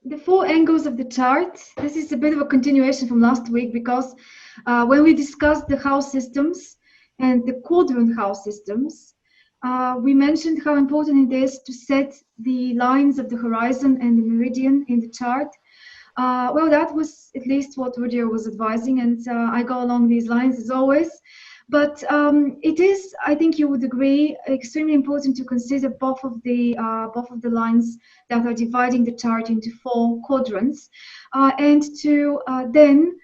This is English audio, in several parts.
the four angles of the chart. This is a bit of a continuation from last week because when we discussed the house systems and the quadrant house systems, we mentioned how important it is to set the lines of the horizon and the meridian in the chart. Well, that was at least what Rudyard was advising, and I go along these lines as always. But it is, I think you would agree, extremely important to consider both of the lines that are dividing the chart into four quadrants, and to then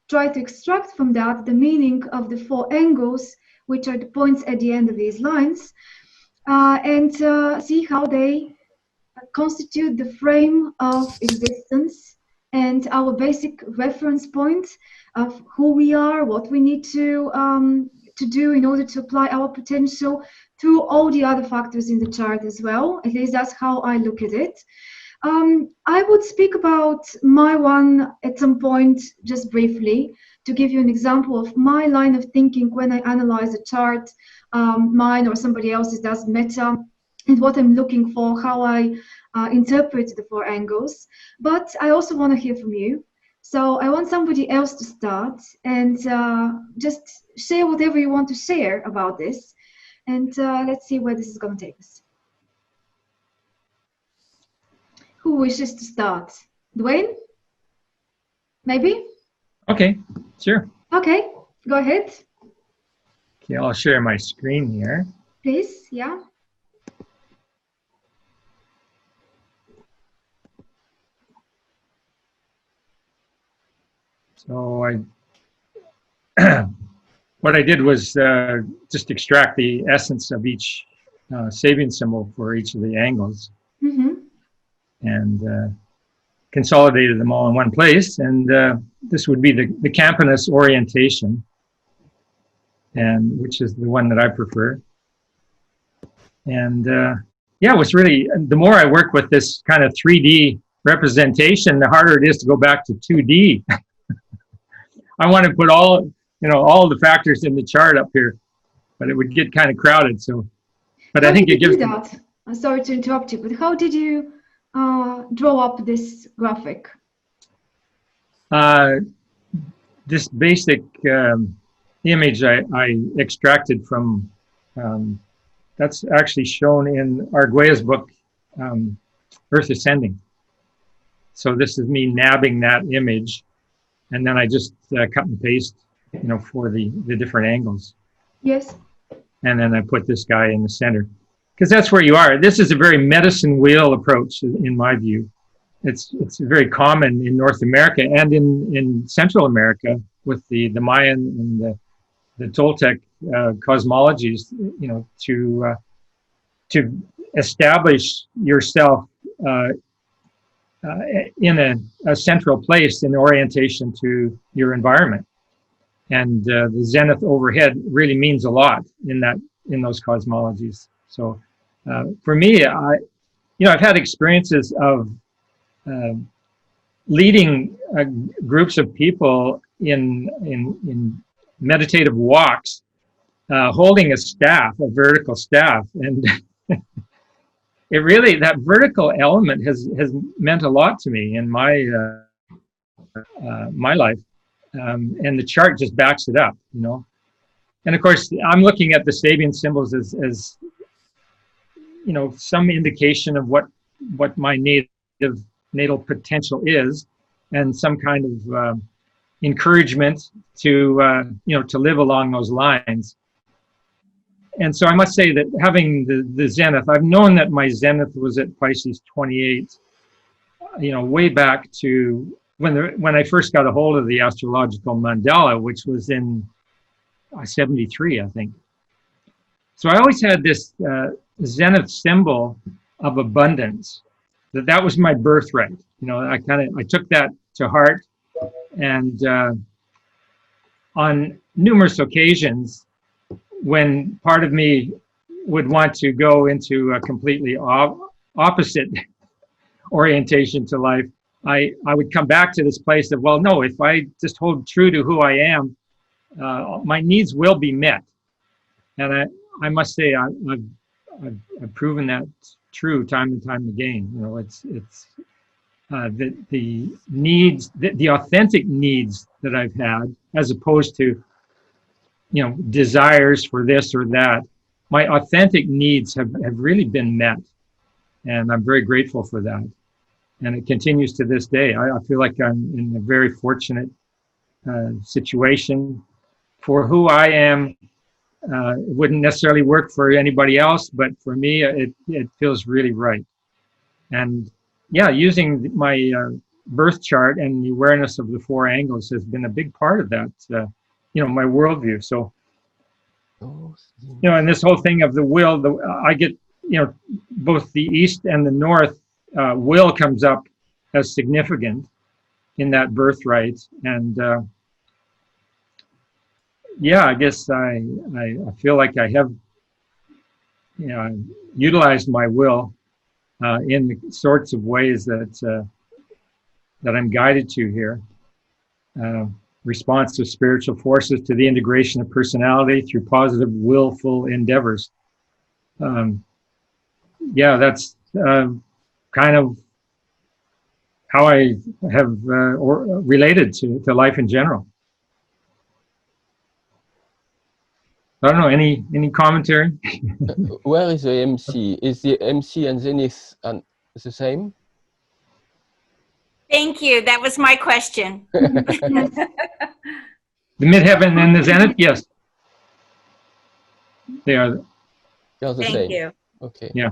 try to extract from that the meaning of the four angles, which are the points at the end of these lines, and see how they constitute the frame of existence and our basic reference point of who we are, what we need to do in order to apply our potential through all the other factors in the chart as well. At least that's how I look at it. I would speak about my one at some point, just briefly, to give you an example of my line of thinking when I analyze a chart, mine or somebody else's, doesn't matter, and what I'm looking for, how I interpret the four angles. But I also want to hear from you. So I want somebody else to start and just share whatever you want to share about this. And let's see where this is going to take us. Who wishes to start? Dwayne? Maybe? Okay, sure. Okay, go ahead. Okay, I'll share my screen here. Please, yeah. So what I did was just extract the essence of each Sabian symbol for each of the angles, and consolidated them all in one place. And this would be the Campanus orientation, and which is the one that I prefer. And yeah, it was really, the more I work with this kind of 3D representation, the harder it is to go back to 2D. I want to put all the factors in the chart up here, but it would get kind of crowded. So, but I think it gives. That? I'm sorry to interrupt you, but how did you draw up this graphic? This basic image I extracted from. That's actually shown in Arguelles' book, Earth Ascending. So this is me nabbing that image. And then I just cut and paste, for the different angles. Yes. And then I put this guy in the center, because that's where you are. This is a very medicine wheel approach, in my view. It's very common in North America and in Central America with the Mayan and the Toltec cosmologies. To establish yourself in a central place in orientation to your environment, and the zenith overhead really means a lot in those cosmologies. So for me, I've had experiences of leading groups of people in meditative walks, holding a vertical staff, and it really, that vertical element has meant a lot to me in my life, and the chart just backs it up, And of course, I'm looking at the Sabian symbols as some indication of what my natal potential is, and some kind of encouragement to live along those lines. And so I must say that having the zenith, I've known that my zenith was at Pisces 28, way back to when I first got a hold of the astrological mandala, which was in 73, I think. So I always had this zenith symbol of abundance, that was my birthright. I took that to heart, and on numerous occasions, when part of me would want to go into a completely opposite orientation to life, I would come back to this place of, well, no, if I just hold true to who I am, my needs will be met. And I must say, I've proven that true time and time again. the needs, the authentic needs that I've had, as opposed to, desires for this or that. My authentic needs have really been met, and I'm very grateful for that. And it continues to this day. I feel like I'm in a very fortunate situation. For who I am, it wouldn't necessarily work for anybody else, but for me, it feels really right. And yeah, using my birth chart and the awareness of the four angles has been a big part of that, my worldview. So, and this whole thing of the will, I get, both the east and the north will comes up as significant in that birthright. And yeah, I guess I feel like I have, utilized my will in the sorts of ways that I'm guided to here. Response to spiritual forces, to the integration of personality through positive willful endeavors. Yeah, that's kind of how I have related to life in general. I don't know, any commentary? Where is the MC? Is the MC and Zenith the same? Thank you. That was my question. The midheaven and the zenith, yes. They are. They're the Thank same. you. Okay. Yeah.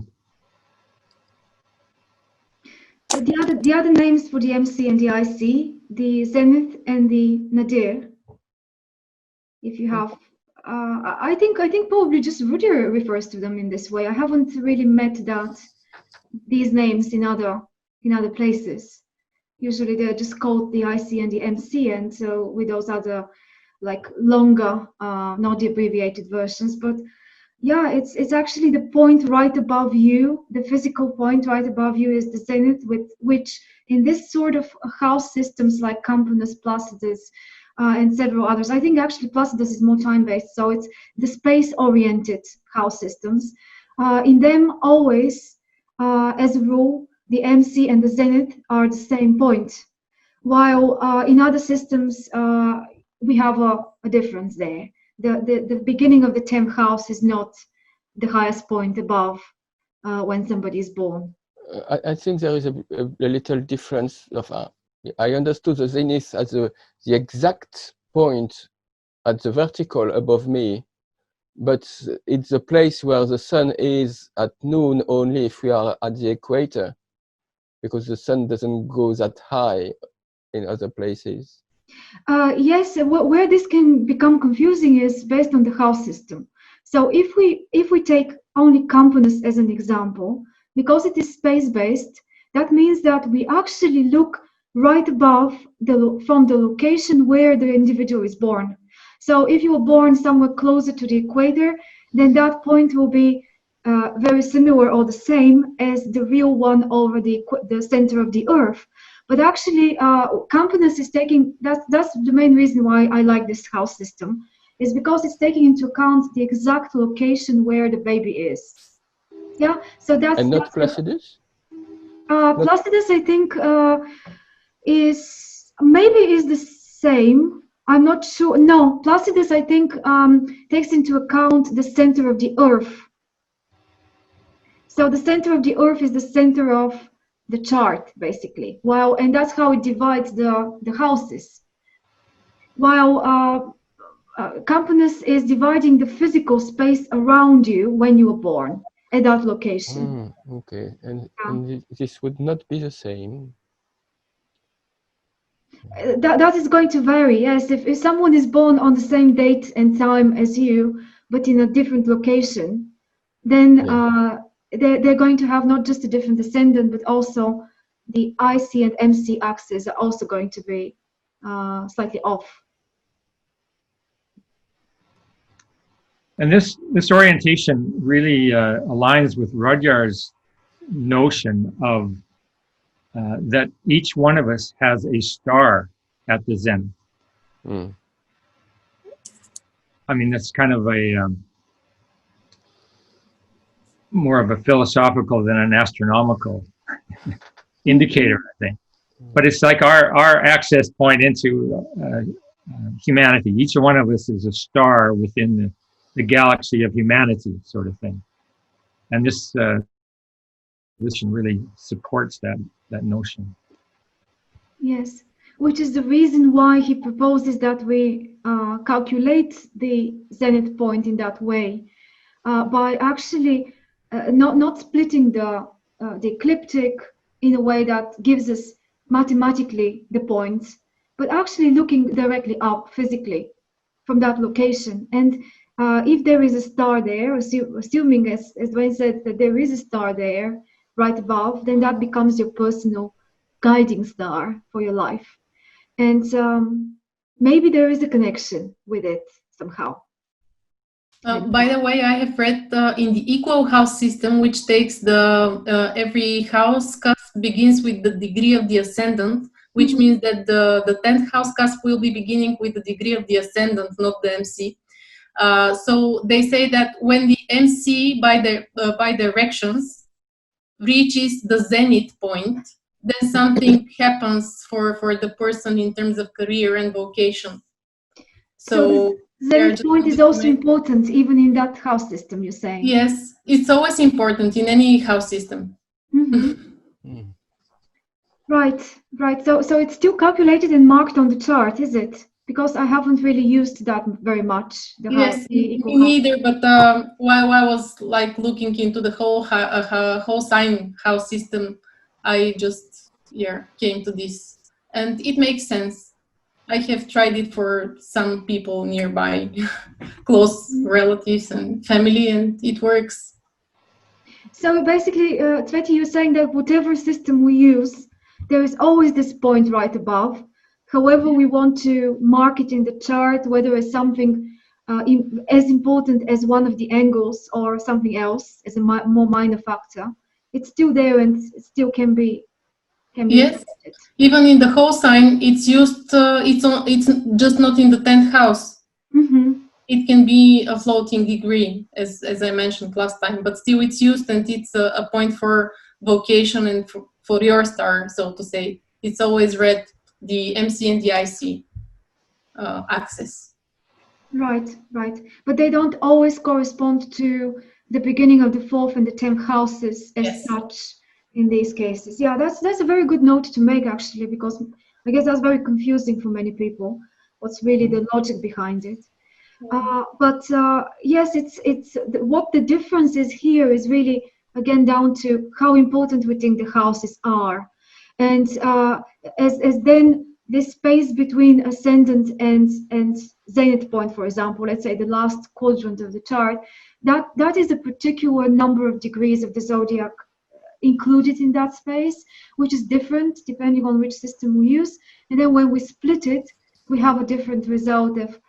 The other names for the MC and the IC, the Zenith and the Nadir. If you have, I think probably just Rudyard refers to them in this way. I haven't really met these names in other places. Usually they're just called the IC and the MC, and so with those other like longer, not the abbreviated versions. But yeah, it's actually the point right above you, the physical point right above you is the zenith, with which in this sort of house systems like Campanus, Placidus, and several others. I think actually Placidus is more time-based, so it's the space-oriented house systems. In them, always, as a rule, the MC and the zenith are the same point, while in other systems we have a difference there. The beginning of the 10th house is not the highest point above when somebody is born. I think there is a little difference of. I understood the zenith as the exact point at the vertical above me, but it's the place where the sun is at noon only if we are at the equator, because the sun doesn't go that high in other places. Yes, where this can become confusing is based on the house system. So if we take only Campanus as an example, because it is space-based, that means that we actually look right above from the location where the individual is born. So if you were born somewhere closer to the equator, then that point will be very similar or the same as the real one over the center of the Earth. But actually, Campanus is taking, that's the main reason why I like this house system, is because it's taking into account the exact location where the baby is. Yeah, so that's... And not Placidus? Placidus, I think, is the same. I'm not sure. No, Placidus, I think, takes into account the center of the Earth. So the center of the Earth is the center of the chart, basically. And that's how it divides the houses. While Campanus is dividing the physical space around you when you were born at that location. Okay, and this would not be the same. That is going to vary, yes. If someone is born on the same date and time as you, but in a different location, then they're going to have not just a different descendant, but also the IC and MC axes are also going to be slightly off. And this orientation really aligns with Rudyard's notion of that each one of us has a star at the zenith. I mean, that's kind of a more of a philosophical than an astronomical indicator, I think. but it's like our access point into humanity. Each one of us is a star within the galaxy of humanity, sort of thing. And this really supports that notion. Yes, which is the reason why he proposes that we calculate the zenith point in that way, by actually not splitting the ecliptic in a way that gives us mathematically the points, but actually looking directly up physically from that location. And if there is a star there, assuming as Dwayne said that there is a star there right above, then that becomes your personal guiding star for your life. And maybe there is a connection with it somehow. By the way, I have read in the equal house system, which takes the every house cusp begins with the degree of the ascendant, which means that the 10th house cusp will be beginning with the degree of the ascendant, not the MC. So they say that when the MC by directions reaches the zenith point, then something happens for the person in terms of career and vocation. So zenith point is also important, even in that house system, you're saying? Yes, it's always important in any house system. Right. So it's still calculated and marked on the chart, is it? Because I haven't really used that very much. Yes, me neither. But while I was like looking into the whole sign house system, I just came to this, and it makes sense. I have tried it for some people nearby, close relatives and family, and it works. So basically, Tveti, you're saying that whatever system we use, there is always this point right above. However, we want to mark it in the chart, whether it's something as important as one of the angles or something else as a more minor factor, it's still there and it still can be. Yes, even in the whole sign, it's used. It's just not in the 10th house. It can be a floating degree, as I mentioned last time, but still it's used, and it's a point for vocation and for your star, so to say. It's always read the MC and the IC axis. Right. But they don't always correspond to the beginning of the 4th and the 10th houses as such in these cases. Yeah, that's a very good note to make, actually, because I guess that's very confusing for many people. What's really the logic behind it? But yes, it's what the difference is here is really again down to how important we think the houses are, and as then this space between ascendant and zenith point, for example, let's say the last quadrant of the chart, that is a particular number of degrees of the zodiac included in that space, which is different depending on which system we use. And then when we split it, we have a different result of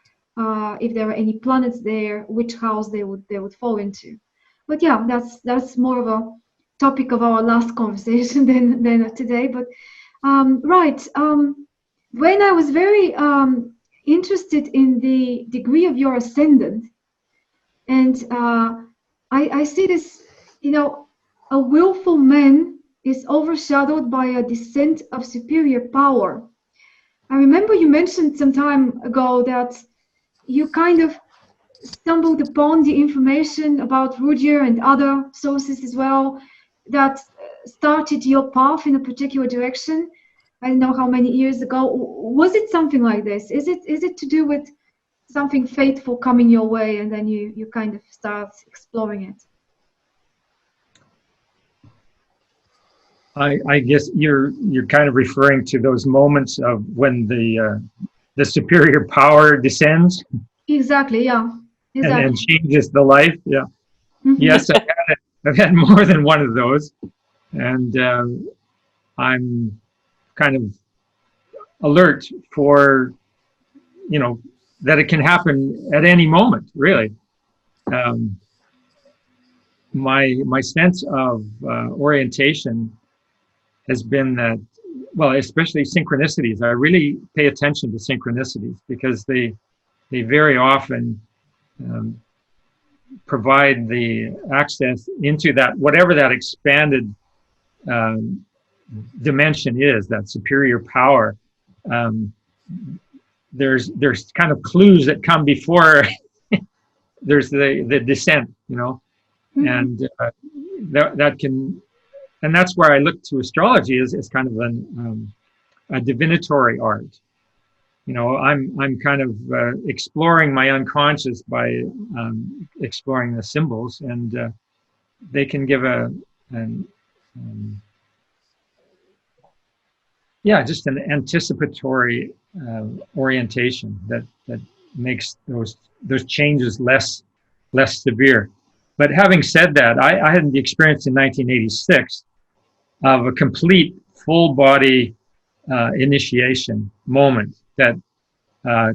if there are any planets there, which house they would fall into. But yeah, that's more of a topic of our last conversation than today. But when I was very interested in the degree of your ascendant, and I see this, a willful man is overshadowed by a descent of superior power. I remember you mentioned some time ago that you kind of stumbled upon the information about Rudyard and other sources as well that started your path in a particular direction. I don't know how many years ago. Was it something like this? Is it to do with something fateful coming your way and then you kind of start exploring it? I guess you're kind of referring to those moments of when the superior power descends. Exactly. Yeah. Exactly. And changes the life. Yeah. Yes, I've had more than one of those, and I'm kind of alert for that it can happen at any moment. Really, my sense of orientation has been that, well, especially synchronicities. I really pay attention to synchronicities because they very often provide the access into that, whatever that expanded dimension is, that superior power, there's kind of clues that come before there's the descent, you know, and that can, and that's where I look to astrology as kind of a divinatory art. You know, I'm kind of exploring my unconscious by exploring the symbols, and they can give just an anticipatory orientation that makes those changes less severe. But having said that, I had the experience in 1986 of a complete full body initiation moment that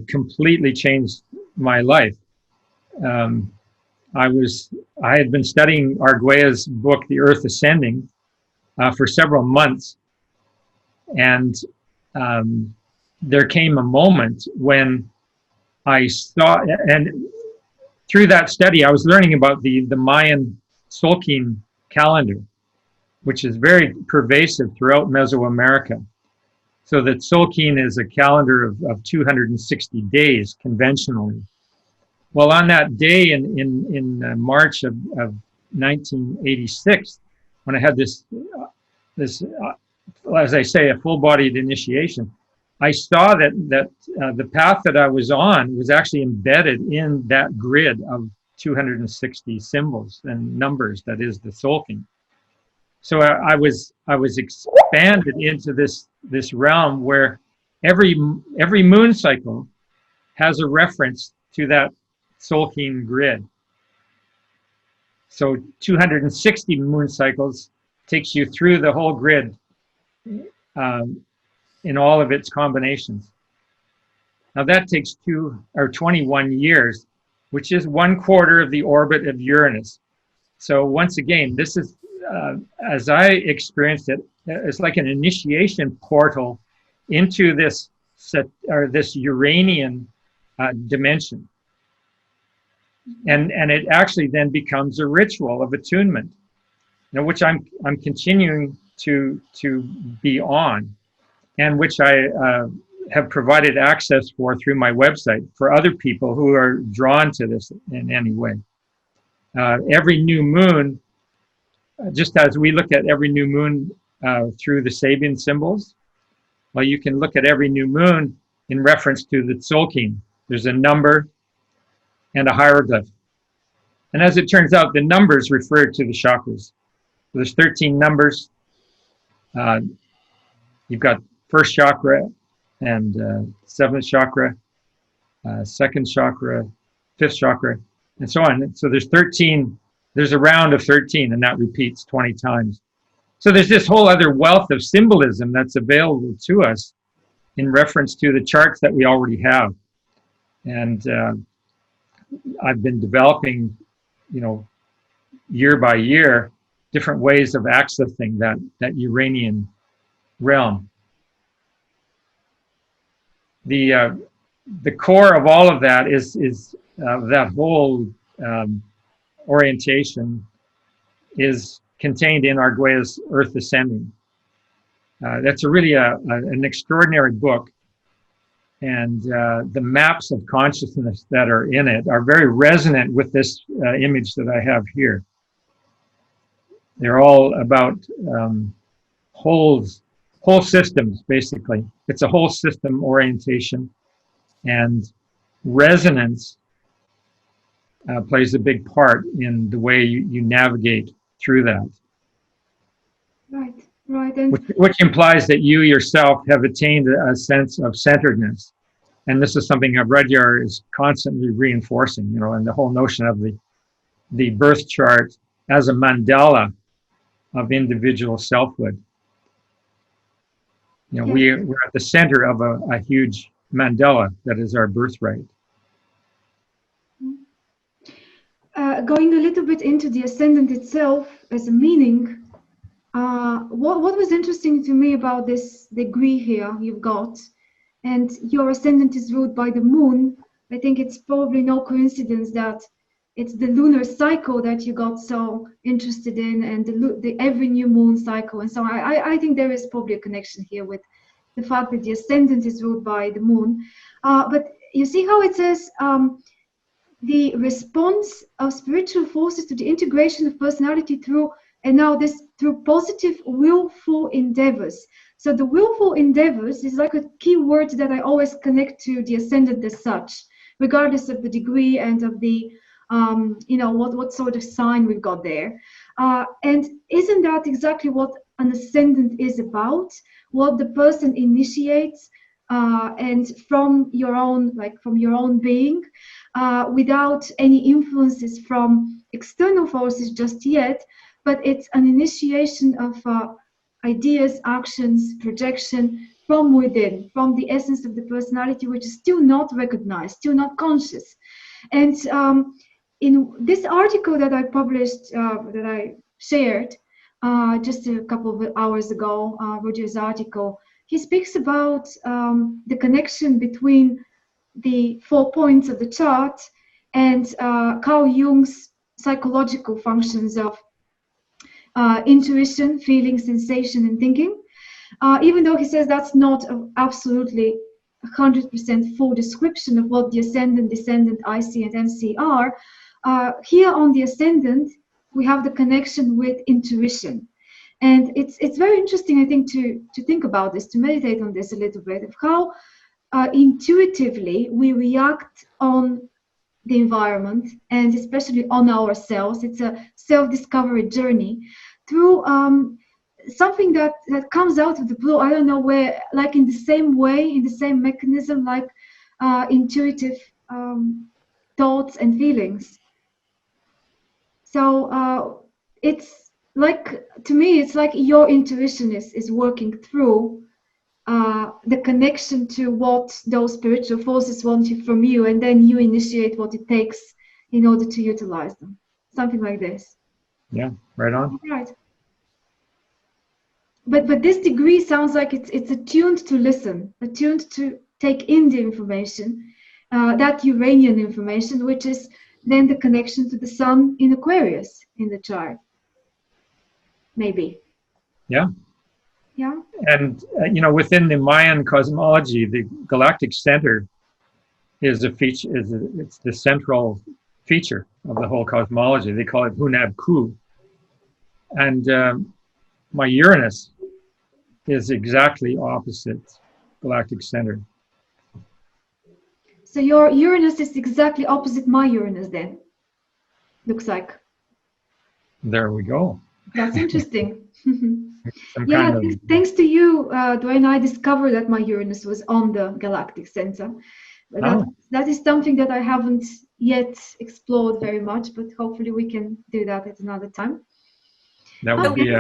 completely changed my life. I had been studying Arguelles' book, The Earth Ascending, for several months, and there came a moment when I saw, and through that study, I was learning about the Mayan Tzolk'in calendar, which is very pervasive throughout Mesoamerica. So that Tzolk'in is a calendar of 260 days conventionally. Well, on that day in March of 1986, when I had this as I say, a full-bodied initiation, I saw that the path that I was on was actually embedded in that grid of 260 symbols and numbers that is the Tzolk'in. So I was expanded into this realm where every moon cycle has a reference to that Tzolk'in grid. So 260 moon cycles takes you through the whole grid in all of its combinations. Now that takes 21 years, which is 1/4 of the orbit of Uranus. So once again, this is, as I experienced it, it's like an initiation portal into this Uranian dimension. And it actually then becomes a ritual of attunement, you know, which I'm continuing to be on, and which I have provided access for through my website for other people who are drawn to this in any way. Every new moon, just as we look at every new moon through the Sabian symbols, well, you can look at every new moon in reference to the Tzolk'in. There's a number and a hieroglyph. And as it turns out, the numbers refer to the chakras. So there's 13 numbers. You've got first chakra and seventh chakra, second chakra, fifth chakra, and so on. So there's 13, there's a round of 13, and that repeats 20 times. So there's this whole other wealth of symbolism that's available to us in reference to the charts that we already have. And I've been developing, you know, year by year, different ways of accessing that Uranian realm. The core of all of that is that whole orientation is contained in Arguelles' Earth Ascending. That's really an extraordinary book, and the maps of consciousness that are in it are very resonant with this image that I have here. They're all about whole systems, basically. It's a whole system orientation, and resonance plays a big part in the way you navigate through that. Right, right. And which implies that you yourself have attained a sense of centeredness. And this is something Rudyard is constantly reinforcing, you know, and the whole notion of the birth chart as a mandala of individual selfhood. You know, Yeah. we're at the center of a huge mandala that is our birthright. Going a little bit into the ascendant itself as a meaning, what was interesting to me about this degree here you've got, and your ascendant is ruled by the moon. I think it's probably no coincidence that it's the lunar cycle that you got so interested in, and the every new moon cycle, and so I think there is probably a connection here with the fact that the ascendant is ruled by the moon. But you see how it says the response of spiritual forces to the integration of personality through, and now this through positive willful endeavors. So the willful endeavors is like a key word that I always connect to the ascendant as such, regardless of the degree and of the what sort of sign we've got there. And isn't that exactly what an ascendant is about? What the person initiates and from your own being, without any influences from external forces just yet, but it's an initiation of ideas, actions, projection from within, from the essence of the personality, which is still not recognized, still not conscious. And in this article that I published, that I shared just a couple of hours ago, Roger's article, he speaks about the connection between the 4 points of the chart and Carl Jung's psychological functions of intuition, feeling, sensation, and thinking. Even though he says that's not absolutely 100% full description of what the ascendant, descendant, IC, and MC are, here on the ascendant, we have the connection with intuition. And it's very interesting, I think, to think about this, to meditate on this a little bit, of how intuitively we react on the environment and especially on ourselves. It's a self-discovery journey through something that comes out of the blue. I don't know where, like in the same way, in the same mechanism, like intuitive thoughts and feelings. So it's like, to me, it's like your intuition is working through the connection to what those spiritual forces want from you, and then you initiate what it takes in order to utilize them. Something like this. Yeah, right on. Right. But this degree sounds like it's attuned to listen, attuned to take in the information, that Uranian information, which is then the connection to the sun in Aquarius in the chart. Maybe. Yeah. Yeah. And within the Mayan cosmology, the galactic center is a feature. It's the central feature of the whole cosmology. They call it Hunab Ku. And my Uranus is exactly opposite galactic center. So your Uranus is exactly opposite my Uranus then, looks like. There we go. That's interesting. Yeah, thanks to you, Dwayne, I discovered that my Uranus was on the galactic center. That is something that I haven't yet explored very much, but hopefully we can do that at another time. That would be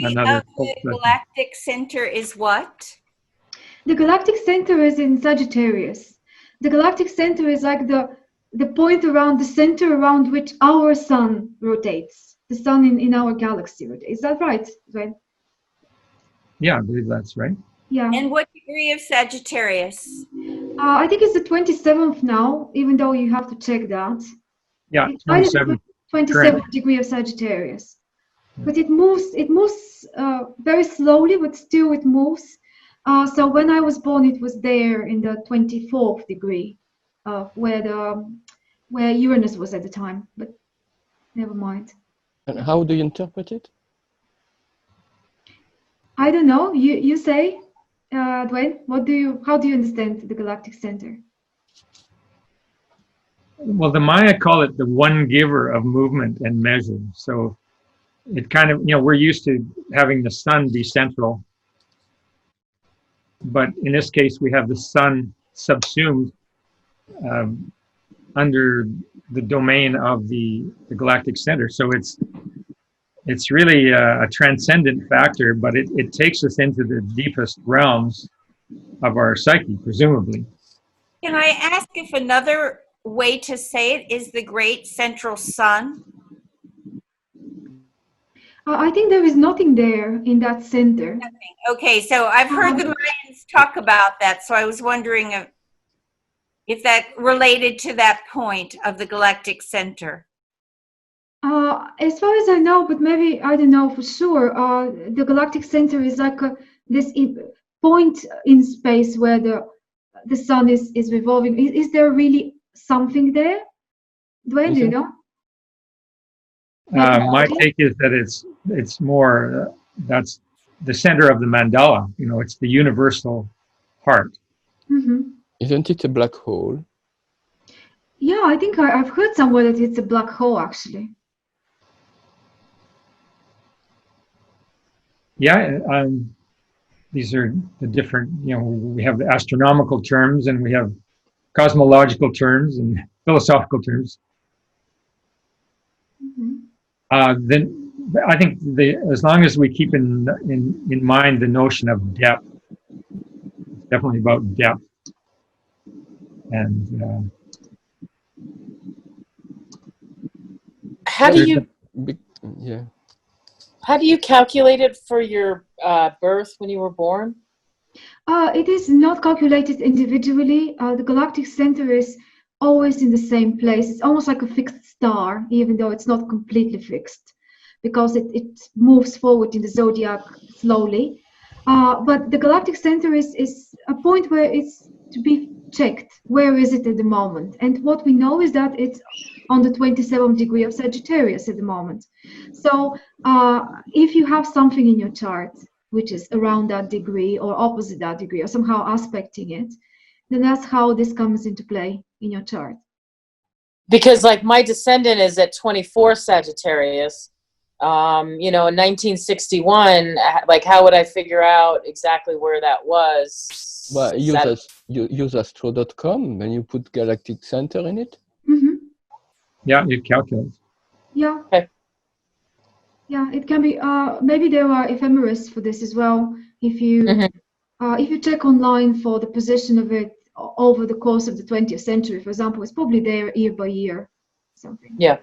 another. The galactic center is what? The galactic center is in Sagittarius. The galactic center is like the point around the center around which our sun rotates. The sun in our galaxy rotates. Is that right, Dwayne? Yeah, I believe that's right. Yeah. And what degree of Sagittarius? I think it's the 27th now, even though you have to check that. Yeah, 27th. 27th degree of Sagittarius. But it moves very slowly, but still it moves. So when I was born, it was there in the 24th degree, where Uranus was at the time. But never mind. And how do you interpret it? I don't know. You say, Dwayne. How do you understand the galactic center? Well, the Maya call it the one giver of movement and measure. So it kind of, we're used to having the sun be central, but in this case, we have the sun subsumed under the domain of the galactic center. So it's really a transcendent factor, but it takes us into the deepest realms of our psyche, presumably. Can I ask if another way to say it is the great central sun? I think there is nothing there in that center. Nothing. Okay, so I've heard the Mayans talk about that, so I was wondering if... If that related to that point of the galactic center. As far as I know, but maybe I don't know for sure. The galactic center is like this point in space where the sun is revolving. Is there really something there? Dwayne, do you know? My take is that it's more that's the center of the mandala. You know, it's the universal heart. Mm-hmm. Isn't it a black hole? Yeah, I think I've heard somewhere that it's a black hole actually. Yeah, these are the different. You know, we have the astronomical terms and we have cosmological terms and philosophical terms. Mm-hmm. Then I think as long as we keep in mind the notion of depth, it's definitely about depth, and How do you Yeah. how do you calculate it for your birth when you were born? It is not calculated individually. The galactic center is always in the same place. It's almost like a fixed star, even though it's not completely fixed, because it moves forward in the zodiac slowly. But the galactic center is a point where it's to be checked. Where is it at the moment? And what we know is that it's on the 27th degree of Sagittarius at the moment. So if you have something in your chart which is around that degree or opposite that degree or somehow aspecting it, then that's how this comes into play in your chart. Because like my descendant is at 24 Sagittarius, you know, in 1961, like how would I figure out exactly where that was? Well, use astro.com and you put galactic center in it. Mm-hmm. yeah, it calculates. Yeah. Okay. Yeah, it can be. Maybe there are ephemeris for this as well. If you check online for the position of it over the course of the 20th century, for example, it's probably there year by year, something. Yeah.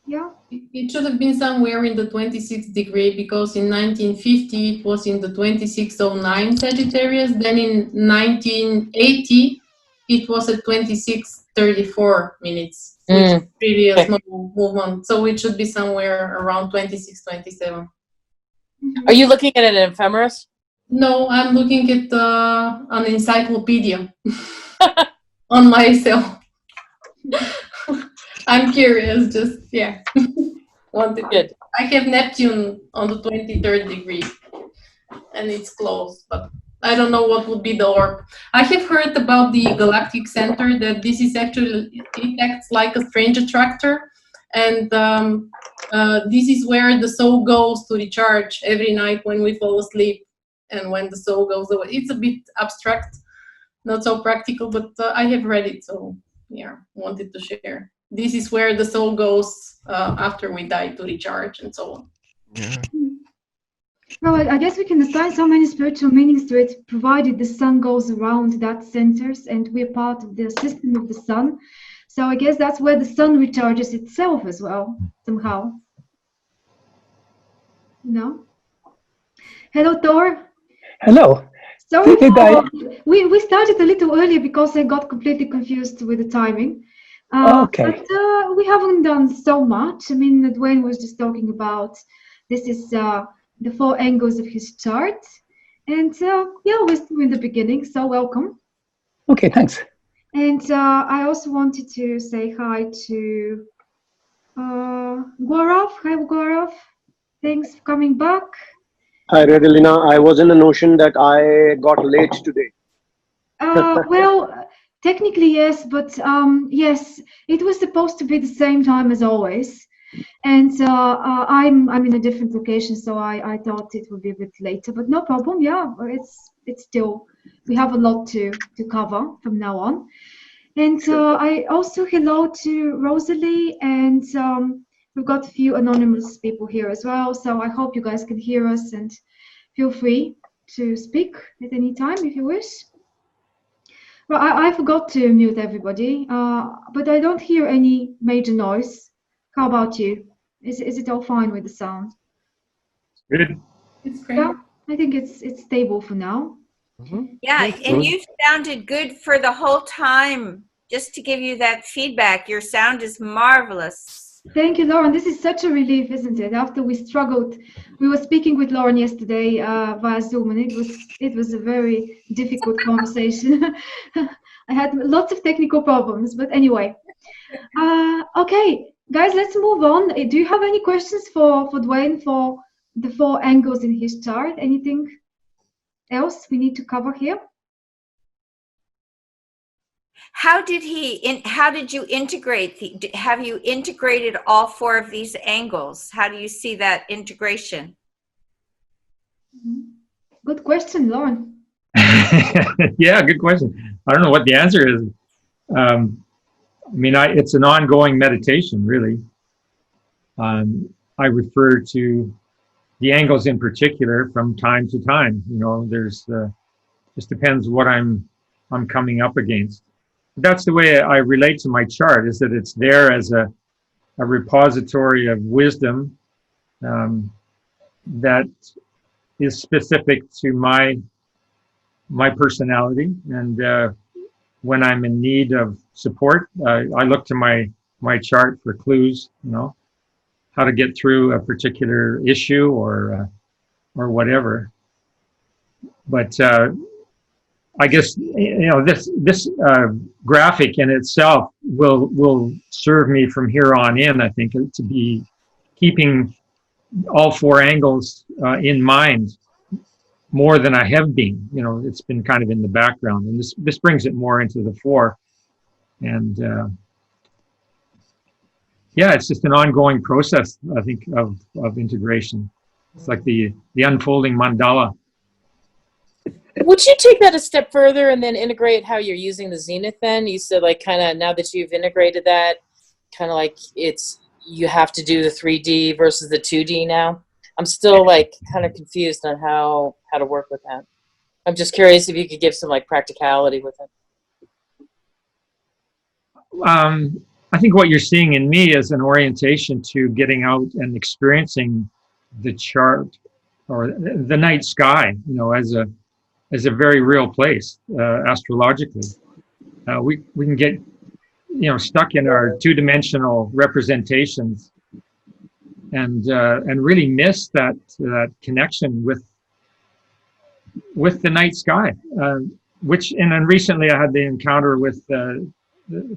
Yeah. It should have been somewhere in the 26th degree, because in 1950 it was in the 2609 Sagittarius. Then in 1980 it was at 2634 minutes, which is really a small movement. So it should be somewhere around 26, 27. Mm-hmm. Are you looking at an ephemeris? No, I'm looking at an encyclopedia on myself. I'm curious, just, yeah. Good. I have Neptune on the 23rd degree, and it's close, but I don't know what would be the orb. I have heard about the galactic center, that this is actually, it acts like a strange attractor, and this is where the soul goes to recharge every night when we fall asleep, and when the soul goes away. It's a bit abstract, not so practical, but I have read it, so yeah, wanted to share. This is where the soul goes after we die to recharge and so on. Yeah. Well, I guess we can assign so many spiritual meanings to it, provided the sun goes around that centers and we're part of the system of the sun. So I guess that's where the sun recharges itself as well, somehow. No? Hello, Thor. Hello. Sorry, we started a little earlier because I got completely confused with the timing. Okay. But we haven't done so much. I mean, Dwayne was just talking about this is the 4 angles of his chart. And yeah, we're still in the beginning, so welcome. Okay, thanks. And I also wanted to say hi to Gaurav. Hi, Gaurav. Thanks for coming back. Hi, Redalina. I was in the notion that I got late today. Well, technically yes, but yes, it was supposed to be the same time as always, and I'm in a different location, so I thought it would be a bit later, but no problem. Yeah, it's still, we have a lot to cover from now on, and I also hello to Rosalie, and we've got a few anonymous people here as well, so I hope you guys can hear us, and feel free to speak at any time if you wish. Well, I forgot to mute everybody, but I don't hear any major noise. How about you? Is it all fine with the sound? Good. It's great. Yeah, I think it's stable for now. Yeah, That's and good. you sounded good for the whole time. Just to give you that feedback, your sound is marvelous. Thank you, Lauren. This is such a relief, isn't it? After we struggled, we were speaking with Lauren yesterday via Zoom, and it was a very difficult conversation. I had lots of technical problems, but anyway. Okay, guys, let's move on. Do you have any questions for Dwayne for the 4 angles in his chart? Anything else we need to cover here? How did you integrate have you integrated all 4 of these angles? How do you see that integration? Good question, Lauren. Yeah, good question. I don't know what the answer is. I mean, it's an ongoing meditation, really. I refer to the angles in particular from time to time. You know, there's just depends what I'm coming up against. That's the way I relate to my chart, is that it's there as a repository of wisdom that is specific to my personality. And when I'm in need of support, I look to my chart for clues, you know, how to get through a particular issue or whatever. But I guess, you know, this graphic in itself will serve me from here on in, I think, to be keeping all 4 angles in mind more than I have been. You know, it's been kind of in the background, and this brings it more into the fore. And yeah, it's just an ongoing process, I think, of integration. It's like the unfolding mandala. Would you take that a step further and then integrate how you're using the zenith then? You said, like, kind of now that you've integrated that, kind of like you have to do the 3D versus the 2D now. I'm still like kind of confused on how to work with that. I'm just curious if you could give some like practicality with it. I think what you're seeing in me is an orientation to getting out and experiencing the chart or the night sky, you know, as a very real place, astrologically. We can get, you know, stuck in our 2-dimensional representations and really miss that connection with the night sky. And then recently I had the encounter with the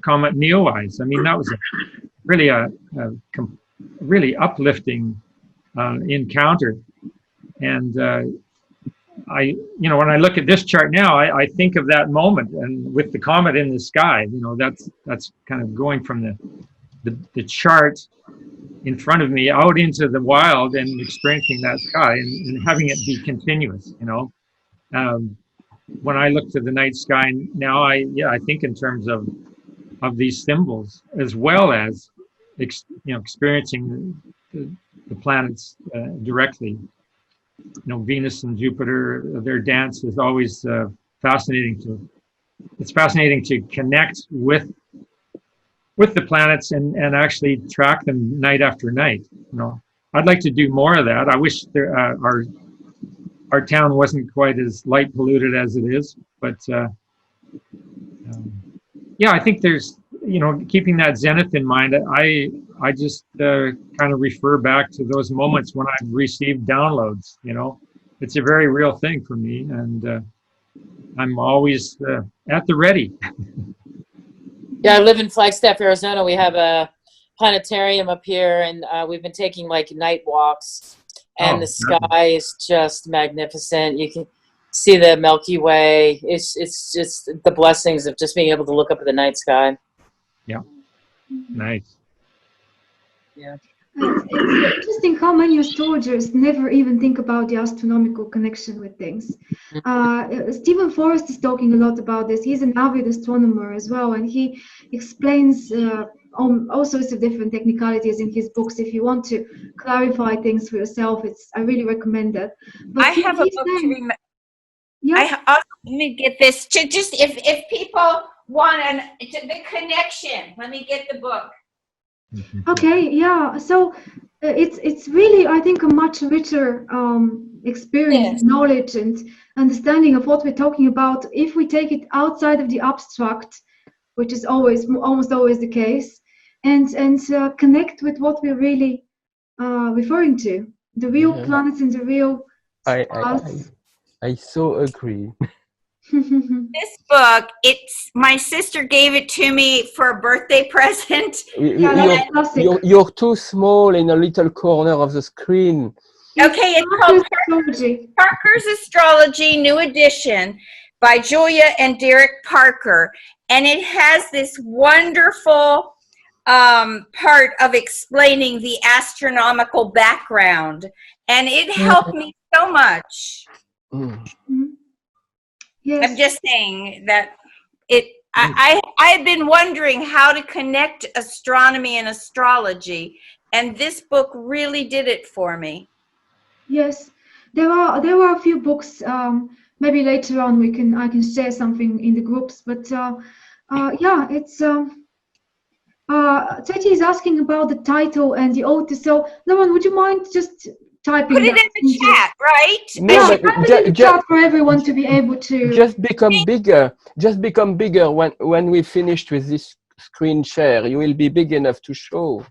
comet Neowise. I mean, that was really a really uplifting encounter. And you know, when I look at this chart now, I think of that moment, and with the comet in the sky, you know, that's kind of going from the chart in front of me out into the wild and experiencing that sky and having it be continuous, you know. When I look to the night sky now, I think in terms of these symbols, as well as you know, experiencing the planets directly. You know, Venus and Jupiter, their dance is always fascinating. It's fascinating to connect with the planets and actually track them night after night. You know, I'd like to do more of that. I wish our town wasn't quite as light polluted as it is, but yeah, I think there's, you know, keeping that zenith in mind. I just kind of refer back to those moments when I've received downloads. You know, it's a very real thing for me, and I'm always at the ready. Yeah, I live in Flagstaff, Arizona. We have a planetarium up here, and we've been taking like night walks, and the sky is just magnificent. You can see the Milky Way. It's just the blessings of just being able to look up at the night sky. Yeah, nice. Yeah. It's interesting how many astrologers never even think about the astronomical connection with things. Stephen Forrest is talking a lot about this. He's an avid astronomer as well, and he explains all sorts of different technicalities in his books. If you want to clarify things for yourself, I really recommend that. But I have a book to remember. Yeah. Let me get this. Just if people want the connection, let me get the book. Okay, yeah. So it's really, I think, a much richer experience, Yes. knowledge, and understanding of what we're talking about if we take it outside of the abstract, which is almost always the case, and connect with what we're really referring to, the real Yeah. planets and the real I stars. I so agree. This book, my sister gave it to me for a birthday present. Yeah, that's classic. You're too small in a little corner of the screen. Okay, it's called Astrology. Parker's Astrology, new edition by Julia and Derek Parker. And it has this wonderful part of explaining the astronomical background. And it helped me so much. Yes. I'm just saying that I had been wondering how to connect astronomy and astrology, and this book really did it for me. Yes, there are a few books. Maybe later on I can share something in the groups. But yeah, it's Teti is asking about the title and the author. So, Lauren, would you mind just typing Put it that in the chat, right? No, yeah, but type it in the chat for everyone to be able to. Just become bigger. Just become bigger when we finished with this screen share. You will be big enough to show.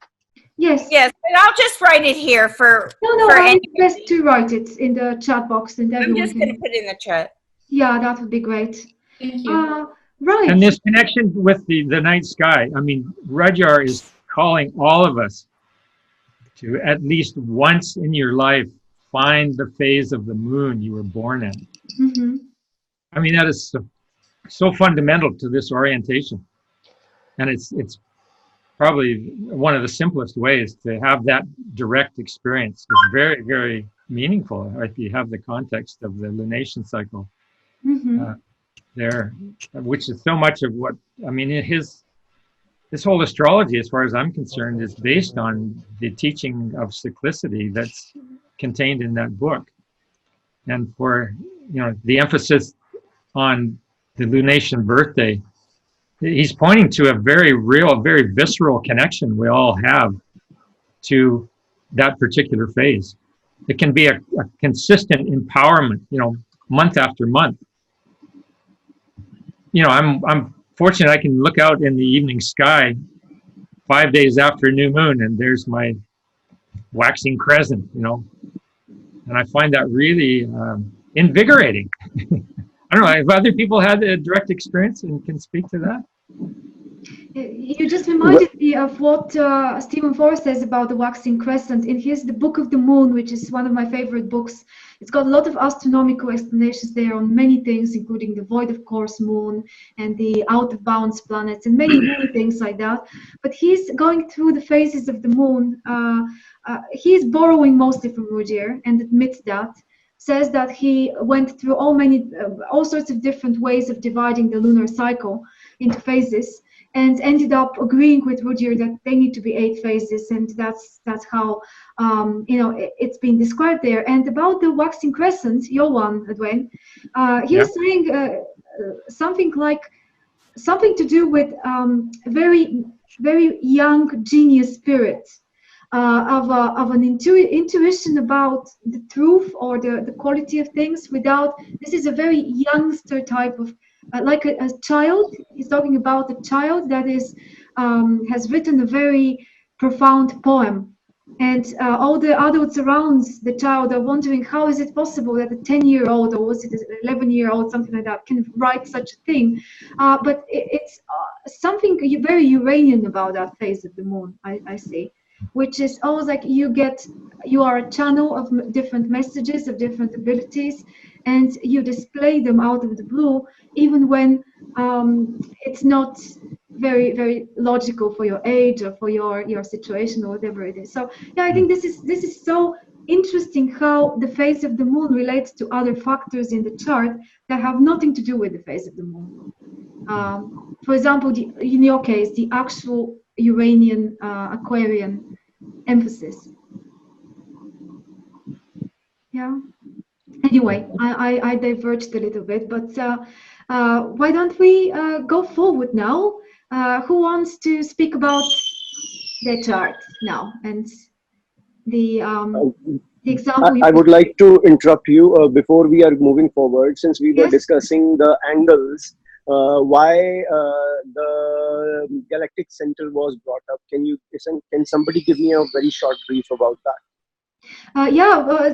Yes. Yes, but I'll just write it here for. No, for I best to write it in the chat box, and I'm everyone just going to put it in the chat. Yeah, that would be great. Thank you. Right. And this connection with the night sky, I mean, Rudyard is calling all of us to at least once in your life find the phase of the moon you were born in. Mm-hmm. I mean, that is so fundamental to this orientation. And it's probably one of the simplest ways to have that direct experience. It's very, very meaningful if you have the context of the lunation cycle there, which is so much of what, I mean, this whole astrology, as far as I'm concerned, is based on the teaching of cyclicity that's contained in that book. And for, the emphasis on the lunation birthday, he's pointing to a very real, very visceral connection we all have to that particular phase. It can be a consistent empowerment, month after month. I'm fortunate I can look out in the evening sky 5 days after new moon, and there's my waxing crescent, and I find that really invigorating. I don't know if other people had a direct experience and can speak to that. You just reminded me of what Stephen Forrest says about the waxing crescent in The Book of the Moon, which is one of my favorite books. It's got a lot of astronomical explanations there on many things, including the void of course moon and the out of bounds planets and many things like that. But he's going through the phases of the moon. He's borrowing mostly from Rudyard and admits that. Says that he went through all sorts of different ways of dividing the lunar cycle into phases, and ended up agreeing with Rudyard that they need to be 8 phases, and that's how it's been described there. And about the waxing crescent, your one, Edwin, he was saying something to do with very, very young genius spirit. Of an intuition about the truth or the quality of things this is a very youngster type of like a child. He's talking about a child that is has written a very profound poem, and all the adults around the child are wondering how is it possible that a 10-year-old, or was it an 11-year-old, something like that, can write such a thing. But it's something very Uranian about that phase of the moon, I see, which is almost like you are a channel of different messages, of different abilities, and you display them out of the blue, even when it's not very, very logical for your age or for your situation or whatever it is. So yeah, I think this is so interesting how the phase of the moon relates to other factors in the chart that have nothing to do with the phase of the moon. For example, in your case, the actual Uranian Aquarian emphasis. Yeah. Anyway, I diverged a little bit, but why don't we go forward now? Who wants to speak about their chart now and the example you I would like to interrupt you before we are moving forward, since we were Yes. discussing the angles, why the galactic center was brought up. Can somebody give me a very short brief about that?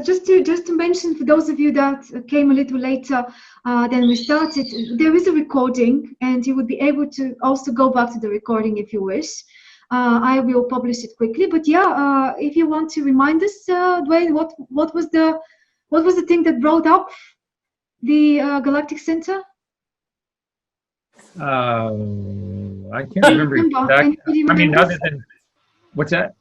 Just to mention for those of you that came a little later than we started, there is a recording, and you would be able to also go back to the recording if you wish. I will publish it quickly, but if you want to remind us, Dwayne, what was the thing that brought up the galactic center? I can't remember exactly. I mean, remember? other than what's that?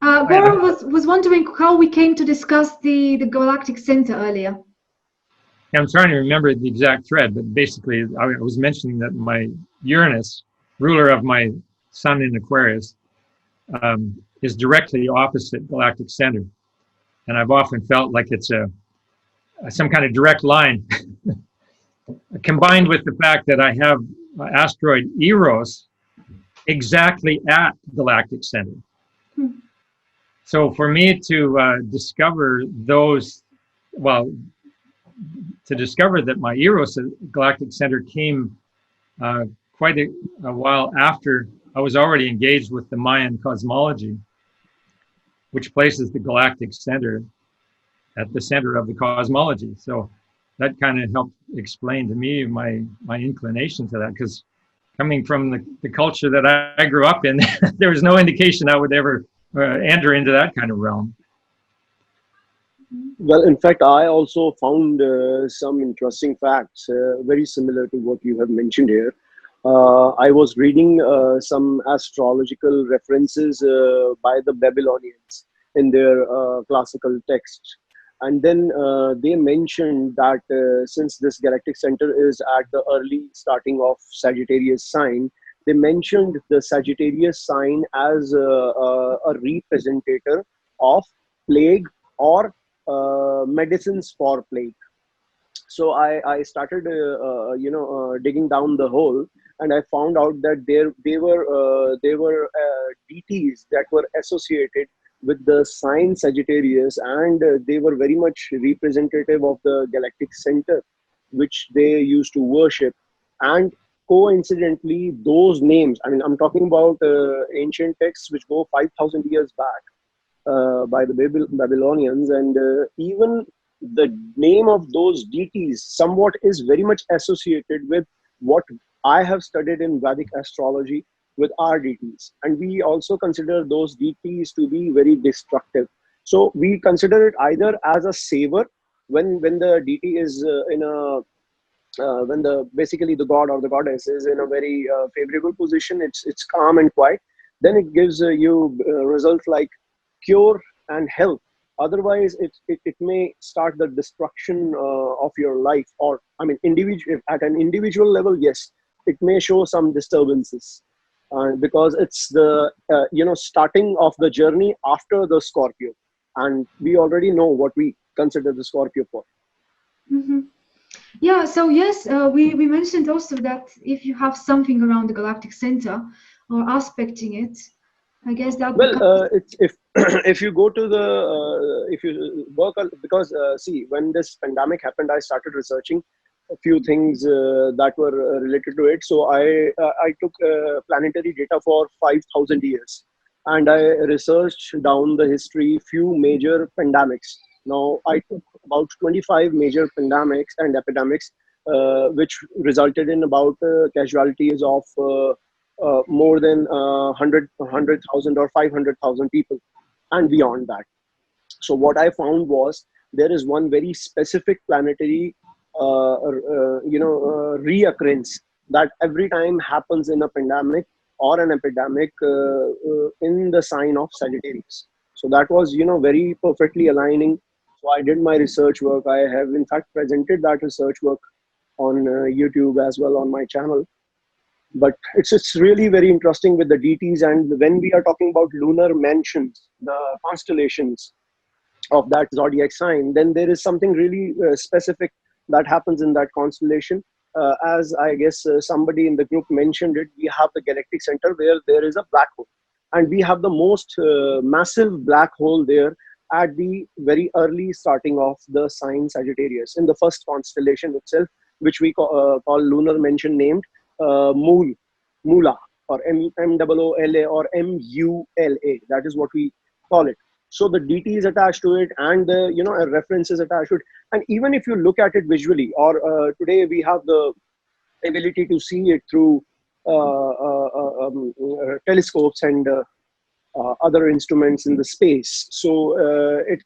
Goran was wondering how we came to discuss the galactic center earlier. I'm trying to remember the exact thread, but basically, I was mentioning that my Uranus, ruler of my sun in Aquarius, is directly opposite galactic center, and I've often felt like it's some kind of direct line, combined with the fact that I have asteroid Eros exactly at galactic center. So for me to discover those, well, to discover that my Eros galactic center came quite a while after I was already engaged with the Mayan cosmology, which places the galactic center at the center of the cosmology. So that kind of helped explain to me my inclination to that, because coming from the culture that I grew up in, there was no indication I would ever enter into that kind of realm. Well, in fact, I also found some interesting facts very similar to what you have mentioned here. I was reading some astrological references by the Babylonians in their classical text. And then they mentioned that since this galactic center is at the early starting of Sagittarius sign, they mentioned the Sagittarius sign as a representative of plague or medicines for plague. So I started digging down the hole, and I found out that they were deities that were associated with the sign Sagittarius, and they were very much representative of the galactic center, which they used to worship. And coincidentally, those names, I mean, I'm talking about ancient texts which go 5,000 years back, by the Babylonians, and even the name of those deities somewhat is very much associated with what I have studied in Vedic astrology with our deities. And we also consider those deities to be very destructive. So we consider it either as a saver, when the deity is in a when the basically the god or the goddess is in a very favorable position, it's calm and quiet, then it gives you results like cure and health. Otherwise, it may start the destruction of your life, or I mean, at an individual level, yes, it may show some disturbances, because it's the starting of the journey after the Scorpio, and we already know what we consider the Scorpio for. Yeah, so yes, we mentioned also that if you have something around the galactic center or aspecting it, I guess that it's if you go to the if you work on, because see, when this pandemic happened, I started researching a few things that were related to it. So I took planetary data for 5,000 years, and I researched down the history few major pandemics. Now I took about 25 major pandemics and epidemics, which resulted in about casualties of more than 100,000 or 500,000 people and beyond that. So what I found was there is one very specific planetary reoccurrence that every time happens in a pandemic or an epidemic in the sign of Sagittarius. So that was very perfectly aligning. So I did my research work. I have in fact presented that research work on YouTube as well on my channel. But it's really very interesting with the deities. And when we are talking about lunar mansions, the constellations of that zodiac sign, then there is something really specific that happens in that constellation. As I guess somebody in the group mentioned it, we have the galactic center where there is a black hole. and we have the most massive black hole there at the very early starting of the sign Sagittarius in the first constellation itself, which we call lunar mention named Mula, or Moola or Mula. That is what we call it. So the DT is attached to it, and the a reference is attached to it. And even if you look at it visually, or today we have the ability to see it through telescopes and other instruments in the space. So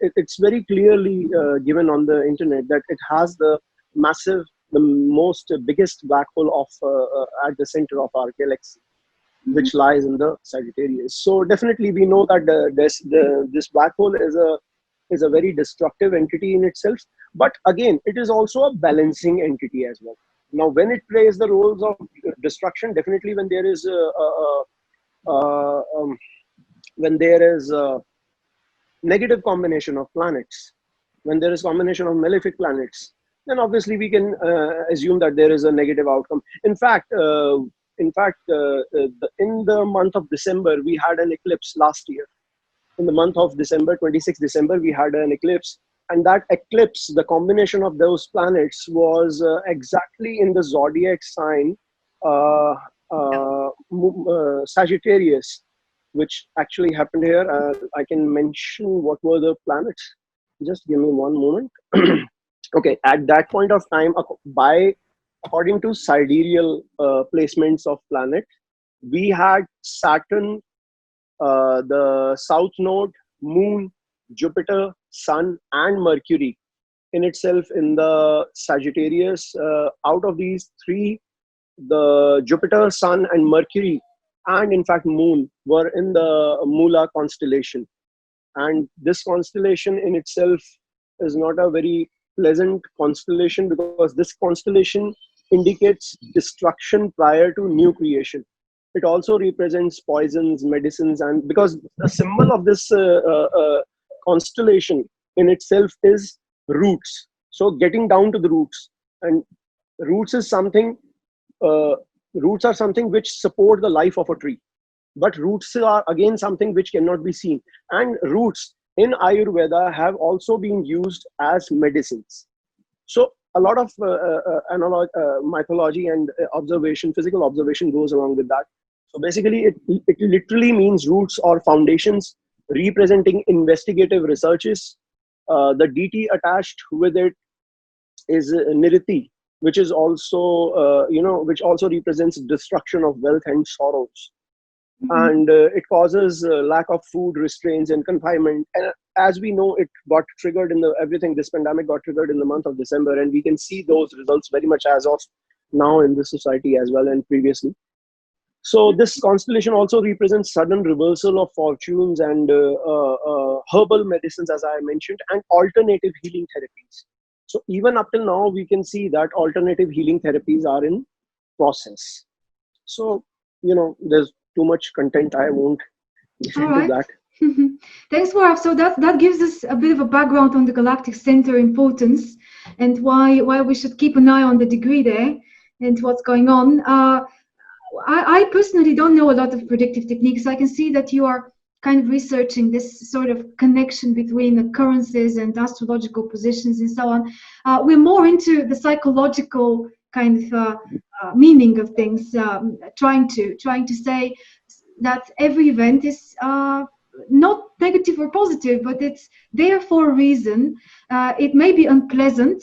it's very clearly given on the internet that it has the most biggest black hole of at the center of our galaxy, which lies in the Sagittarius. So definitely we know that this black hole is a very destructive entity in itself, but again it is also a balancing entity as well. Now when it plays the roles of destruction, definitely when there is a negative combination of planets, when there is combination of malefic planets, then obviously we can assume that there is a negative outcome. In fact, in the month of December, we had an eclipse last year. In the month of December, 26th December, we had an eclipse. And that eclipse, the combination of those planets was exactly in the zodiac sign Sagittarius, which actually happened here. I can mention what were the planets. Just give me one moment. Okay, at that point of time, according to sidereal placements of planet, we had Saturn, the South Node, Moon, Jupiter, Sun, and Mercury in itself in the Sagittarius. Out of these three, the Jupiter, Sun, and Mercury, and in fact Moon, were in the Mula constellation. And this constellation in itself is not a very pleasant constellation, because this constellation indicates destruction prior to new creation. It also represents poisons, medicines, and because the symbol of this constellation in itself is roots. So getting down to the roots, and roots is something. Roots are something which support the life of a tree, but roots are again something which cannot be seen. And roots in Ayurveda have also been used as medicines. So a lot of mythology and observation, physical observation, goes along with that. So basically, it literally means roots or foundations, representing investigative researches. The DT attached with it is Niriti, which is also which also represents destruction of wealth and sorrows. And it causes lack of food, restraints, and confinement. And as we know, it got triggered this pandemic got triggered in the month of December, and we can see those results very much as of now in the society as well, and previously. So this constellation also represents sudden reversal of fortunes, and herbal medicines, as I mentioned, and alternative healing therapies. So even up till now, we can see that alternative healing therapies are in process. So, there's too much content. I won't get into that. Thanks, Gaurav. So that gives us a bit of a background on the galactic center importance and why we should keep an eye on the degree there and what's going on. I personally don't know a lot of predictive techniques. I can see that you are kind of researching this sort of connection between occurrences and astrological positions and so on. We're more into the psychological kind of meaning of things, trying to say that every event is not negative or positive, but it's there for a reason. It may be unpleasant,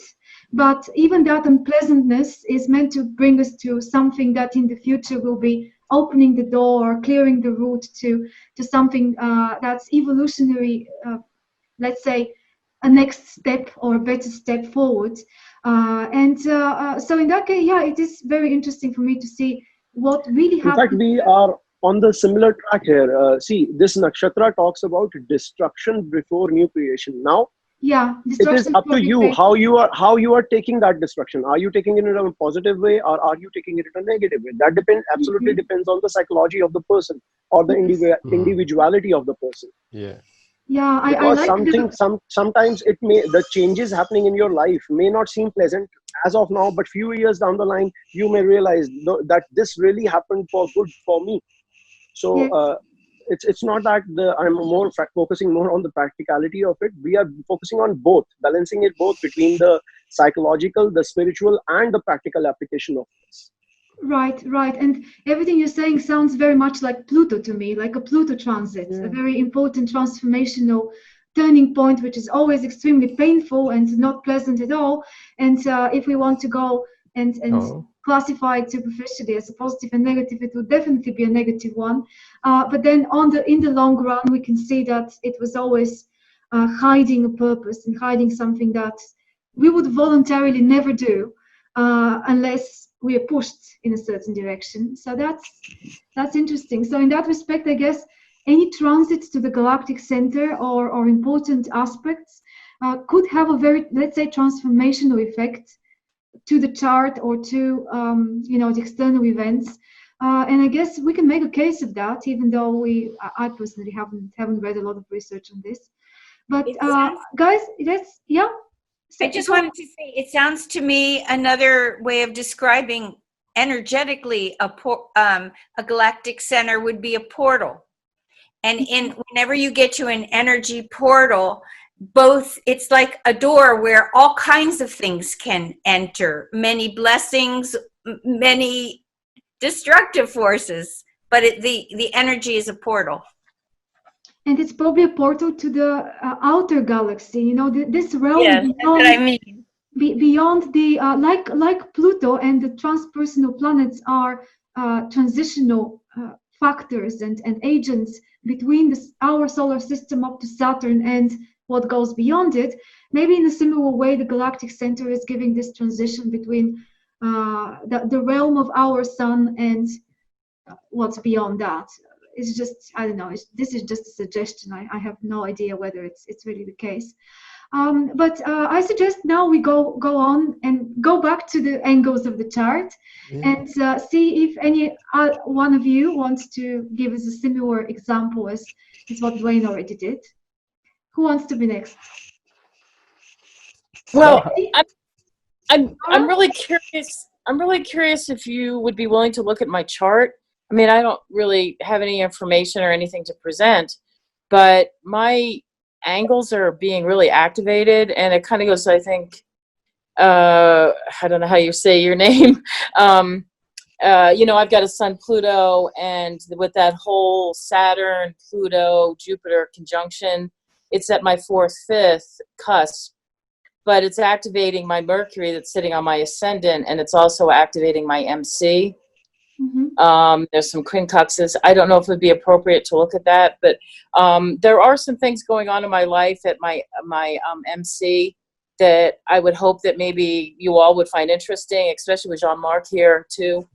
but even that unpleasantness is meant to bring us to something that in the future will be opening the door or clearing the route to something that's evolutionary, let's say a next step or a better step forward. So in that case, yeah, it is very interesting for me to see what really happened. In fact, we are on the similar track here. See, this nakshatra talks about destruction before new creation. Now, yeah, it is up to you how you are taking that destruction. Are you taking it in a positive way, or are you taking it in a negative way? That absolutely depends on the psychology of the person or the individuality of the person. Yeah. Yeah, because I like sometimes the changes happening in your life may not seem pleasant as of now, but few years down the line you may realize that this really happened for good for me. So it's not that I'm more focusing more on the practicality of it. We are focusing on both, balancing it both between the psychological, the spiritual, and the practical application of this. Right, right. And everything you're saying sounds very much like Pluto to me, like a Pluto transit, a very important transformational turning point, which is always extremely painful and not pleasant at all. And if we want to go and classify it superficially as a positive and negative, it will definitely be a negative one. But then in the long run, we can see that it was always hiding a purpose and hiding something that we would voluntarily never do unless we are pushed in a certain direction. So that's interesting. So in that respect, I guess any transit to the galactic center or important aspects could have a very, let's say, transformational effect to the chart or to the external events. And I guess we can make a case of that, even though I personally haven't read a lot of research on this. But guys, I just wanted to say, it sounds to me another way of describing energetically a galactic center would be a portal. And whenever you get to an energy portal, it's like a door where all kinds of things can enter, many blessings, many destructive forces, but the energy is a portal. And it's probably a portal to the outer galaxy, this realm. Yes, that's what I mean. Beyond the like Pluto and the transpersonal planets are transitional factors and agents between our solar system up to Saturn and what goes beyond it. Maybe in a similar way, the galactic center is giving this transition between the realm of our sun and what's beyond that. It's just, I don't know, this is just a suggestion. I have no idea whether it's really the case. But I suggest now we go on and go back to the angles of the chart and see if any one of you wants to give us a similar example as what Dwayne already did. Who wants to be next? Well, I'm really curious. I'm really curious if you would be willing to look at my chart. I mean, I don't really have any information or anything to present, but my angles are being really activated, and it kind of goes, I think, I don't know how you say your name. I've got a Sun Pluto, and with that whole Saturn, Pluto, Jupiter conjunction, it's at my 4th, 5th cusp, but it's activating my Mercury that's sitting on my ascendant, and it's also activating my MC. There's some quincunxes. I don't know if it would be appropriate to look at that, but there are some things going on in my life at my MC that I would hope that maybe you all would find interesting, especially with Jean-Marc here too.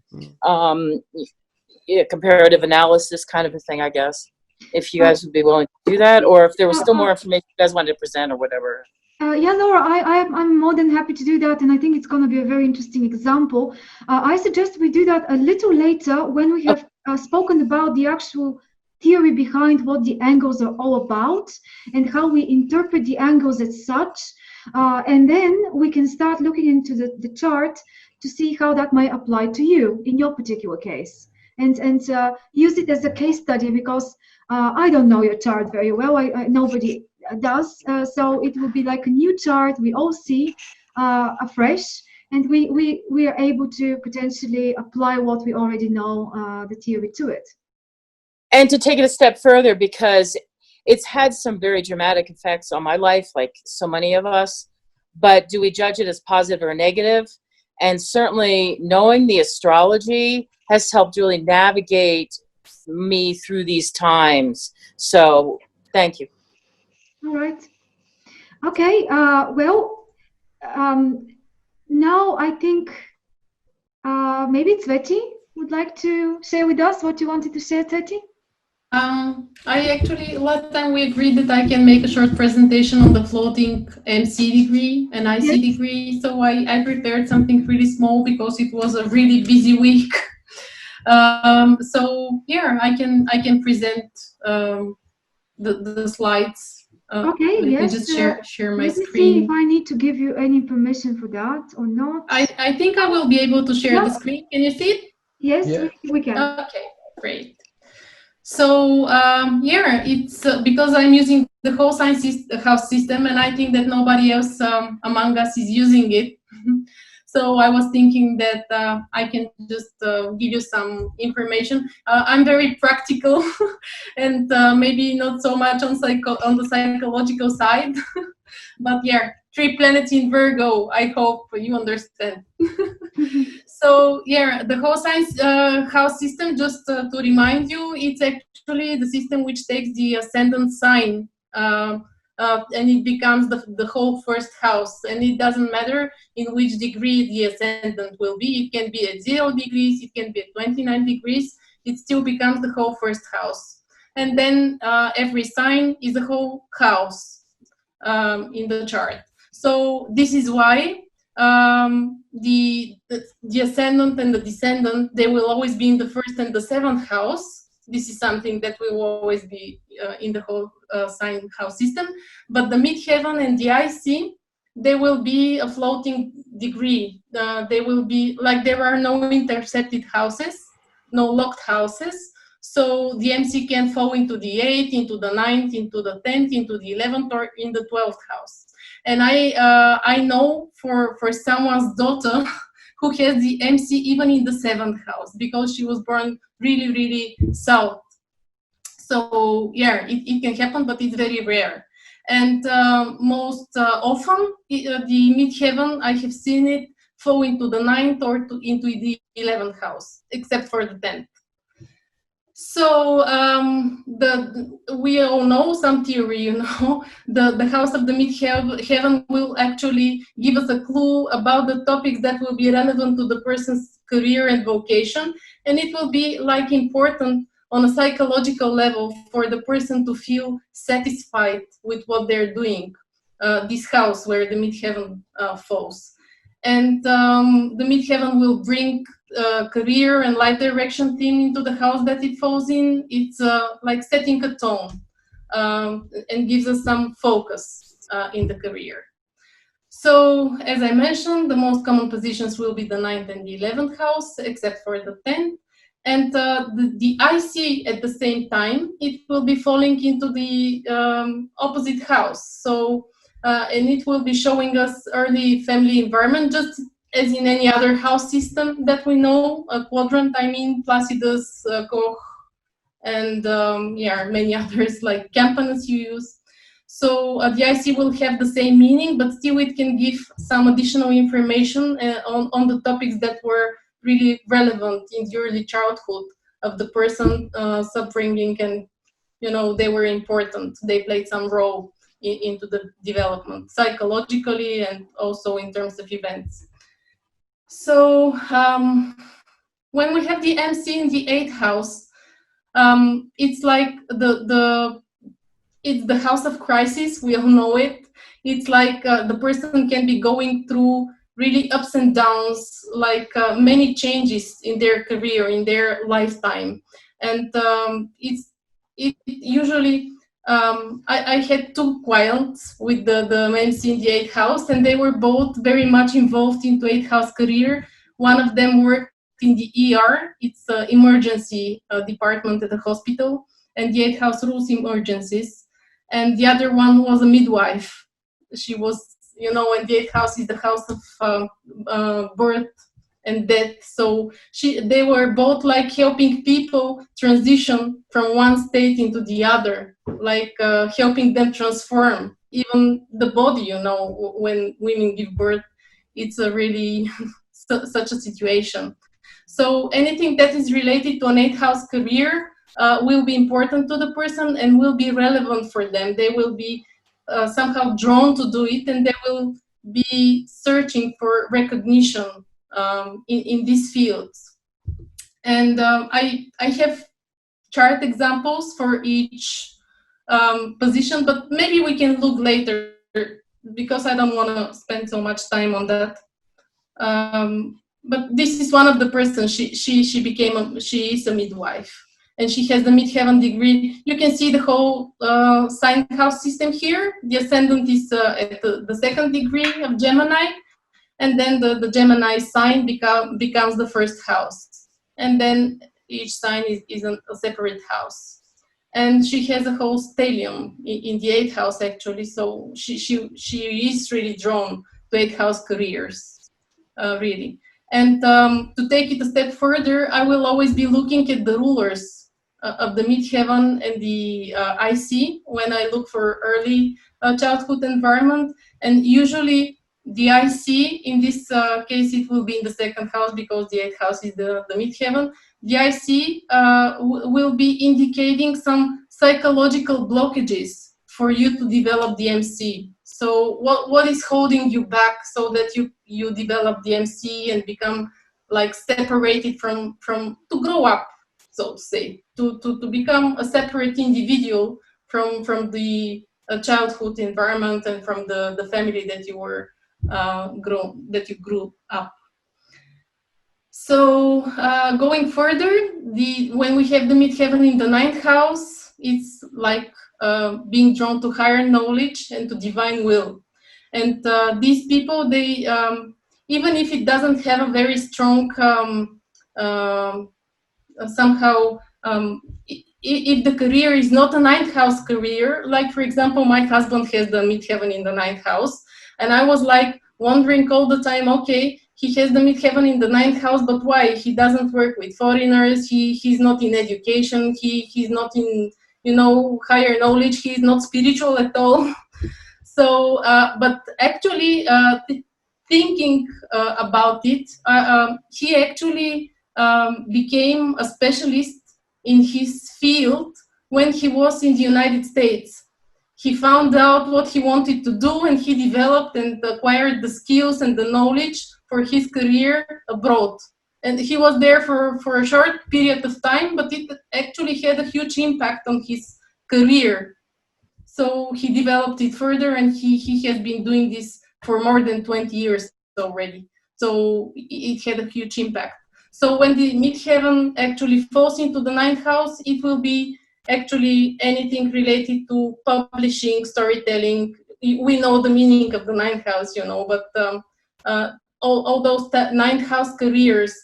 Comparative analysis kind of a thing, I guess, if you guys would be willing to do that, or if there was still more information you guys wanted to present or whatever. Laura, I'm more than happy to do that, and I think it's going to be a very interesting example. I suggest we do that a little later when we have spoken about the actual theory behind what the angles are all about and how we interpret the angles as such. And then we can start looking into the chart to see how that might apply to you in your particular case. And use it as a case study, because I don't know your chart very well. Nobody does. So it will be like a new chart we all see afresh, and we are able to potentially apply what we already know, the theory to it. And to take it a step further, because it's had some very dramatic effects on my life, like so many of us, but do we judge it as positive or negative? And certainly knowing the astrology has helped really navigate me through these times. So thank you. All right. Okay. Now I think maybe Tsveti would like to share with us what you wanted to share, Tsveti. I actually, last time we agreed that I can make a short presentation on the floating MC degree and IC degree. So I prepared something pretty small because it was a really busy week. So here I can present the slides. Okay, let me just share my screen. See if I need to give you any permission for that or not. I think I will be able to share the screen. Can you see it? Yes, we can. Okay, great. So yeah, it's because I'm using the whole house system, and I think that nobody else among us is using it. So I was thinking that I can just give you some information. I'm very practical, and maybe not so much on the psychological side. But yeah, 3 planets in Virgo. I hope you understand. So yeah, the whole science house system, just to remind you, it's actually the system which takes the ascendant sign, and it becomes the whole first house. And it doesn't matter in which degree the ascendant will be. It can be at 0 degrees, it can be at 29 degrees. It still becomes the whole first house. And then every sign is a whole house in the chart. So this is why the ascendant and the descendant, they will always be in the first and the seventh house. This is something that will always be in the whole sign house system. But the midheaven and the IC, they will be a floating degree. They will be like there are no intercepted houses, no locked houses. So the MC can fall into the 8th, into the 9th, into the 10th, into the 11th, or in the 12th house. And I know for someone's daughter who has the MC even in the 7th house, because she was born really, really south. So yeah, it can happen, but it's very rare. And most often, the midheaven, I have seen it fall into the 9th or into the 11th house, except for the 10th. So we all know some theory, you know, the house of the midheaven will actually give us a clue about the topics that will be relevant to the person's career and vocation, and it will be like important on a psychological level for the person to feel satisfied with what they're doing, this house where the midheaven falls. And the midheaven will bring career and life direction theme into the house that it falls in. It's like setting a tone and gives us some focus in the career. So as I mentioned, the most common positions will be the 9th and the 11th house, except for the 10th. And the IC at the same time, it will be falling into the opposite house. So and it will be showing us early family environment, just as in any other house system that we know, a quadrant, I mean, Placidus, Koch, and yeah, many others like Campanus you use. So the IC will have the same meaning, but still it can give some additional information on the topics that were really relevant in the early childhood of the person upbringing, and you know, they were important. They played some role into the development psychologically and also in terms of events. So when we have the MC in the 8th house, it's like it's the house of crisis. We all know it. It's like the person can be going through really ups and downs, like many changes in their career, in their lifetime. And it usually, I had 2 clients with the MC in the 8th house, and they were both very much involved into 8th house career. One of them worked in the ER, it's an emergency department at the hospital, and the 8th house rules emergencies. And the other one was a midwife. She was, you know, and the 8th house is the house of birth and death. So they were both like helping people transition from one state into the other, like helping them transform even the body, you know, when women give birth. It's a really such a situation. So anything that is related to an 8th house career will be important to the person and will be relevant for them. They will be somehow drawn to do it, and they will be searching for recognition in these fields. And I have chart examples for each position, but maybe we can look later because I don't want to spend so much time on that. But this is one of the persons. She is a midwife, and she has the midheaven degree. You can see the whole sign house system here. The ascendant is at the 2nd degree of Gemini, and then the Gemini sign becomes the 1st house, and then each sign is a separate house. and she has a whole stellium in the 8th house actually. So she is really drawn to 8th house careers, really. And to take it a step further, I will always be looking at the rulers of the midheaven and the IC when I look for early childhood environment. And usually the IC, in this case, it will be in the 2nd house because the 8th house is the midheaven. The IC will be indicating some psychological blockages for you to develop the MC. So what is holding you back so that you develop the MC and become like separated from to grow up, so to say, to become a separate individual from the childhood environment and from the family that you were grew up. So going further, when we have the midheaven in the 9th house, it's like being drawn to higher knowledge and to divine will. And these people, they even if it doesn't have a very strong somehow if the career is not a 9th house career, like for example, my husband has the midheaven in the 9th house, and I was like wondering all the time, okay, he has the midheaven in the 9th house, but why? He doesn't work with foreigners, he's not in education, he's not in, you know, higher knowledge, he's not spiritual at all. So, but actually thinking about it, he actually became a specialist in his field when he was in the United States. He found out what he wanted to do and he developed and acquired the skills and the knowledge for his career abroad. And he was there for a short period of time, but it actually had a huge impact on his career. So he developed it further and he has been doing this for more than 20 years already. So it had a huge impact. So when the midheaven actually falls into the 9th house, it will be actually anything related to publishing, storytelling. We know the meaning of the 9th house, you know, but all those 9th house careers,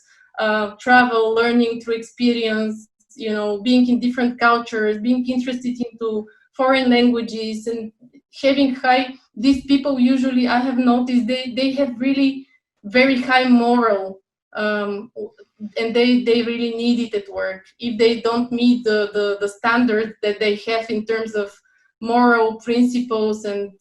travel, learning through experience, you know, being in different cultures, being interested into foreign languages and having high, these people usually, I have noticed, they have really very high moral, and they really need it at work. If they don't meet the standard that they have in terms of moral principles and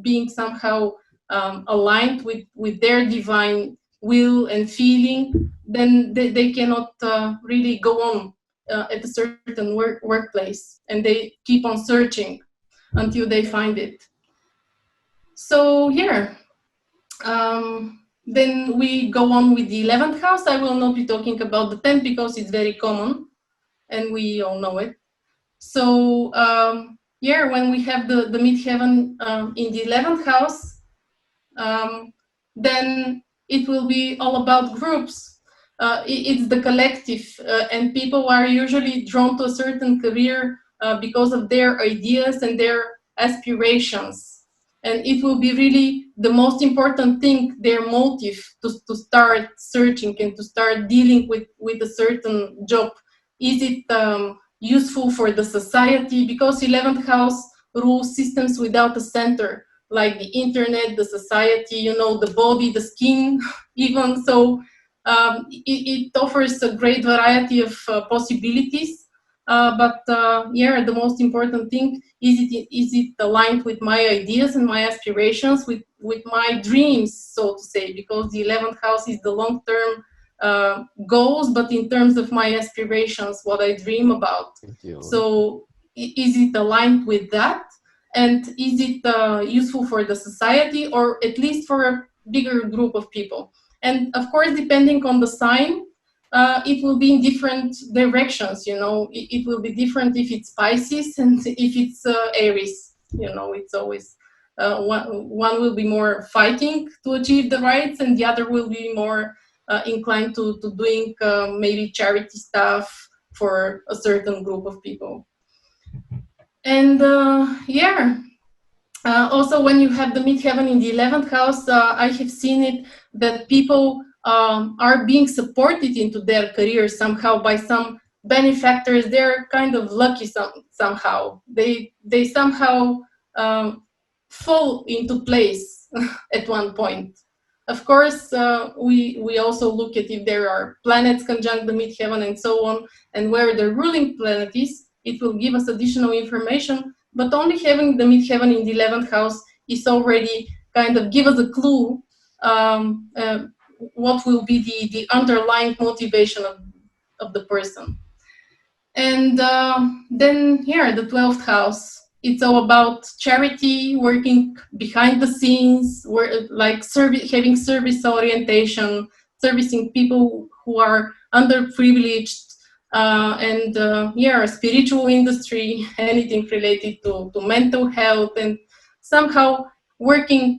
being somehow aligned with their divine will and feeling, then they cannot really go on at a certain workplace, and they keep on searching until they find it. So yeah, then we go on with the 11th house. I will not be talking about the 10th because it's very common and we all know it. So yeah, when we have the midheaven in the 11th house, then it will be all about groups. It's the collective, and people are usually drawn to a certain career because of their ideas and their aspirations. And it will be really the most important thing, their motive to start searching and to start dealing with a certain job. Is it useful for the society? Because 11th house rules systems without a center, like the internet, the society, you know, the body, the skin, even. So it offers a great variety of possibilities. But yeah, the most important thing is it aligned with my ideas and my aspirations, with my dreams, so to say, because the 11th house is the long-term goals, but in terms of my aspirations, what I dream about. So is it aligned with that? And is it useful for the society, or at least for a bigger group of people? And of course, depending on the sign, it will be in different directions, you know. It will be different if it's Pisces and if it's Aries, you know. It's always one will be more fighting to achieve the rights, and the other will be more inclined to doing maybe charity stuff for a certain group of people. And yeah, also when you have the midheaven in the 11th house, I have seen it that people are being supported into their careers somehow by some benefactors, they're kind of lucky somehow. They somehow fall into place at one point. Of course, we also look at if there are planets conjunct the midheaven and so on, and where the ruling planet is, it will give us additional information. But only having the midheaven in the 11th house is already kind of give us a clue what will be the underlying motivation of the person. And then here, the 12th house, it's all about charity, working behind the scenes, like having service orientation, servicing people who are underprivileged, and spiritual industry, anything related to mental health, and somehow working,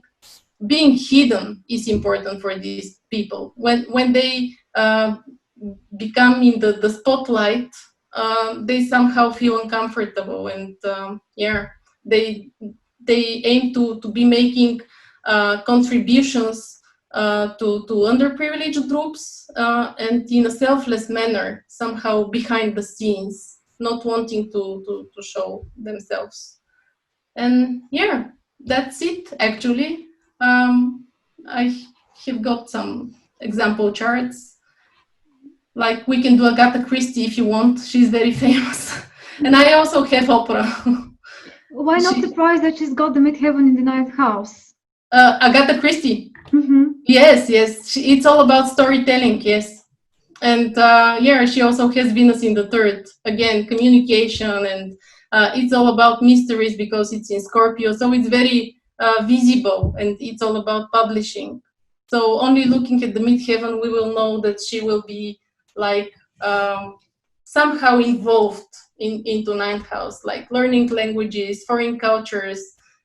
being hidden is important for these people. When they become in the spotlight, they somehow feel uncomfortable, and they aim to be making contributions to underprivileged groups, and in a selfless manner, somehow behind the scenes, not wanting to show themselves. And that's it actually. I have got some example charts. Like, we can do Agatha Christie if you want. She's very famous. And I also have Oprah. Why not surprised that she's got the midheaven in the 9th house? Agatha Christie. Mm-hmm. Yes. It's all about storytelling, yes. And she also has Venus in the 3rd. Again, communication, and it's all about mysteries because it's in Scorpio. So it's very visible, and it's all about publishing. So only looking at the midheaven, we will know that she will be like somehow involved into 9th house, like learning languages, foreign cultures,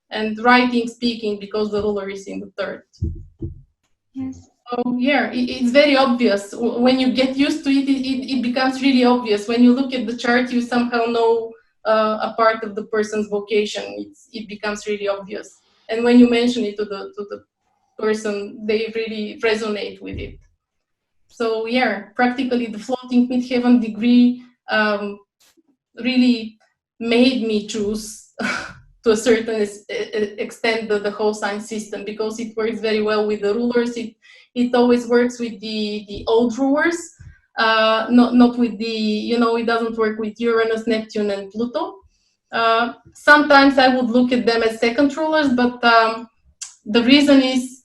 and writing, speaking, because the ruler is in the 3rd. Yes. So it's very obvious. When you get used to it, it becomes really obvious. When you look at the chart, you somehow know a part of the person's vocation. It becomes really obvious. And when you mention it to the person, they really resonate with it. So practically the floating midheaven degree really made me choose to a certain extent the whole sign system, because it works very well with the rulers. It always works with the old rulers, not with the, it doesn't work with Uranus, Neptune, and Pluto. Sometimes I would look at them as second rulers, but the reason is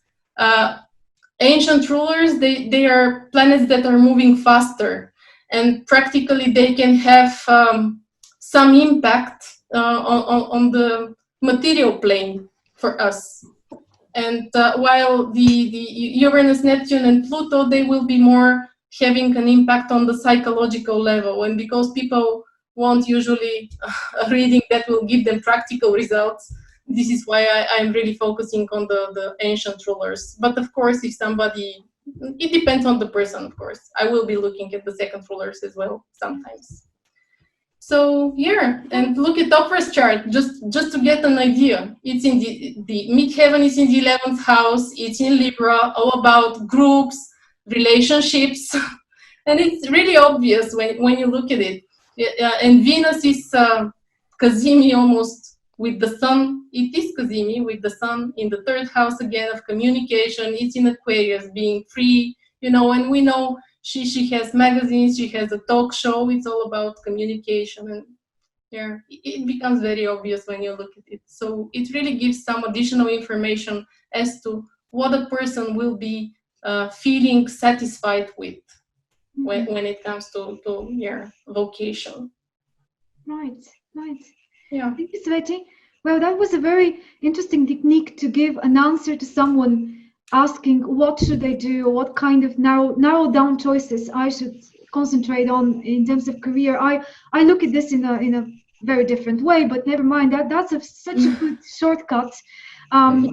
ancient rulers, they are planets that are moving faster, and practically they can have some impact on the material plane for us. And while the Uranus, Neptune, and Pluto, they will be more having an impact on the psychological level. And because people want usually a reading that will give them practical results, this is why I'm really focusing on the ancient rulers. But of course, if somebody, it depends on the person, of course. I will be looking at the second rulers as well sometimes. So and look at Oprah's chart, just to get an idea. It's in the midheaven is in the 11th house. It's in Libra, all about groups, relationships, and it's really obvious when you look at it. And Venus is Kazimi almost with the sun. It is Kazimi with the sun in the 3rd house again of communication. It's in Aquarius, being free, and we know she has magazines, she has a talk show. It's all about communication, and it becomes very obvious when you look at it. So it really gives some additional information as to what a person will be feeling satisfied with when it comes to vocation. Right. Yeah. Thank you, Sveti. Well, that was a very interesting technique to give an answer to someone asking what should they do, or what kind of narrow down choices I should concentrate on in terms of career. I look at this in a very different way, but never mind. That's such a good shortcut,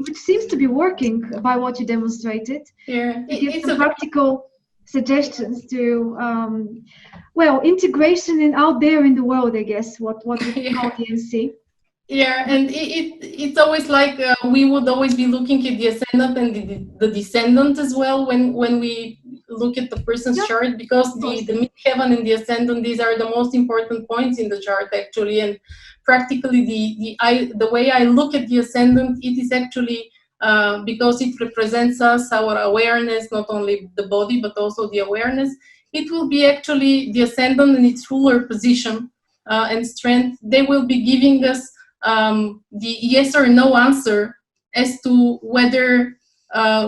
which seems to be working by what you demonstrated. It's some practical suggestions to integration and out there in the world, I guess, what we call the NC. Yeah, and it's always like we would always be looking at the ascendant and the descendant as well when we look at the person's chart, because the midheaven and the ascendant, these are the most important points in the chart actually. And practically the way I look at the ascendant, it is actually because it represents us, our awareness, not only the body but also the awareness. It will be actually the ascendant in its ruler position and strength. They will be giving us the yes or no answer as to whether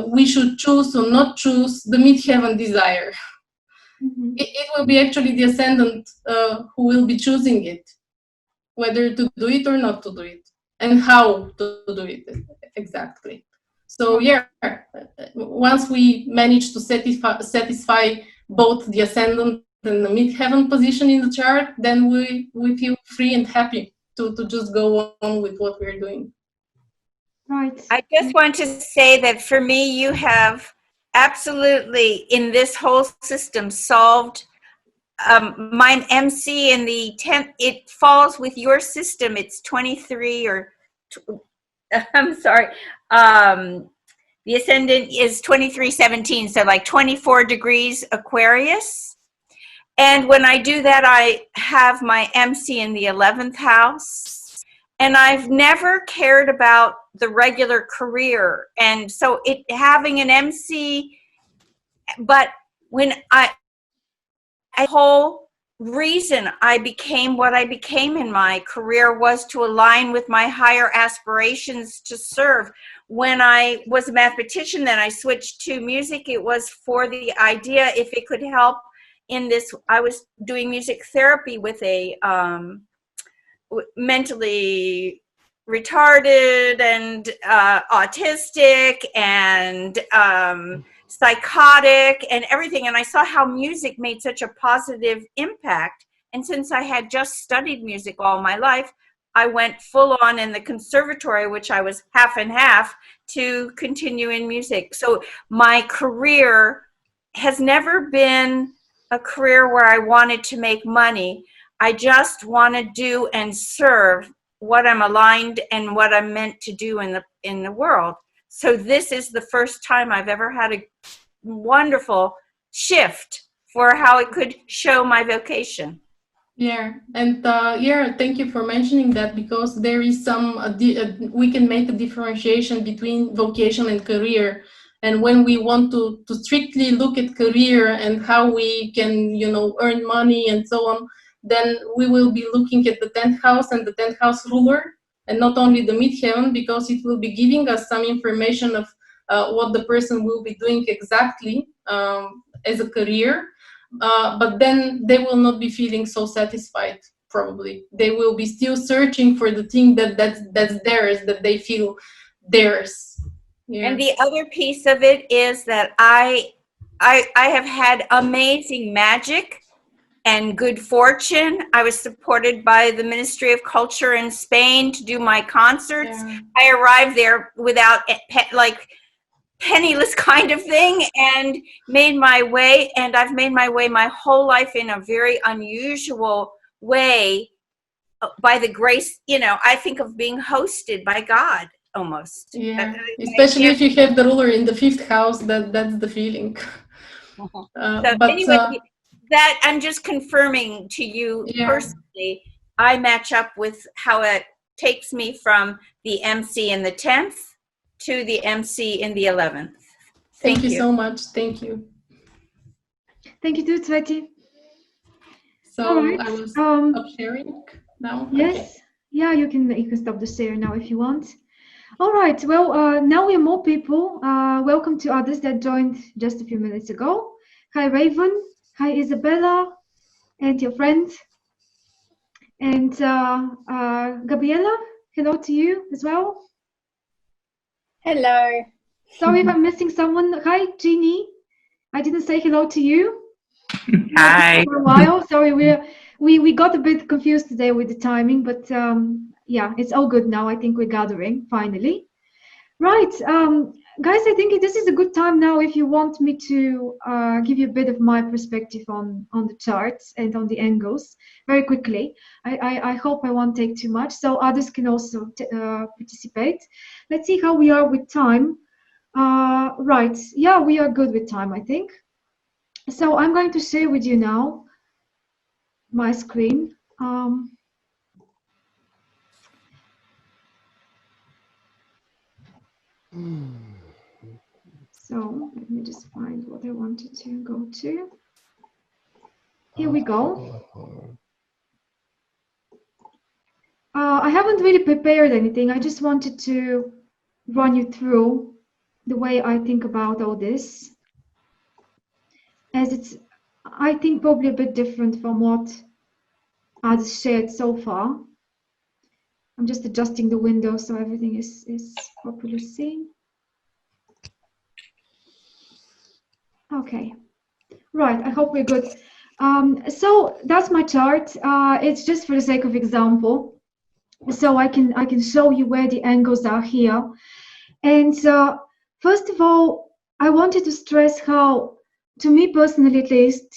we should choose or not choose the midheaven desire. Mm-hmm. It will be actually the ascendant who will be choosing it, whether to do it or not to do it, and how to do it exactly. So yeah, once we manage to satisfy both the ascendant and the midheaven position in the chart, then we feel free and happy to just go on with what we're doing. Right. I just want to say that for me, you have absolutely in this whole system solved mine MC in the 10th. It falls with your system. It's 23 or I'm sorry. The ascendant is 2317, so like 24 degrees Aquarius. And when I do that, I have my MC in the 11th house. And I've never cared about the regular career. And so it having an MC, but when a whole reason I became what I became in my career was to align with my higher aspirations to serve. When I was a mathematician, then I switched to music. It was for the idea if it could help in this. I was doing music therapy with a mentally retarded and autistic and psychotic and everything, and I saw how music made such a positive impact. And since I had just studied music all my life, I went full on in the conservatory, which I was half and half, to continue in music. So my career has never been a career where I wanted to make money. I just want to do and serve what I'm aligned and what I'm meant to do in the world. So this is the first time I've ever had a wonderful shift for how it could show my vocation. Yeah, and yeah, thank you for mentioning that, because there is some we can make a differentiation between vocation and career. And when we want to strictly look at career and how we can, you know, earn money and so on, then we will be looking at the 10th house and the 10th house ruler, and not only the midheaven, because it will be giving us some information of what the person will be doing exactly as a career. But then they will not be feeling so satisfied. Probably they will be still searching for the thing that's theirs, that they feel theirs. Yeah. And the other piece of it is that I have had amazing magic and good fortune. I was supported by the Ministry of Culture in Spain to do my concerts. Yeah. I arrived there without like penniless kind of thing and made my way, and I've made my way my whole life in a very unusual way by the grace, you know, I think of being hosted by God almost. Yeah, especially if you have the ruler in the 5th house, that's the feeling. So anyway, that I'm just confirming to you personally, I match up with how it takes me from the MC in the 10th to the MC in the 11th. Thank you so much. Thank you. Thank you too, Sveti. So right. I will stop sharing now. Yes. Okay. Yeah, you can stop the share now if you want. All right. Well, now we have more people. Welcome to others that joined just a few minutes ago. Hi, Raven. Hi, Isabella, and your friend. And Gabriela, hello to you as well. Hello. Sorry if I'm missing someone. Hi, Jeannie. I didn't say hello to you. Hi. For a while. Sorry, we got a bit confused today with the timing, but yeah, it's all good now. I think we're gathering finally. Right. guys, I think this is a good time now if you want me to give you a bit of my perspective on the charts and on the angles very quickly. I hope I won't take too much, so others can also participate. Let's see how we are with time. Right, yeah, we are good with time, I think. So I'm going to share with you now my screen. So let me just find what I wanted to go to. Here we go. I haven't really prepared anything. I just wanted to run you through the way I think about all this, as it's, I think, probably a bit different from what others shared so far. I'm just adjusting the window so everything is properly seen. Okay, right, I hope we're good. So that's my chart. It's just for the sake of example. So I can show you where the angles are here. And first of all, I wanted to stress how, to me personally at least,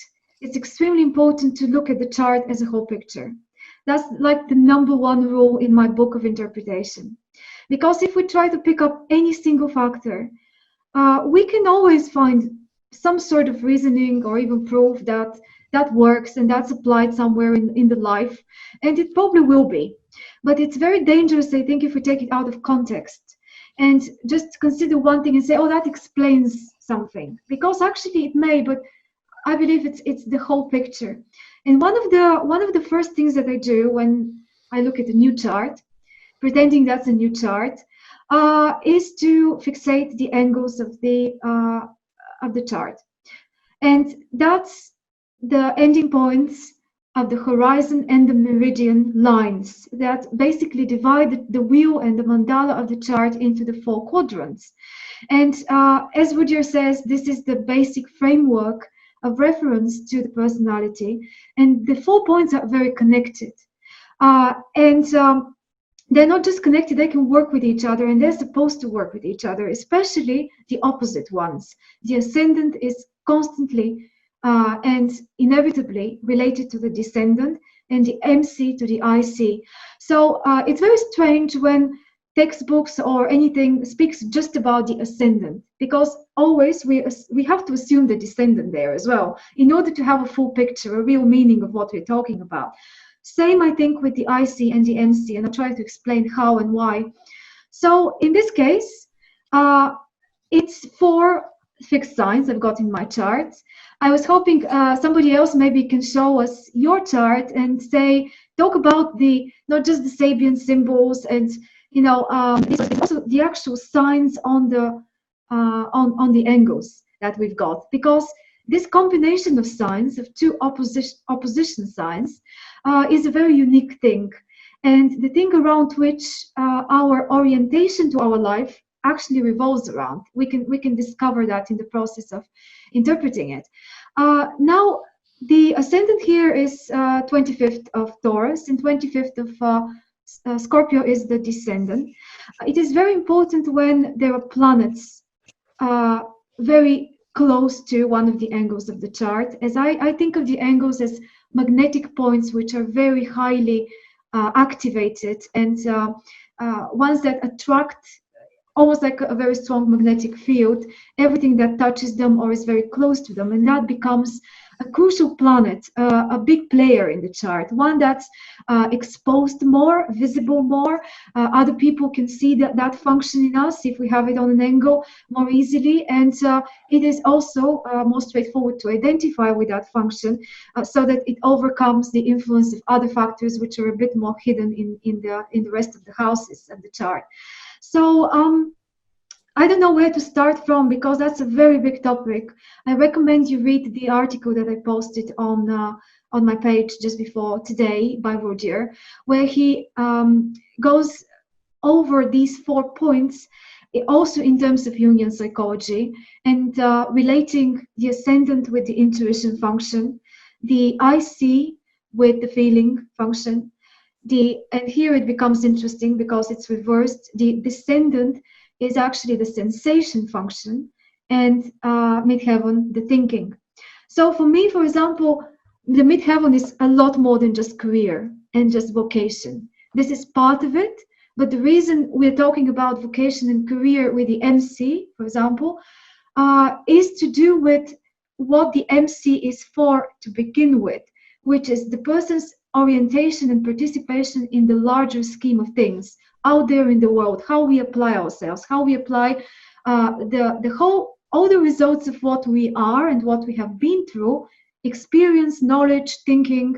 it's extremely important to look at the chart as a whole picture. That's like the #1 rule in my book of interpretation. Because if we try to pick up any single factor, we can always find some sort of reasoning or even proof that that works and that's applied somewhere in the life, and it probably will be. But it's very dangerous, I think, if we take it out of context and just consider one thing and say, oh, that explains something, because actually it may, but I believe it's the whole picture. And one of the first things that I do when I look at a new chart, pretending that's a new chart, is to fixate the angles of the chart, and that's the ending points of the horizon and the meridian lines that basically divide the wheel and the mandala of the chart into the 4 quadrants. And as Rudyard says, this is the basic framework of reference to the personality, and the 4 points are very connected. They're not just connected, they can work with each other, and they're supposed to work with each other, especially the opposite ones. The ascendant is constantly and inevitably related to the descendant, and the MC to the IC. So it's very strange when textbooks or anything speaks just about the ascendant, because always we have to assume the descendant there as well in order to have a full picture, a real meaning of what we're talking about. Same, I think, with the IC and the MC, and I'll try to explain how and why. So in this case, it's 4 fixed signs I've got in my chart. I was hoping somebody else maybe can show us your chart and talk about not just the Sabian symbols and also the actual signs on the angles that we've got, because this combination of signs, of 2 opposition signs, is a very unique thing, and the thing around which our orientation to our life actually revolves around. We can discover that in the process of interpreting it. Now, the ascendant here is 25th of Taurus, and 25th of Scorpio is the descendant. It is very important when there are planets very close to one of the angles of the chart, as I think of the angles as magnetic points which are very highly activated, and ones that attract almost like a very strong magnetic field, everything that touches them or is very close to them, and that becomes a crucial planet, a big player in the chart, one that's exposed more, visible more. Other people can see that function in us if we have it on an angle more easily, and it is also more straightforward to identify with that function, so that it overcomes the influence of other factors which are a bit more hidden in the rest of the houses of the chart. So I don't know where to start from, because that's a very big topic. I recommend you read the article that I posted on my page just before today by Rudyard, where he goes over these 4 points, also in terms of Jungian psychology, and relating the ascendant with the intuition function, the IC with the feeling function, and here it becomes interesting because it's reversed. The descendant is actually the sensation function, and midheaven, the thinking. So for me, for example, the midheaven is a lot more than just career and just vocation. This is part of it, but the reason we're talking about vocation and career with the MC, for example, is to do with what the MC is for to begin with, which is the person's orientation and participation in the larger scheme of things out there in the world, how we apply ourselves, how we apply all the results of what we are and what we have been through, experience, knowledge, thinking,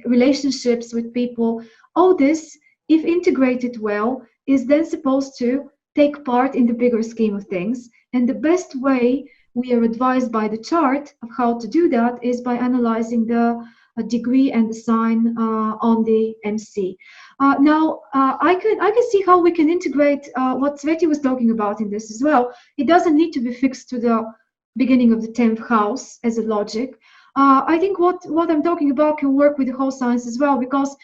relationships with people. All this, if integrated well, is then supposed to take part in the bigger scheme of things. And the best way we are advised by the chart of how to do that is by analyzing the degree and the sign on the MC. Now, I can see how we can integrate what Sveti was talking about in this as well. It doesn't need to be fixed to the beginning of the 10th house as a logic. I think what I'm talking about can work with the whole science as well, because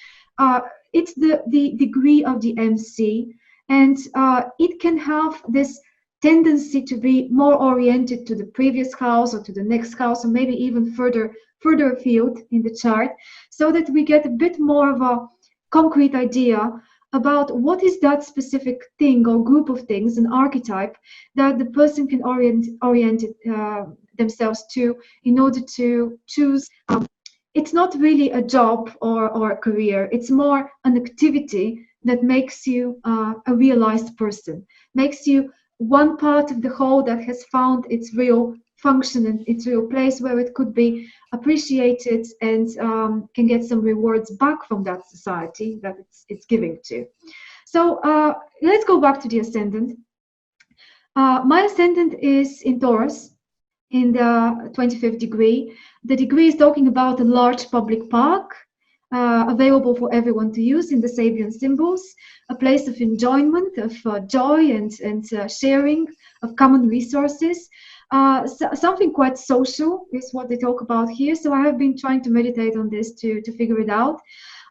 it's the degree of the MC, and it can have this tendency to be more oriented to the previous house or to the next house, or maybe even further afield in the chart, so that we get a bit more of a concrete idea about what is that specific thing or group of things, an archetype, that the person can orient themselves to in order to choose. It's not really a job or a career. It's more an activity that makes you a realized person, makes you one part of the whole that has found its real function and its real place where it could be appreciated and can get some rewards back from that society that it's giving to. So let's go back to the ascendant. My ascendant is in Taurus in the 25th degree. The degree is talking about a large public park available for everyone to use in the Sabian symbols, a place of enjoyment, of joy and sharing of common resources. Something quite social is what they talk about here. So I have been trying to meditate on this to figure it out.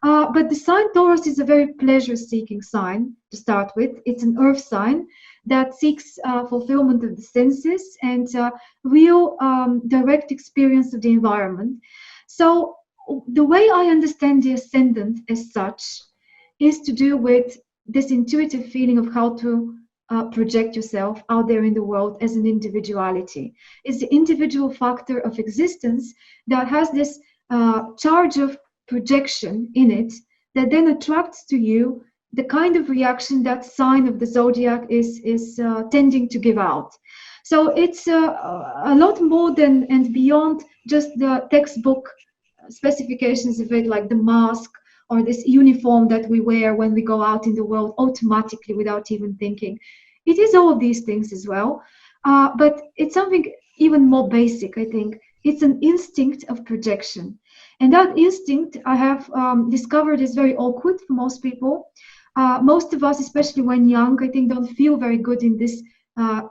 But the sign Taurus is a very pleasure-seeking sign to start with. It's an earth sign that seeks fulfillment of the senses and real direct experience of the environment. So the way I understand the ascendant as such is to do with this intuitive feeling of how to project yourself out there in the world as an individuality. It's the individual factor of existence that has this charge of projection in it that then attracts to you the kind of reaction that sign of the zodiac is tending to give out. So it's a lot more than and beyond just the textbook specifications of it, like the mask or this uniform that we wear when we go out in the world automatically without even thinking. It is all of these things as well, but it's something even more basic, I think. It's an instinct of projection. And that instinct, I have discovered, is very awkward for most people. Most of us, especially when young, I think don't feel very good in this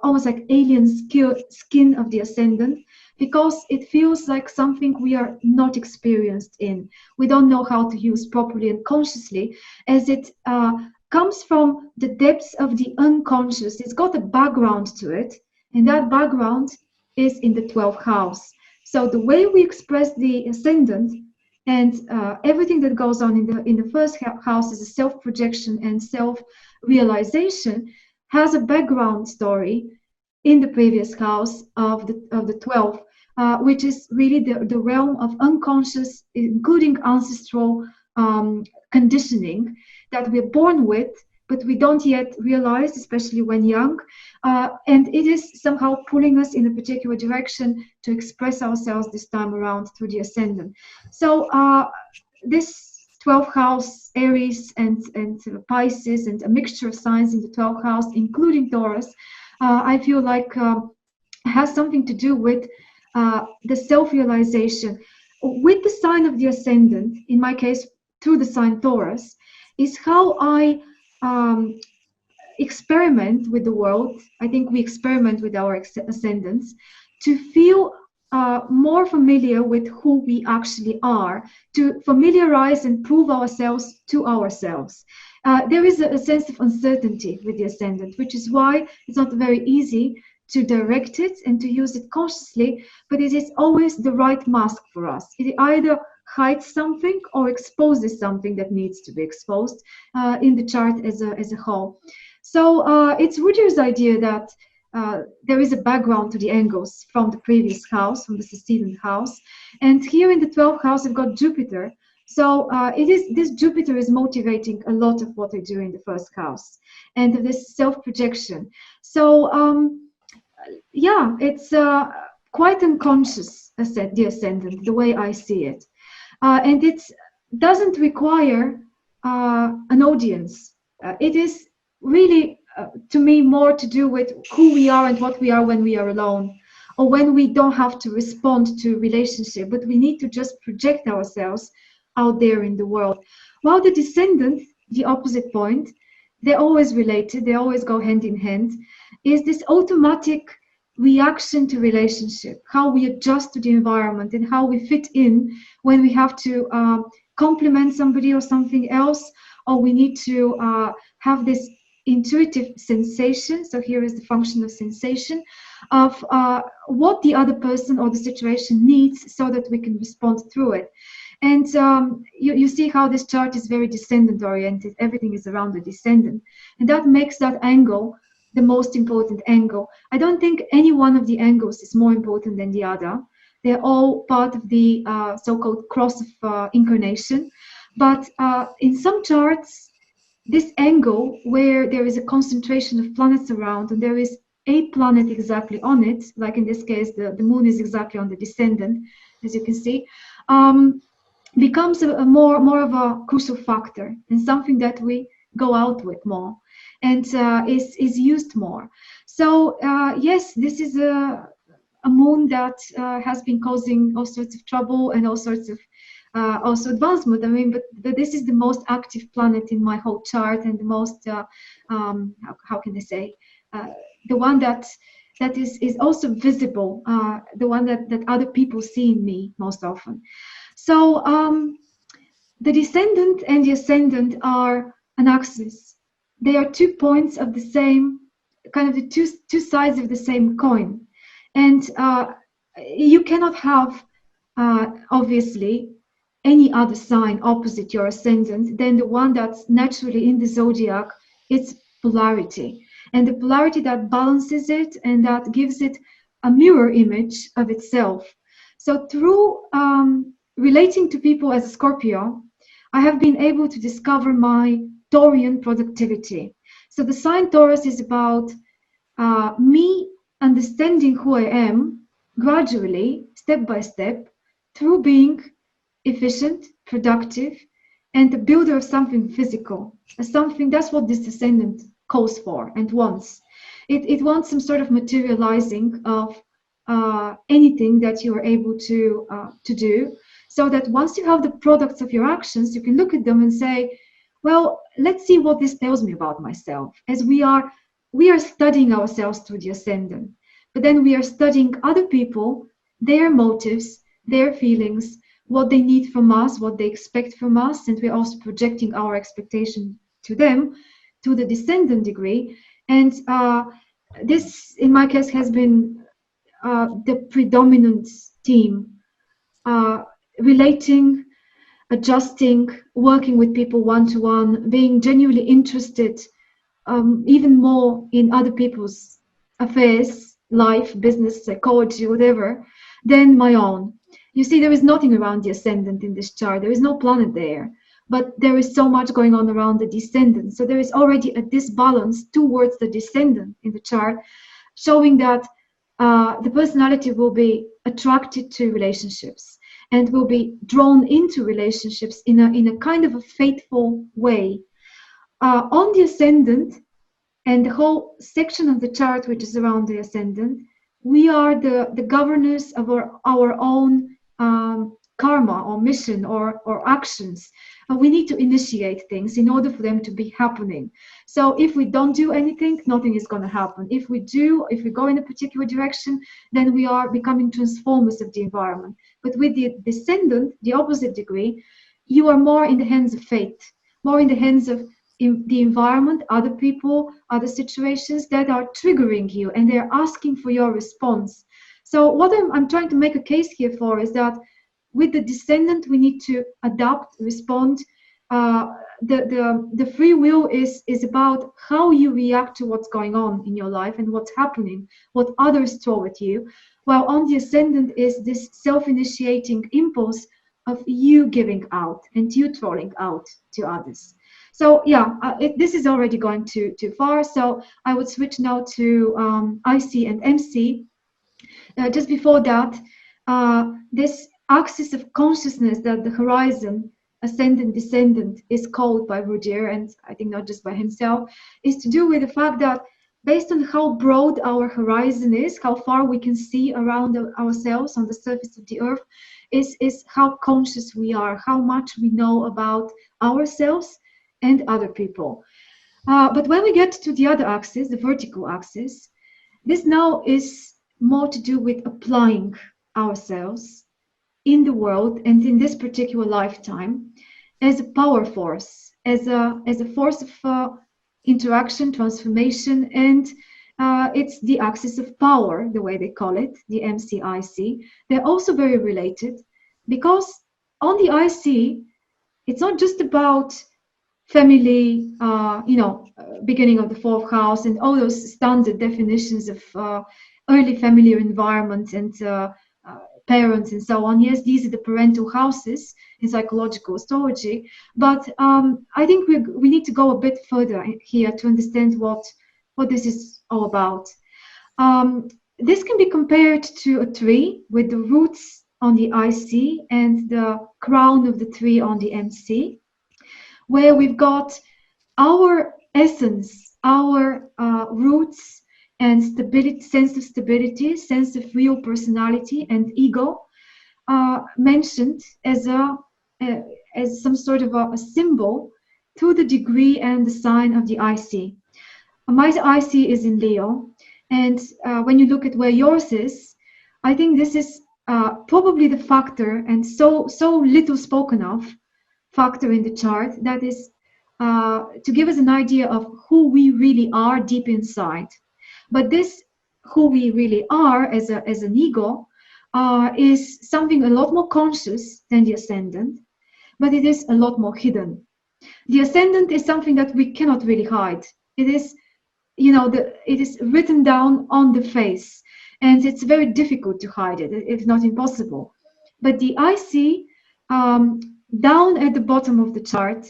almost like alien skin of the ascendant, because it feels like something we are not experienced in. We don't know how to use properly and consciously, as it comes from the depths of the unconscious. It's got a background to it, and that background is in the 12th house. So the way we express the ascendant and everything that goes on in the first house is a self-projection and self-realization, has a background story in the previous house of the 12th, which is really the realm of unconscious, including ancestral conditioning that we're born with, but we don't yet realize, especially when young. And it is somehow pulling us in a particular direction to express ourselves this time around through the ascendant. So this 12th house, Aries and Pisces, and a mixture of signs in the 12th house, including Taurus, I feel like has something to do with the self-realization. With the sign of the ascendant, in my case, through the sign Taurus, is how I experiment with the world. I think we experiment with our ascendants to feel more familiar with who we actually are, to familiarize and prove ourselves to ourselves. There is a sense of uncertainty with the ascendant, which is why it's not very easy to direct it and to use it consciously, but it is always the right mask for us. It either hides something or exposes something that needs to be exposed in the chart as a whole. So it's Rudyard's idea that there is a background to the angles from the previous house, from the succeeding house. And here in the 12th house, I've got Jupiter. So this Jupiter is motivating a lot of what I do in the first house, and this self-projection. So yeah, it's quite unconscious, the ascendant, the way I see it. And it doesn't require an audience. It is really, to me, more to do with who we are and what we are when we are alone, or when we don't have to respond to relationship, but we need to just project ourselves out there in the world. While the descendant, the opposite point, they're always related, they always go hand in hand, is this automatic reaction to relationship, how we adjust to the environment and how we fit in when we have to compliment somebody or something else, or we need to have this intuitive sensation. So here is the function of sensation of what the other person or the situation needs so that we can respond through it. And you see how this chart is very descendant oriented. Everything is around the descendant, and that makes that angle the most important angle. I don't think any one of the angles is more important than the other. They're all part of the so-called cross of incarnation. But in some charts, this angle where there is a concentration of planets around and there is a planet exactly on it, like in this case, the moon is exactly on the descendant, as you can see, becomes a more of a crucial factor and something that we go out with more and is used more. So yes, this is a moon that has been causing all sorts of trouble and all sorts of also advancement. I mean, but this is the most active planet in my whole chart, and the most how can I say, the one that is also visible, the one that other people see in me most often. So the descendant and the ascendant are an axis. They are 2 points of the same, kind of the two sides of the same coin. And you cannot have, obviously, any other sign opposite your ascendant than the one that's naturally in the zodiac. It's polarity. And the polarity that balances it and that gives it a mirror image of itself. So through relating to people as a Scorpio, I have been able to discover my Taurian productivity. So the sign Taurus is about me understanding who I am gradually, step by step, through being efficient, productive, and the builder of something physical. Something, that's what this ascendant calls for and wants. It wants some sort of materializing of anything that you are able to do, so that once you have the products of your actions, you can look at them and say, well, let's see what this tells me about myself. As we are studying ourselves through the ascendant, but then we are studying other people, their motives, their feelings, what they need from us, what they expect from us, and we're also projecting our expectation to them to the descendant degree. And this, in my case, has been the predominant theme, relating, adjusting, working with people one-to-one, being genuinely interested even more in other people's affairs, life, business, psychology, whatever, than my own. You see, there is nothing around the ascendant in this chart. There is no planet there, but there is so much going on around the descendant. So there is already a disbalance towards the descendant in the chart, showing that the personality will be attracted to relationships and will be drawn into relationships in a kind of a fateful way. On the ascendant and the whole section of the chart which is around the ascendant, we are the governors of our own karma or mission or actions. we need to initiate things in order for them to be happening. So if we don't do anything, nothing is going to happen. If we go in a particular direction, then we are becoming transformers of the environment. But with the descendant, the opposite degree, you are more in the hands of fate, more in the hands of the environment, other people, other situations that are triggering you, and they're asking for your response. So what I'm trying to make a case here for is that with the descendant, we need to adapt, respond. The free will is about how you react to what's going on in your life and what's happening, what others throw at you. While on the ascendant is this self-initiating impulse of you giving out and you throwing out to others. So yeah, this is already going too far. So I would switch now to IC and MC. Just before that, this axis of consciousness that the horizon, ascendant, descendant, is called by Roger, and I think not just by himself, is to do with the fact that based on how broad our horizon is, how far we can see around ourselves on the surface of the earth, is how conscious we are, how much we know about ourselves and other people. But when we get to the other axis, the vertical axis, this now is more to do with applying ourselves in the world and in this particular lifetime as a power force, as a force of interaction, transformation, and it's the axis of power, the way they call it, the MCIC. They're also very related because on the IC, it's not just about family, beginning of the fourth house and all those standard definitions of early family environment and parents and so on. Yes, these are the parental houses in psychological astrology, but I think we need to go a bit further here to understand what this is all about. This can be compared to a tree with the roots on the IC and the crown of the tree on the MC, where we've got our essence, our roots and stability, sense of stability, sense of real personality and ego, mentioned as some sort of a symbol to the degree and the sign of the IC. My IC is in Leo, and when you look at where yours is, I think this is probably the factor, and so little spoken of factor in the chart, that is to give us an idea of who we really are deep inside. But this who we really are as an ego is something a lot more conscious than the ascendant, but it is a lot more hidden. The ascendant is something that we cannot really hide. It is, it is written down on the face, and it's very difficult to hide it, if not impossible. But the IC, down at the bottom of the chart,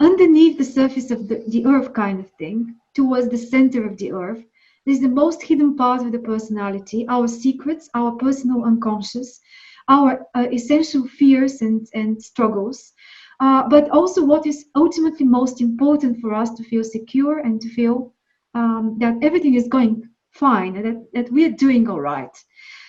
underneath the surface of the earth kind of thing, towards the center of the earth, is the most hidden part of the personality, our secrets, our personal unconscious, our essential fears and struggles, but also what is ultimately most important for us to feel secure and to feel that everything is going fine and that we are doing all right.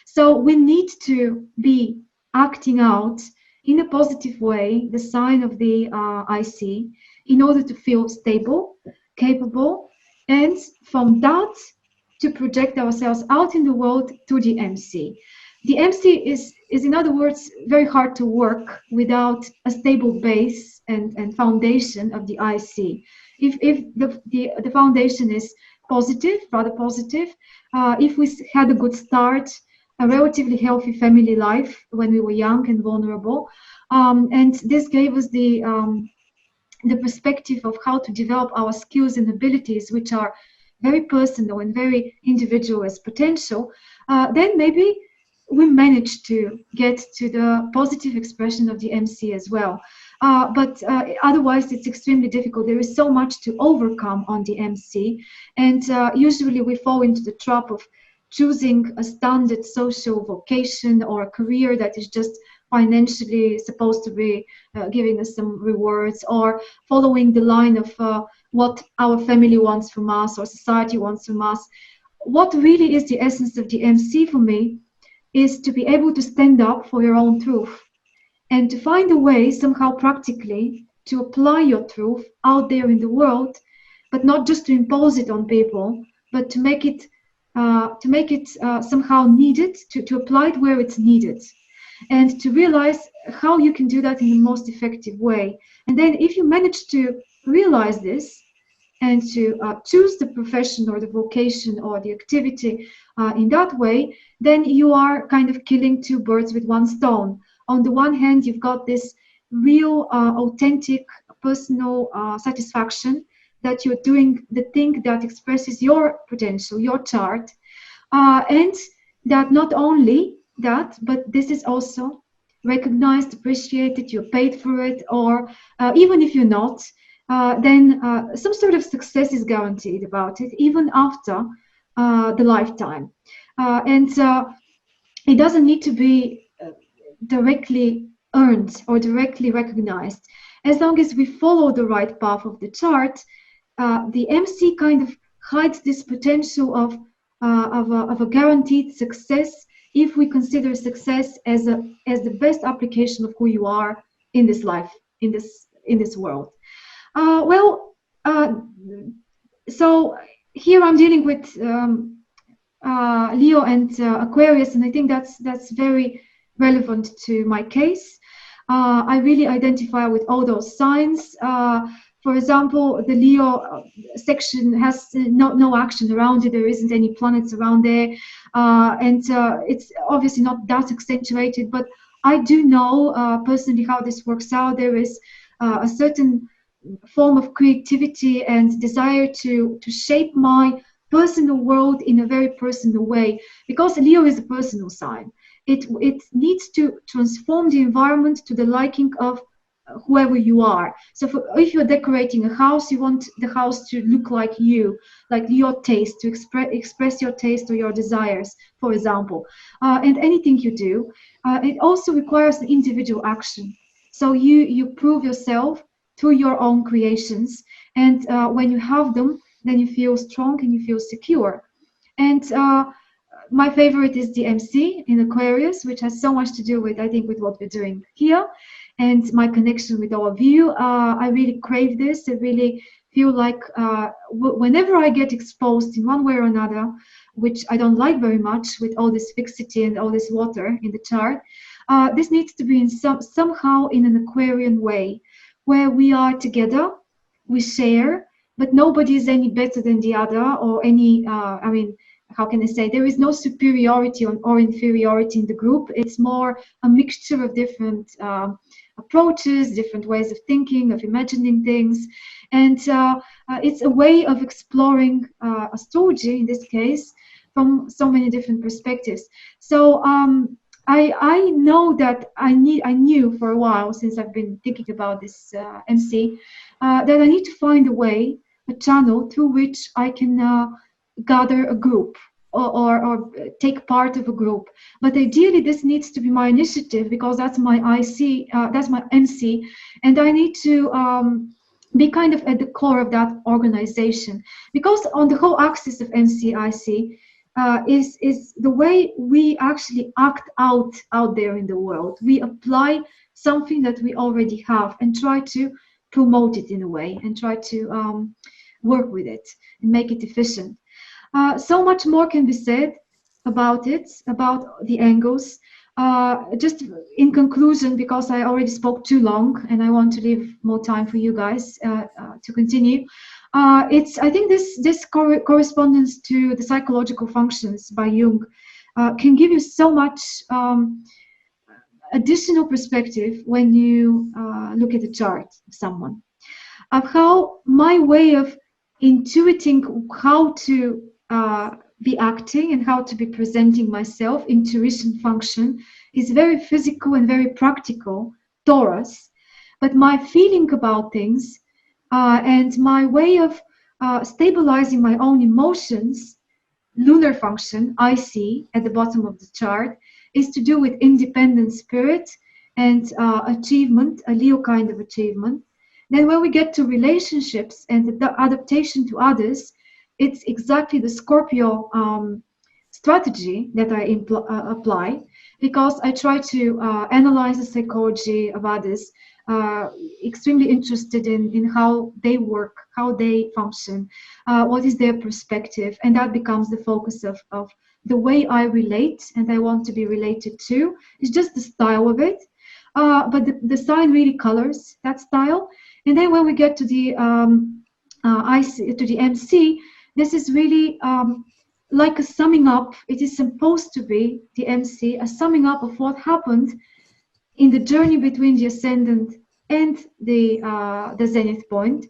So we need to be acting out in a positive way the sign of the IC in order to feel stable, capable, and from that to project ourselves out in the world to the MC. The MC is in other words very hard to work without a stable base and foundation of the IC. If the foundation is positive, rather positive, if we had a good start, a relatively healthy family life when we were young and vulnerable, and this gave us the perspective of how to develop our skills and abilities, which are very personal and very individual as potential, then maybe we manage to get to the positive expression of the MC as well. But otherwise, it's extremely difficult. There is so much to overcome on the MC, and usually we fall into the trap of choosing a standard social vocation or a career that is just financially supposed to be giving us some rewards, or following the line of what our family wants from us or society wants from us. What really is the essence of the MC for me is to be able to stand up for your own truth and to find a way somehow practically to apply your truth out there in the world, but not just to impose it on people, but to make it somehow needed, to apply it where it's needed, and to realize how you can do that in the most effective way. And then if you manage to realize this and to choose the profession or the vocation or the activity in that way, then you are kind of killing two birds with one stone. On the one hand, you've got this real, authentic, personal satisfaction that you're doing the thing that expresses your potential, your chart, and that not only that, but this is also recognized, appreciated, you're paid for it, or even if you're not, then some sort of success is guaranteed about it, even after the lifetime. And it doesn't need to be directly earned or directly recognized. As long as we follow the right path of the chart, the MC kind of hides this potential of a guaranteed success if we consider success as the best application of who you are in this life, in this world. So here I'm dealing with Leo and Aquarius, and I think that's very relevant to my case. I really identify with all those signs. For example, the Leo section has no action around it. There isn't any planets around there, and it's obviously not that accentuated. But I do know personally how this works out. There is a certain form of creativity and desire to shape my personal world in a very personal way, because Leo is a personal sign. It needs to transform the environment to the liking of whoever you are. So if you're decorating a house, you want the house to look like you, like your taste, to express your taste or your desires, for example. And anything you do, it also requires an individual action. So you prove yourself through your own creations, and when you have them, then you feel strong and you feel secure. And my favorite is the MC in Aquarius, which has so much to do with, I think, with what we're doing here and my connection with all of you. I really crave this. I really feel like whenever I get exposed in one way or another, which I don't like very much with all this fixity and all this water in the chart, this needs to be in somehow in an Aquarian way, where we are together, we share, but nobody is any better than the other, or any, I mean, how can I say, there is no superiority or inferiority in the group. It's more a mixture of different approaches, different ways of thinking, of imagining things. And it's a way of exploring astrology, in this case, from so many different perspectives. So I know that I knew for a while, since I've been thinking about this MC, that I need to find a way, a channel through which I can gather a group or take part of a group. But ideally, this needs to be my initiative, because that's my IC, that's my MC, and I need to be kind of at the core of that organization. Because on the whole axis of MC-IC is the way we actually act out there in the world. We apply something that we already have and try to promote it in a way, and try to work with it and make it efficient. So much more can be said about it, about the angles. Just in conclusion, because I already spoke too long and I want to leave more time for you guys to continue. I think this correspondence to the psychological functions by Jung can give you so much additional perspective when you look at the chart of someone, of how my way of intuiting how to be acting and how to be presenting myself, intuition function, is very physical and very practical, Taurus. But my feeling about things and my way of stabilizing my own emotions, lunar function, I see at the bottom of the chart, is to do with independent spirit and achievement, a Leo kind of achievement. Then when we get to relationships and the adaptation to others, it's exactly the Scorpio strategy that I apply. because I try to analyze the psychology of others, extremely interested in how they work, how they function, what is their perspective, and that becomes the focus of the way I relate and I want to be related to. It's just the style of it, but the sign really colors that style. And then when we get to the to the MC, this is really like a summing up. It is supposed to be, the MC, a summing up of what happened in the journey between the ascendant and the zenith point,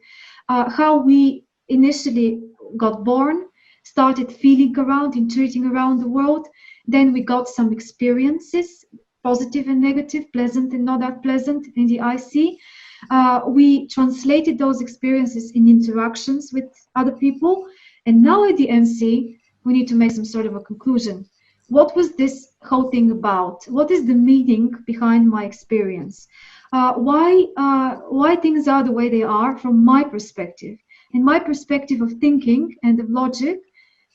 how we initially got born, started feeling around, intuiting around the world. Then we got some experiences, positive and negative, pleasant and not that pleasant, in the IC. We translated those experiences in interactions with other people. And now at the MC, we need to make some sort of a conclusion. What was this whole thing about? What is the meaning behind my experience? Why things are the way they are from my perspective? And my perspective of thinking and of logic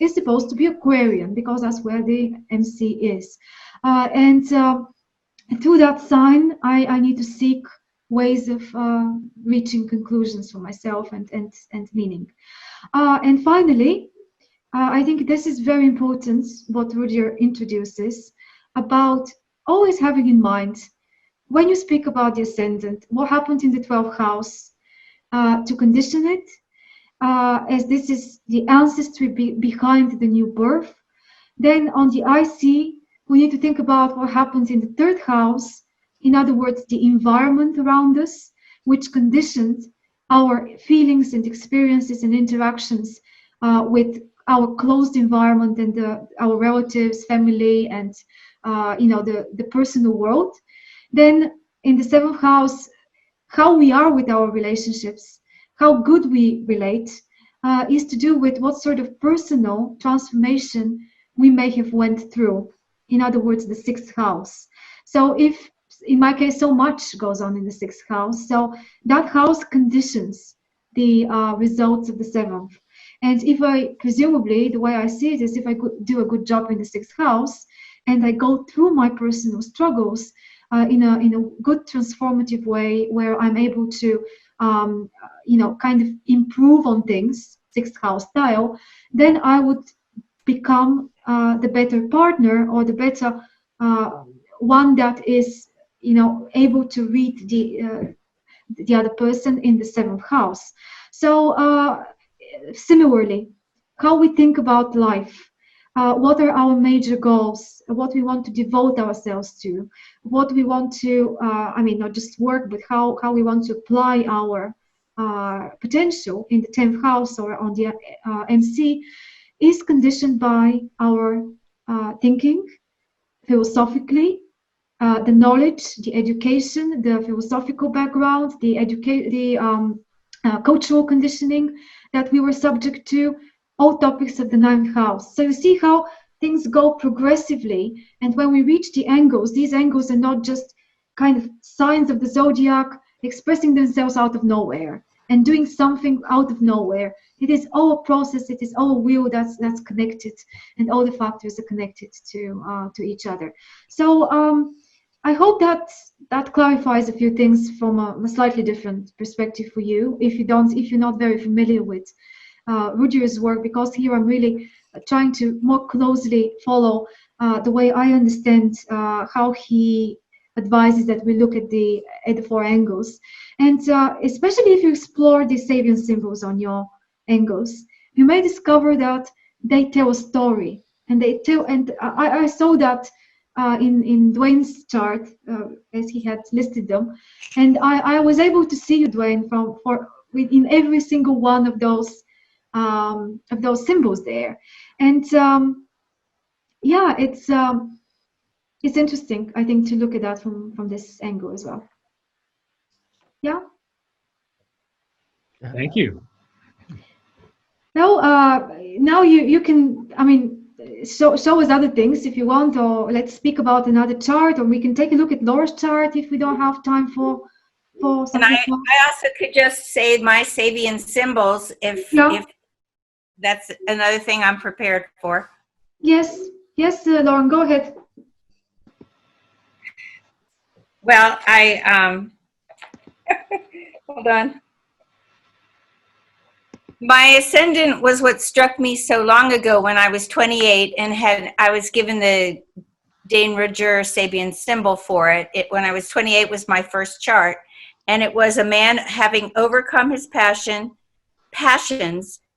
is supposed to be Aquarian, because that's where the MC is. And through that sign, I need to seek ways of reaching conclusions for myself and meaning. And finally, I think this is very important, what Rudyard introduces, about always having in mind, when you speak about the ascendant, what happened in the 12th house, to condition it, as this is the ancestry behind the new birth. Then on the IC, we need to think about what happens in the 3rd house, in other words, the environment around us, which conditioned our feelings and experiences and interactions with our closed environment and our relatives, family, and the personal world. Then in the 7th house, how we are with our relationships, how good we relate, is to do with what sort of personal transformation we may have went through. In other words, the 6th house. So if, in my case, so much goes on in the 6th house, so that house conditions the results of the 7th. And if I, presumably, the way I see it is, if I could do a good job in the 6th house, and I go through my personal struggles in a good transformative way, where I'm able to, kind of improve on things, 6th house style, then I would become the better partner, or the better one that is, able to read the other person in the 7th house. So similarly, how we think about life, what are our major goals, what we want to devote ourselves to, what we want to, not just work, but how we want to apply our potential in the 10th house or on the MC, is conditioned by our thinking philosophically, the knowledge, the education, the philosophical background, the cultural conditioning that we were subject to, all topics of the 9th house. So you see how things go progressively, and when we reach the angles, these angles are not just kind of signs of the zodiac expressing themselves out of nowhere and doing something out of nowhere. It is all a process, it is all a wheel that's connected, and all the factors are connected to each other. So I hope that clarifies a few things from a slightly different perspective for you, if you're not very familiar with Rudyard's work, because here I'm really trying to more closely follow the way I understand how he advises that we look at the 4 angles. And especially if you explore the Sabian symbols on your angles, you may discover that they tell a story, and I saw that in Dwayne's chart, as he had listed them, and I was able to see you, Dwayne, in every single one of those symbols there. And yeah, it's interesting, I think, to look at that from this angle as well. Yeah. Thank you. Now you can, show us other things if you want, or let's speak about another chart, or we can take a look at Laura's chart if we don't have time for something. And I also could just say my Sabian symbols if that's another thing I'm prepared for. Yes, Lauren, go ahead. Well, hold on. My ascendant was what struck me so long ago when I was 28 and I was given the Dane Rudger Sabian symbol for it. When I was 28 was my first chart, and it was a man having overcome his passions,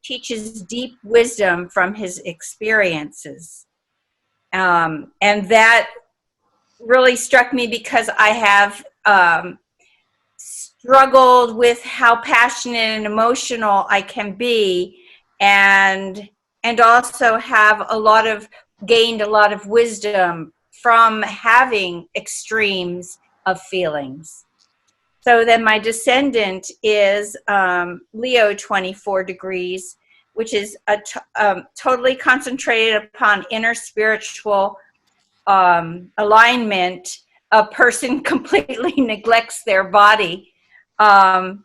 teaches deep wisdom from his experiences. And that really struck me because I have struggled with how passionate and emotional I can be, and also have gained a lot of wisdom from having extremes of feelings. So then my descendant is Leo 24 degrees, which is totally concentrated upon inner spiritual alignment. A person completely neglects their body. So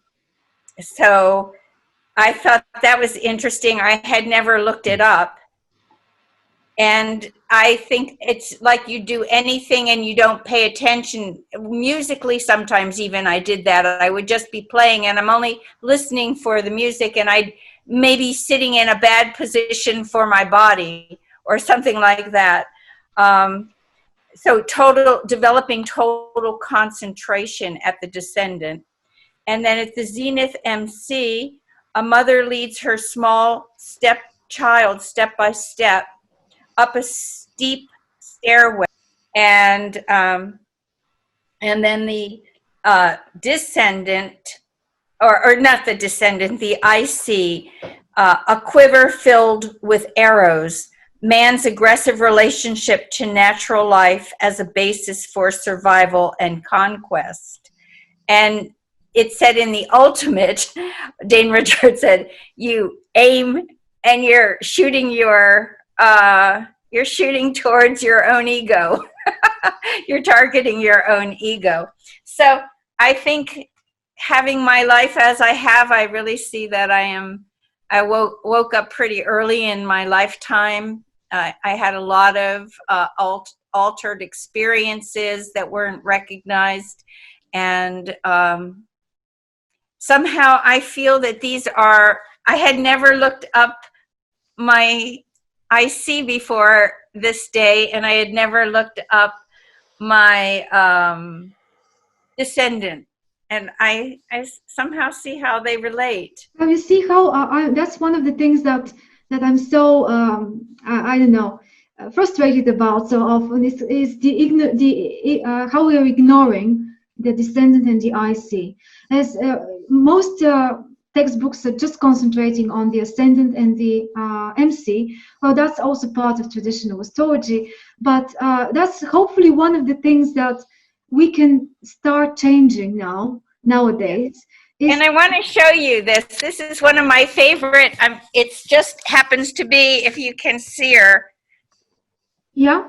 I thought that was interesting. I had never looked it up. And I think it's like you do anything and you don't pay attention. Musically, sometimes even I did that. I would just be playing and I'm only listening for the music, and I'd maybe sitting in a bad position for my body or something like that. So developing total concentration at the descendant. And then at the zenith MC, a mother leads her small child step by step up a steep stairway, and then the descendant, or not the descendant, the IC, a quiver filled with arrows, man's aggressive relationship to natural life as a basis for survival and conquest. And it said in the ultimate, Dane Richard said, you aim and you're shooting towards your own ego. You're targeting your own ego. So I think having my life as I have, I really see that I woke up pretty early in my lifetime. I had a lot of altered experiences that weren't recognized. And somehow I feel that I had never looked up my IC before this day, and I had never looked up my descendant. And I somehow see how they relate. Now you see how that's one of the things that I'm so I don't know, frustrated about so often is how we are ignoring the descendant and the IC. As most textbooks are just concentrating on the ascendant and the MC. Well, that's also part of traditional astrology, but that's hopefully one of the things that we can start changing nowadays. And I want to show you this. This is one of my favorite. It just happens to be, if you can see her. Yeah.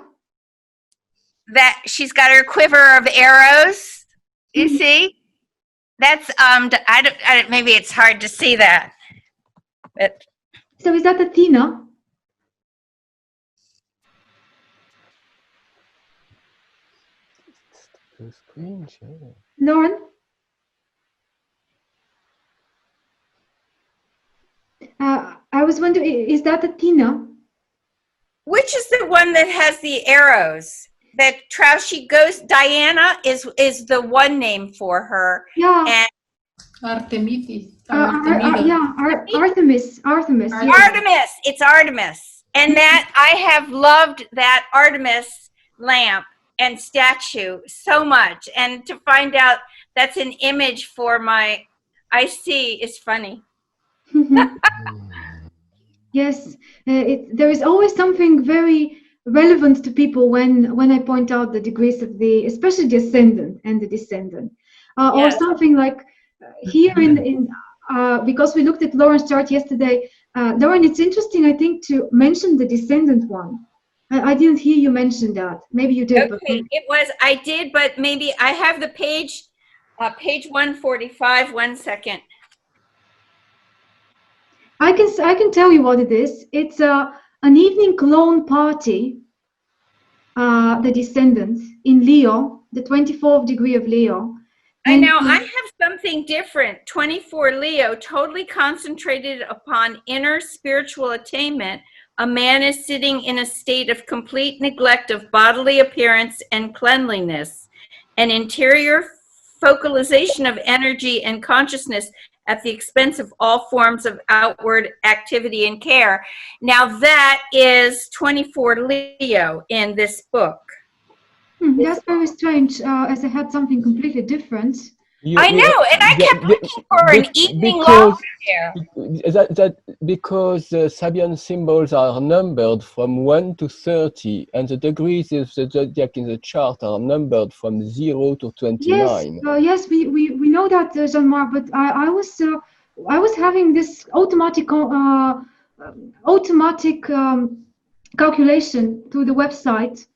That she's got her quiver of arrows. You see? That's maybe it's hard to see that. But so is that Athena? So strange. Lauren? I was wondering, is that Athena? Which is the one that has the arrows? That Traushi goes. Diana is the one name for her. Yeah. And Artemis. Artemis. Artemis. It's Artemis. And that I have loved that Artemis lamp and statue so much. And to find out that's an image for my IC is funny. Yes, there is always something very relevant to people when I point out the degrees of especially the ascendant and the descendant, yes. Or something like here in because we looked at Lauren's chart yesterday. Lauren, it's interesting, I think, to mention the descendant one. I didn't hear you mention that. Maybe you did. Okay, I did, but maybe I have the page 145. 1 second. I can tell you what it is. It's an evening clone party, the descendants in Leo, the 24th degree of Leo. I And know I have something different. 24 Leo, totally concentrated upon inner spiritual attainment. A man is sitting in a state of complete neglect of bodily appearance and cleanliness, an interior focalization of energy and consciousness at the expense of all forms of outward activity and care. Now that is 24 Leo in this book. That's very strange, as I had something completely different. I know, and I kept looking for an evening log there. Because the Sabian symbols are numbered from 1 to 30, and the degrees of the zodiac in the chart are numbered from 0 to 29. Yes, we know that, Jean-Marc, but I was having this automatic calculation through the website,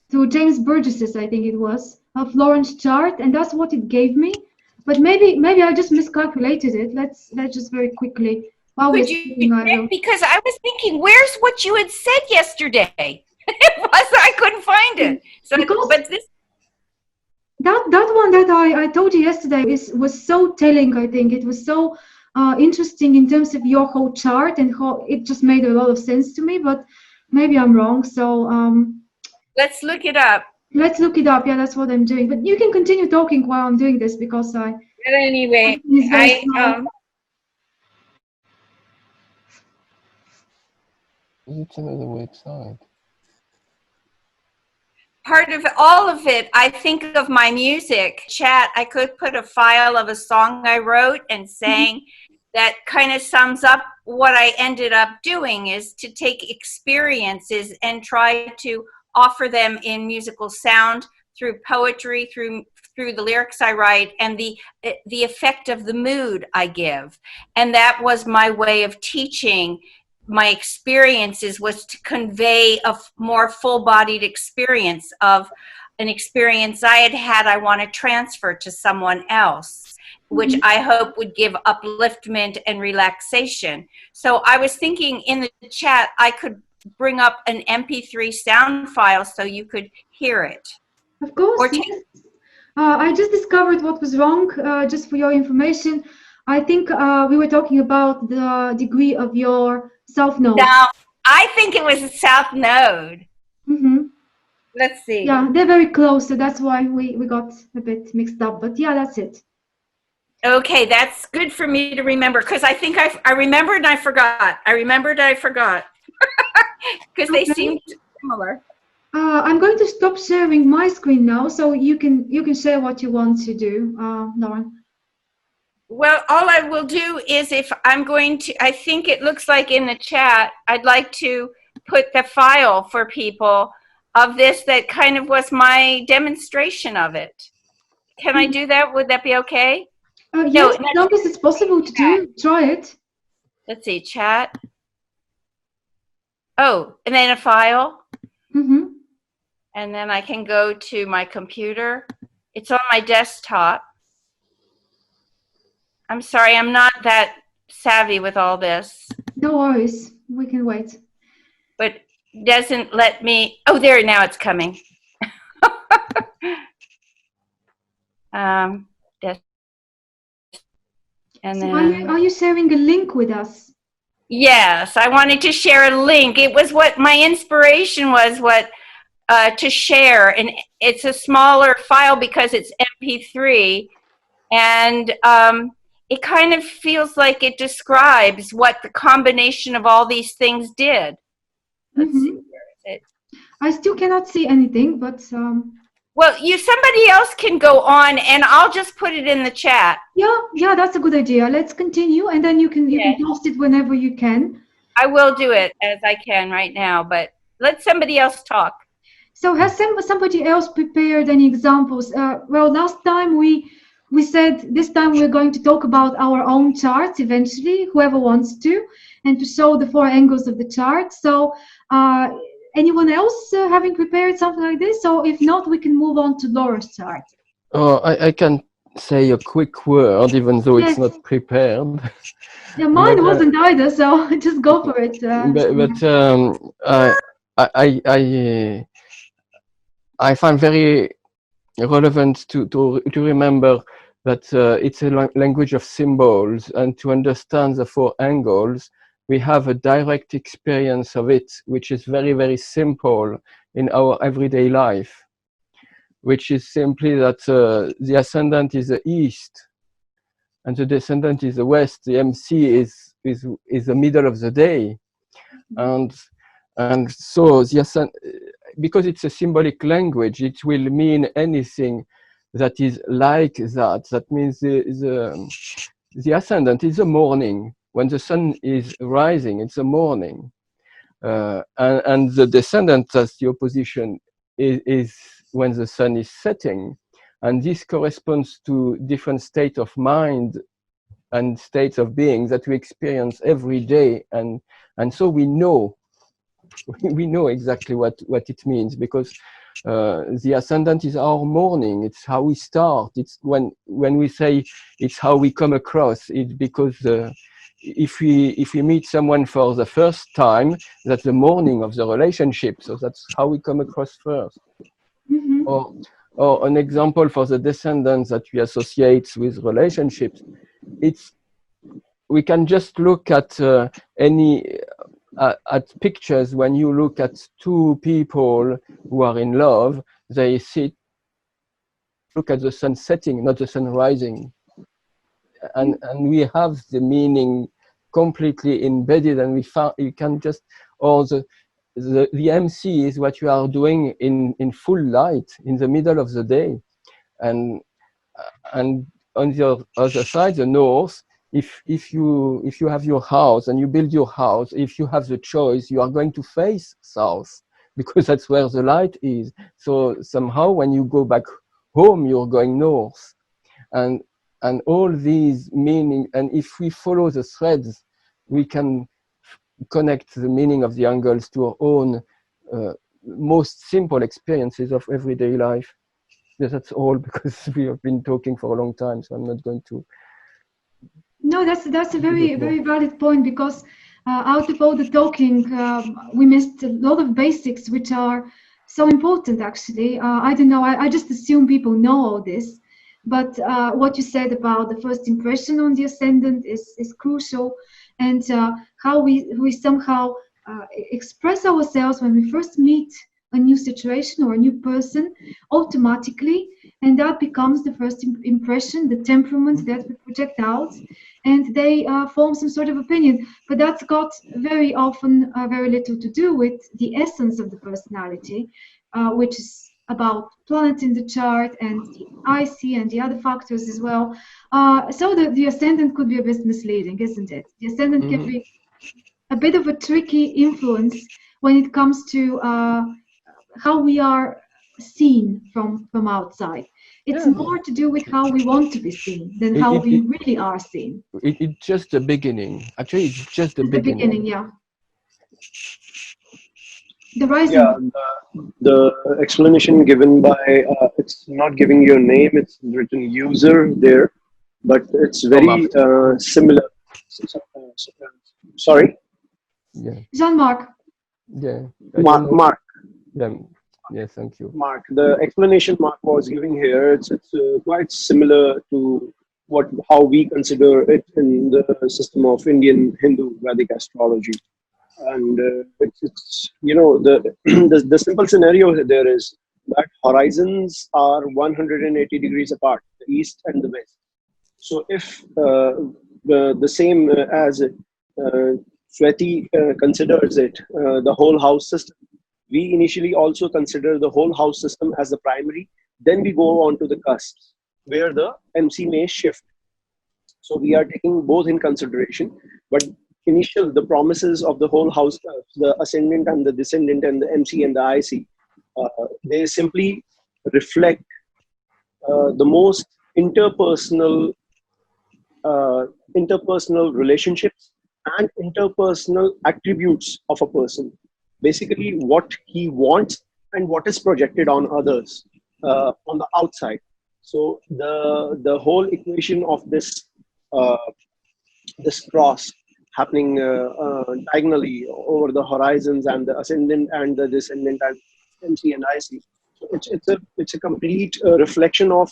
through James Burgess's, I think it was, of Lawrence chart, and that's what it gave me. But maybe I just miscalculated it. Let's just very quickly. Could you check? Because I was thinking, where's what you had said yesterday? I couldn't find it. So, but this that one that I told you yesterday was so telling. I think it was so interesting in terms of your whole chart, and how it just made a lot of sense to me. But maybe I'm wrong. So let's look it up. Let's look it up. Yeah, that's what I'm doing. But you can continue talking while I'm doing this, because But anyway, It's another website. Part of all of it, I think of my music chat. I could put a file of a song I wrote and sang that kind of sums up what I ended up doing, is to take experiences and try to offer them in musical sound, through poetry, through the lyrics I write, and the effect of the mood I give. And that was my way of teaching. My experiences was to convey a more full-bodied experience of an experience I had I want to transfer to someone else, which I hope would give upliftment and relaxation. So I was thinking in the chat I could bring up an MP3 sound file so you could hear it. Of course, yes. I just discovered what was wrong, just for your information. I think we were talking about the degree of your south node. Now, I think it was a south node. Let's see. Yeah, they're very close, so that's why we got a bit mixed up. But yeah, that's it. Okay, that's good for me to remember, because I think I remembered and I forgot. I remembered and I forgot. Because they seemed similar. I'm going to stop sharing my screen now, so you can share what you want to do, Lauren. Well, all I will do is, if I'm going to, I think it looks like in the chat, I'd like to put the file for people of this that kind of was my demonstration of it. Can I do that? Would that be okay? Yes, no, as long as it's possible to do, try it. Let's see, chat. Oh, and then a file. And then I can go to my computer. It's on my desktop. I'm sorry, I'm not that savvy with all this. No worries, we can wait. But doesn't let me, oh, there, now it's coming. And then, are you sharing a link with us? Yes, I wanted to share a link. It was what my inspiration was, to share, and it's a smaller file because it's MP3, and it kind of feels like it describes what the combination of all these things did. Let's see, where is it? I still cannot see anything, but well, somebody else can go on, and I'll just put it in the chat. Yeah, that's a good idea. Let's continue, and then you can post it whenever you can. I will do it as I can right now, but let somebody else talk. So has somebody else prepared any examples? Well, last time we said this time we're going to talk about our own charts eventually, whoever wants to, and to show the 4 angles of the chart. So anyone else having prepared something like this? So if not, we can move on to Laura's chart. Oh, I can say a quick word, even though it's not prepared. Yeah, mine wasn't either, so just go for it. I find very relevant to remember that it's a language of symbols, and to understand the four angles, we have a direct experience of it, which is very, very simple in our everyday life, which is simply that the ascendant is the east and the descendant is the west. The MC is the middle of the day, and so because it's a symbolic language, it will mean anything that is like that. That means the ascendant is the morning. When the sun is rising, it's the morning. And the descendant, as the opposition, is when the sun is setting. And this corresponds to different states of mind and states of being that we experience every day. And so we know exactly what it means, because the ascendant is our morning. It's how we start. It's when we say it's how we come across. It's because if we meet someone for the first time, that's the morning of the relationship. So that's how we come across first. Mm-hmm. Or an example for the descendants that we associate with relationships. We can just look at at pictures. When you look at two people who are in love, they look at the sun setting, not the sun rising. And we have the meaning completely embedded, and you can just, or the MC is what you are doing in full light in the middle of the day. And on the other side, the north, if you have your house and you build your house, if you have the choice, you are going to face south, because that's where the light is. So somehow when you go back home, you're going north. And all these meaning, and if we follow the threads, we can connect the meaning of the angles to our own most simple experiences of everyday life. Yes, that's all, because we have been talking for a long time, so I'm not going to. No, that's a very valid point, because out of all the talking, we missed a lot of basics which are so important. Actually, I don't know. I just assume people know all this, but what you said about the first impression on the ascendant is crucial, and how we somehow express ourselves when we first meet a new situation or a new person automatically, and that becomes the first impression, the temperament that we project out, and they form some sort of opinion. But that's got very often very little to do with the essence of the personality, which is about planet in the chart and the IC and the other factors as well. So the ascendant could be a bit misleading, isn't it? The ascendant can be a bit of a tricky influence when it comes to how we are seen from outside. It's more to do with how we want to be seen than how we really are seen. It's just the beginning. Actually, it's just the beginning. Yeah. The rising. Yeah, the explanation given by, it's not giving your name, it's written user there, but it's very similar. Sorry? Yeah. Jean-Marc. Yeah. Mark. Yeah. Yes, thank you. Mark, the explanation Mark was giving here, it's quite similar to how we consider it in the system of Indian Hindu Vedic astrology. And it's the simple scenario there is that horizons are 180 degrees apart, the east and the west. So if the same as Swati considers it, the whole house system, we initially also consider the whole house system as the primary. Then we go on to the cusps, where the MC may shift. So we are taking both in consideration, but the promises of the whole house, the ascendant and the descendant and the MC and the IC, they simply reflect the most interpersonal relationships and interpersonal attributes of a person. Basically, what he wants and what is projected on others on the outside. So the whole equation of this cross happening diagonally over the horizons and the ascendant and the descendant and MC and IC. So it's a complete reflection of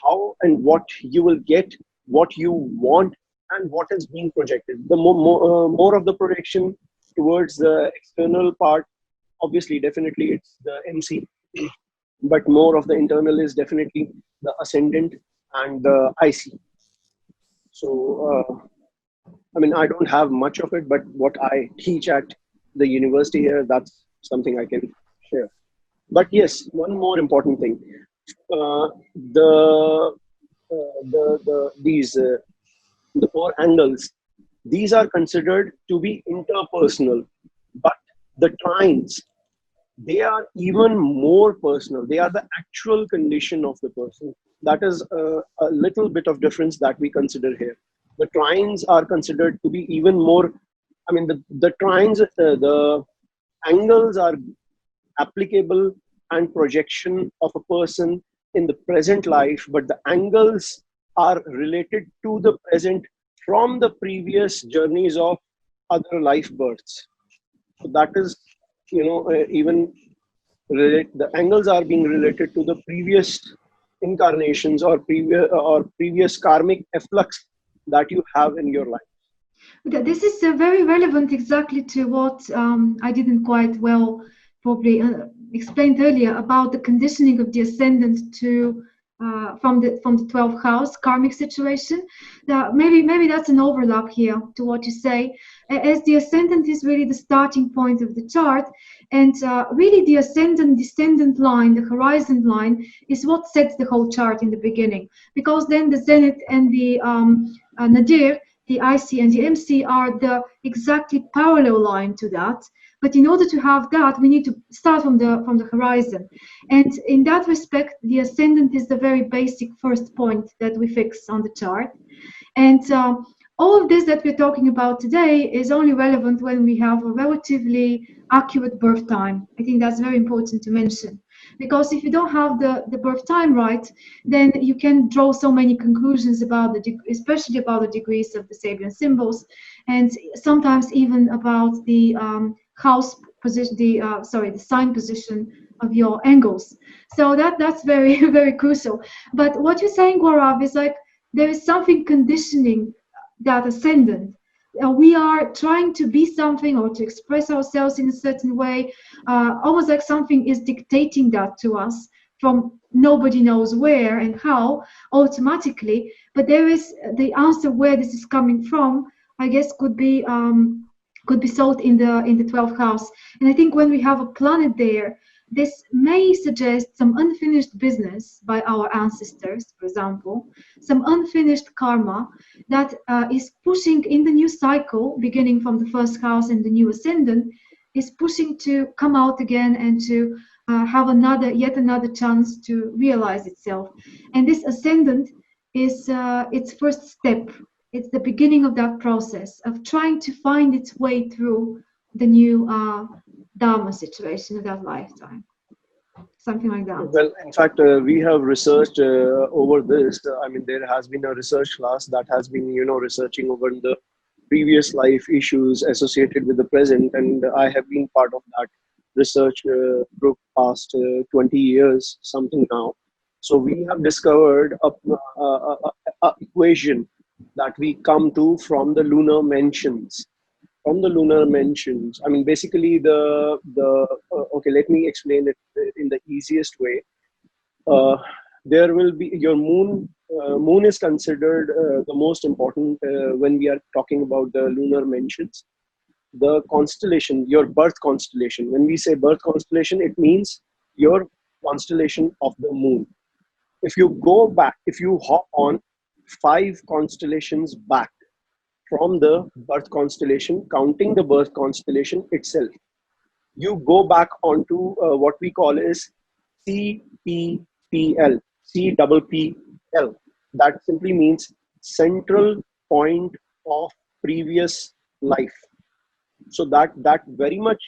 how and what you will get, what you want, and what is being projected. The more of the projection towards the external part, obviously, definitely it's the MC, but more of the internal is definitely the ascendant and the IC. So, I mean, I don't have much of it, but what I teach at the university here, that's something I can share. But yes, one more important thing: uh, the 4 angles. These are considered to be interpersonal, but the trines, they are even more personal. They are the actual condition of the person. That is a little bit of difference that we consider here. The trines are considered to be even more. I mean, the trines, the angles are applicable and projection of a person in the present life, but the angles are related to the present from the previous journeys of other life births. So that is, even the angles are being related to the previous incarnations or previous karmic efflux that you have in your life. This is very relevant exactly to what I didn't quite well probably explained earlier about the conditioning of the ascendant to from the 12th house karmic situation. Maybe that's an overlap here to what you say, as the ascendant is really the starting point of the chart, and really the ascendant descendant line, the horizon line, is what sets the whole chart in the beginning, because then the zenith and the nadir, the IC and the MC, are the exactly parallel line to that. But in order to have that, we need to start from the horizon. And in that respect, the ascendant is the very basic first point that we fix on the chart. And all of this that we're talking about today is only relevant when we have a relatively accurate birth time. I think that's very important to mention. Because if you don't have the birth time right, then you can draw so many conclusions about especially about the degrees of the Sabian symbols, and sometimes even about the house position, the sign position of your angles. So that's very very crucial. But what you're saying, Gaurav, is like there is something conditioning that ascendant. We are trying to be something or to express ourselves in a certain way, almost like something is dictating that to us from nobody knows where and how, automatically. But there is the answer where this is coming from, I guess, could be sought in the 12th house. And I think when we have a planet there, this may suggest some unfinished business by our ancestors, for example, some unfinished karma that is pushing in the new cycle, beginning from the 1st house and the new ascendant, is pushing to come out again and to have yet another chance to realize itself. And this ascendant is its first step. It's the beginning of that process of trying to find its way through the new Dharma situation of that lifetime. Something like that. Well, in fact, we have researched over this. I mean, there has been a research class that has been, researching over the previous life issues associated with the present, and I have been part of that research group past 20 years, something now. So we have discovered a equation that we come to from the lunar mentions. From the lunar mentions, I mean, basically okay, let me explain it in the easiest way. There will be your moon. Moon is considered the most important when we are talking about the lunar mentions. The constellation, your birth constellation. When we say birth constellation, it means your constellation of the moon. If you go back, if you hop on 5 constellations back from the birth constellation, counting the birth constellation itself, you go back onto what we call is CPPL, CPPL. That simply means central point of previous life. So that very much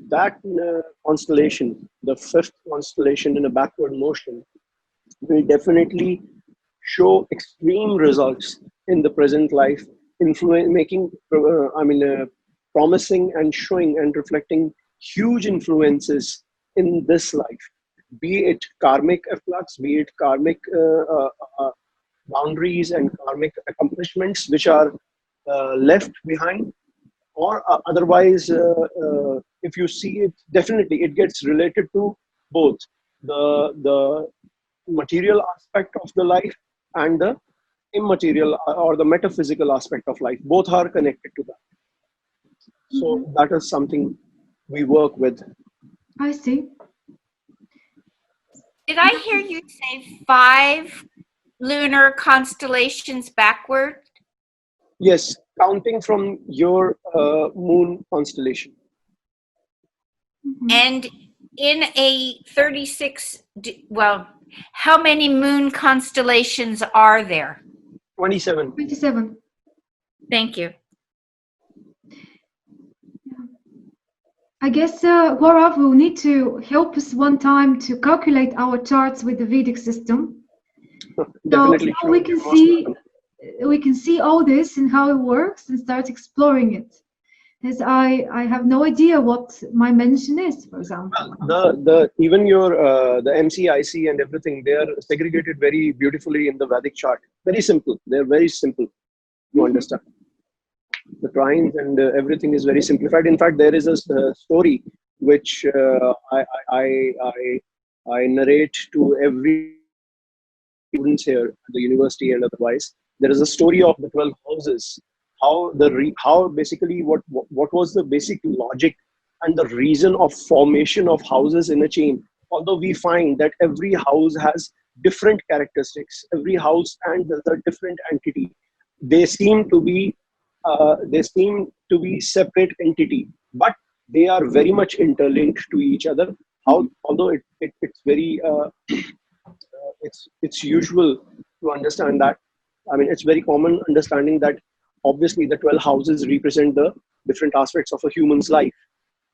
that constellation, the 5th constellation in a backward motion, will definitely show extreme results in the present life, promising and showing and reflecting huge influences in this life, be it karmic efflux, be it karmic boundaries and karmic accomplishments which are left behind, or otherwise, if you see it, definitely it gets related to both the material aspect of the life and the immaterial or the metaphysical aspect of life. Both are connected to that. So that is something we work with. I see. Did I hear you say 5 lunar constellations backward? Yes, counting from your moon constellation. And in a 36, well, how many moon constellations are there? 27. 27. Thank you. I guess Gaurav will need to help us one time to calculate our charts with the Vedic system. Definitely. So we can see all this and how it works and start exploring it. As I have no idea what my mention is, for example. The even your the MCIC and everything, they are segregated very beautifully in the Vedic chart. Very simple. They're very simple to understand. The trines and everything is very simplified. In fact, there is a story which I narrate to every students here at the university and otherwise. There is a story of the 12 houses. How basically what was the basic logic and the reason of formation of houses in a chain. Although we find that every house has different characteristics, every house and the different entity, they seem to be separate entity, but they are very much interlinked to each other. Although it's very it's usual to understand that. I mean, it's very common understanding that obviously the 12 houses represent the different aspects of a human's life.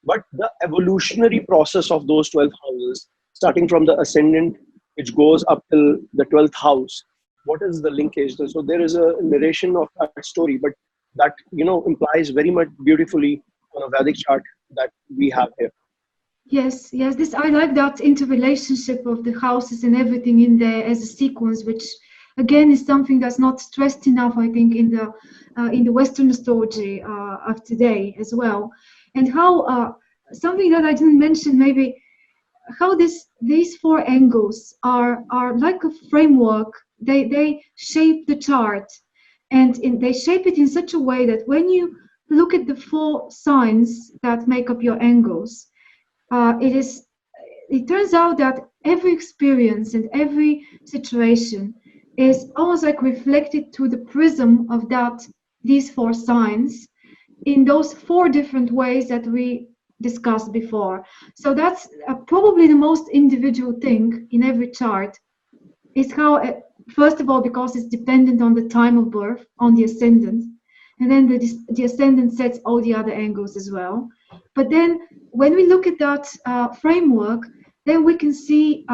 But the evolutionary process of those 12 houses, starting from the ascendant, which goes up till the 12th house, what is the linkage? So there is a narration of that story, but that, implies very much beautifully on a Vedic chart that we have here. Yes, this I like that interrelationship of the houses and everything in there as a sequence, which again is something that's not stressed enough, I think, in the Western astrology of today as well. And how something that I didn't mention, maybe how these 4 angles are like a framework. They shape the chart, and they shape it in such a way that when you look at the 4 signs that make up your angles, it turns out that every experience and every situation is almost like reflected through the prism of these 4 signs in those 4 different ways that we discussed before. So that's probably the most individual thing in every chart, is how, first of all, because it's dependent on the time of birth, on the ascendant, and then the ascendant sets all the other angles as well. But then when we look at that framework, then we can see,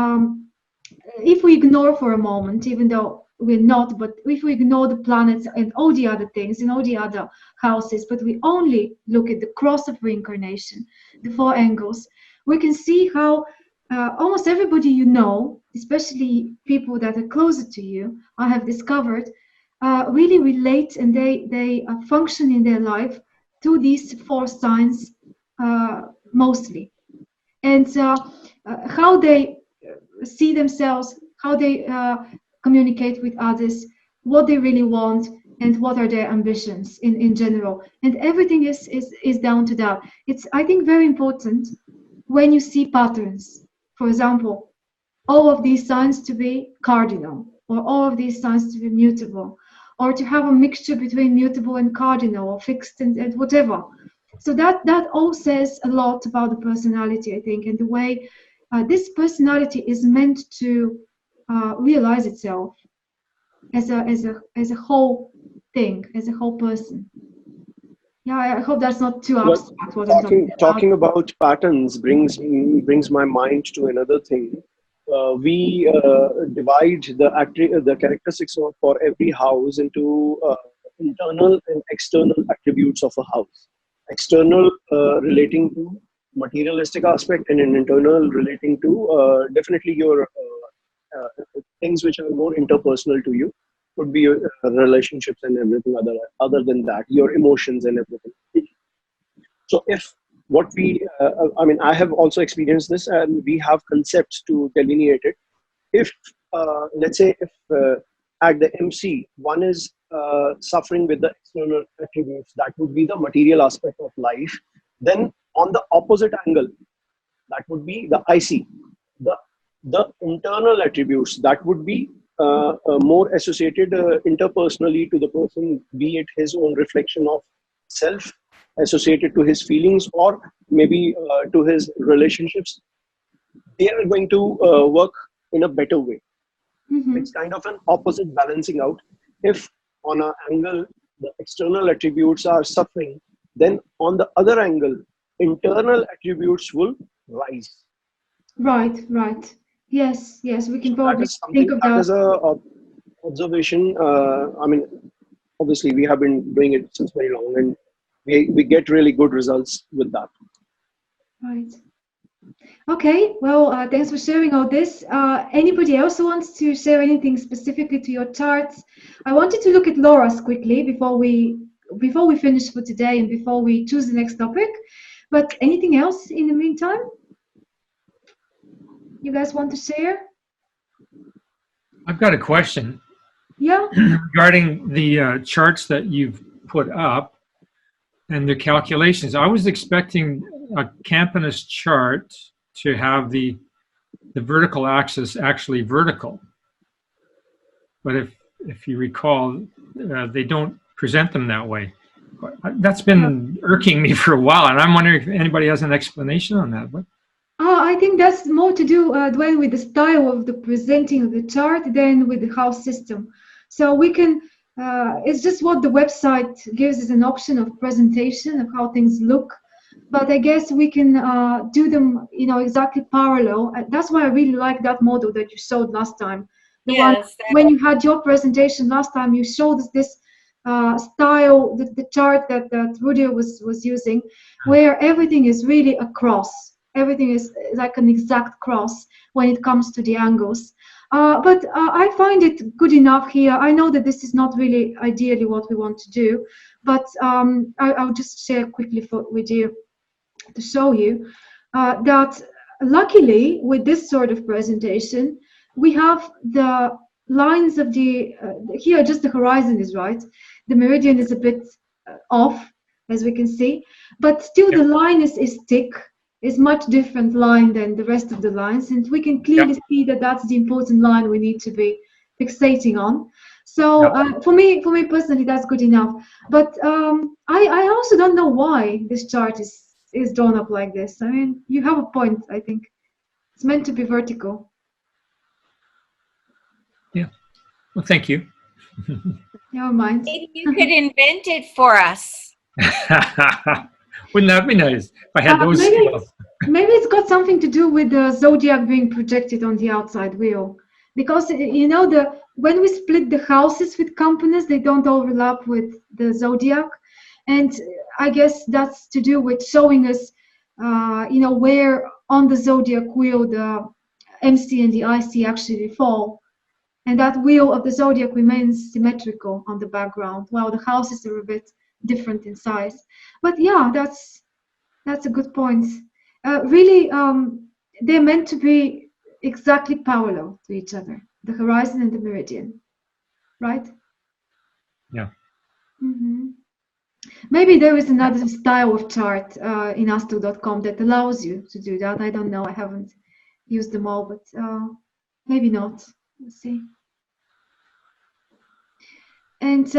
if we ignore for a moment, even though we're not, but if we ignore the planets and all the other things and all the other houses, but we only look at the cross of reincarnation, the 4 angles, we can see how almost everybody especially people that are closer to you, I have discovered, really relate, and they function in their life to these 4 signs mostly. And how they see themselves, how they communicate with others, what they really want, and what are their ambitions in general. And everything is down to that. It's, I think, very important when you see patterns. For example, all of these signs to be cardinal, or all of these signs to be mutable, or to have a mixture between mutable and cardinal, or fixed and whatever. So that all says a lot about the personality, I think, and the way this personality is meant to realize itself as a whole thing, as a whole person. Yeah, I hope that's not too abstract. Talking about patterns brings my mind to another thing. We divide the characteristics for every house into internal and external attributes of a house. External relating to materialistic aspect and an internal relating to definitely your things which are more interpersonal to you. Could be your relationships and everything other than that, your emotions and everything. So if what we, I mean, I have also experienced this, and we have concepts to delineate it. If let's say if at the MC one is suffering with the external attributes, that would be the material aspect of life. Then on the opposite angle, that would be the IC, the internal attributes, that would be more associated interpersonally to the person, be it his own reflection of self, associated to his feelings, or maybe to his relationships. They are going to work in a better way. Mm-hmm. It's kind of an opposite balancing out. If on an angle the external attributes are suffering, then on the other angle, internal attributes will rise. Right, right. Yes, yes, we can So that probably is think something, of that that. is a observation. I mean, obviously we have been doing it since very long, and we get really good results with that. Right. Okay, well, thanks for sharing all this. Anybody else who wants to share anything specifically to your charts? I wanted to look at Laura's quickly before we finish for today and before we choose the next topic. But anything else in the meantime? You guys want to share? I've got a question Yeah. regarding the charts that you've put up and the calculations. I was expecting a Campanus chart to have the vertical axis actually vertical, but if you recall, they don't present them that way. That's been irking me for a while, and I'm wondering if anybody has an explanation on that. What? I think that's more to do, Dwayne, with the style of the presenting of the chart than with the house system. So we can, it's just what the website gives as an option of presentation of how things look. But I guess we can do them, exactly parallel. That's why I really like that model that you showed last time. The one when you had your presentation last time, you showed us this style, the chart that Rudy was using, where everything is really a cross. Everything is like an exact cross when it comes to the angles. But I find it good enough here. I know that this is not really ideally what we want to do, but I'll just share quickly with you to show you that luckily with this sort of presentation, we have the lines of the, here just the horizon is right. The meridian is a bit off, as we can see, but still the line is thick. Is much different line than the rest of the lines, and we can clearly see that that's the important line we need to be fixating on. So for me personally, that's good enough. But I also don't know why this chart is drawn up like this. I mean, you have a point. I think it's meant to be vertical. Yeah. Well, thank you. Never mind. Maybe you could invent it for us. Wouldn't that be nice if I had those skills? Maybe it's got something to do with the zodiac being projected on the outside wheel, because when we split the houses with companies, they don't overlap with the zodiac, and I guess that's to do with showing us, where on the zodiac wheel the MC and the IC actually fall, and that wheel of the zodiac remains symmetrical on the background, while the houses are a bit different in size. But yeah, that's a good point. Really, they're meant to be exactly parallel to each other, the horizon and the meridian, right? Yeah. Mm-hmm. Maybe there is another style of chart in astro.com that allows you to do that. I don't know. I haven't used them all, but maybe not. Let's see. And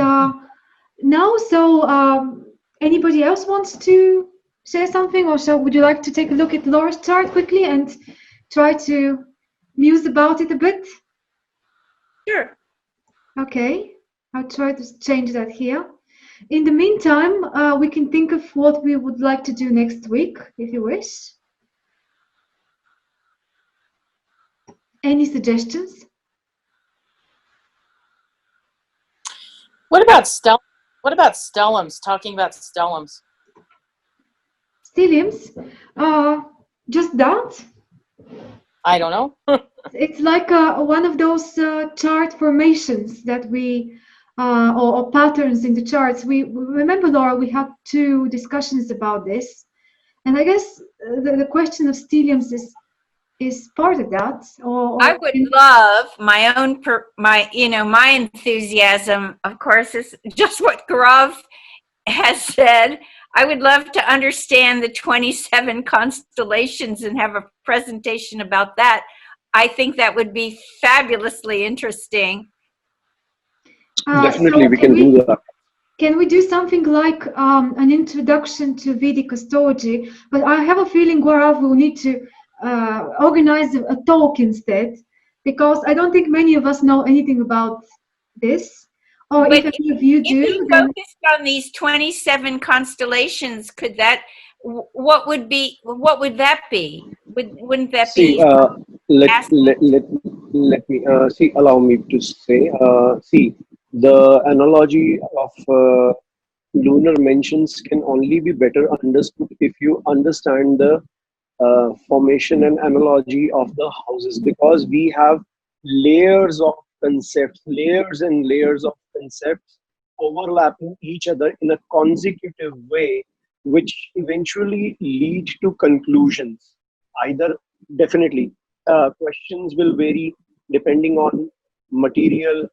now, so anybody else wants to say something, or would you like to take a look at Laura's chart quickly and try to muse about it a bit? Sure. Okay, I'll try to change that here. In the meantime, we can think of what we would like to do next week, if you wish. Any suggestions? What about stellums? Talking about stellums. stelliums, just that. I don't know. It's like one of those chart formations that we, or patterns in the charts. We remember, Laura, we had 2 discussions about this, and I guess the question of stelliums is part of that. I would love my own, my enthusiasm, of course, is just what Gaurav has said. I would love to understand the 27 constellations and have a presentation about that. I think that would be fabulously interesting. Definitely, So we can do that. Can we do something like an introduction to Vedic astrology? But I have a feeling, Gaurav, will need to organize a talk instead, because I don't think many of us know anything about this. Or But if any of you if do, we then focused on these 27 constellations, could that, what would that be? Wouldn't that See, be let me see. Allow me to say. See, the analogy of lunar mentions can only be better understood if you understand the formation and analogy of the houses, because we have layers of concepts, layers and layers of concepts overlapping each other in a consecutive way, which eventually lead to conclusions. Either, definitely, questions will vary depending on material,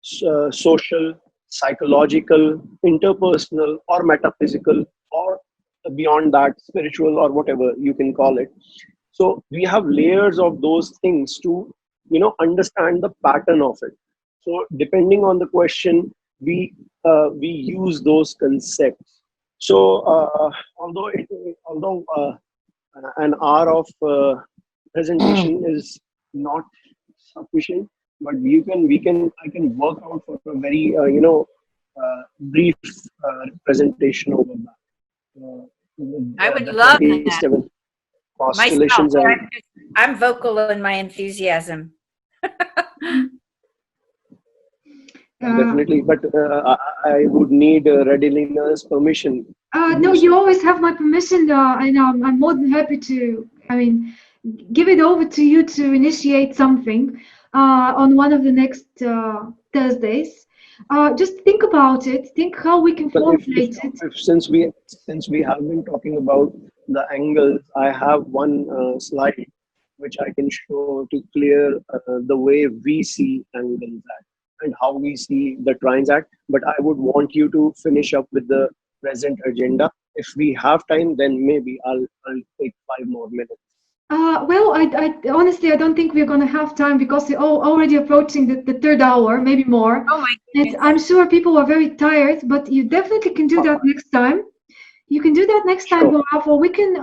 social, psychological, interpersonal, or metaphysical, or beyond that, spiritual, or whatever you can call it. So we have layers of those things to, understand the pattern of it. So depending on the question, we use those concepts. So although an hour of presentation is not sufficient, but I can work out for a very brief presentation over that. I would The love 27 that. constellations Myself, and I'm vocal in my enthusiasm. definitely, but I would need Redilina's permission. no, you always have my permission, and I'm more than happy to, give it over to you to initiate something on one of the next Thursdays. Just think about it. Think how we can But formulate it. since we have been talking about the angles, I have one slide which I can show to clear the way we see angles at and how we see the trines at. But I would want you to finish up with the present agenda. If we have time, then maybe I'll take 5 more minutes. Well, I honestly, I don't think we're going to have time because we're already approaching the 3rd hour, maybe more. Oh my And goodness. I'm sure people are very tired, but you definitely can do that next time. You can do that next time, Sure. Gaurav, or we can,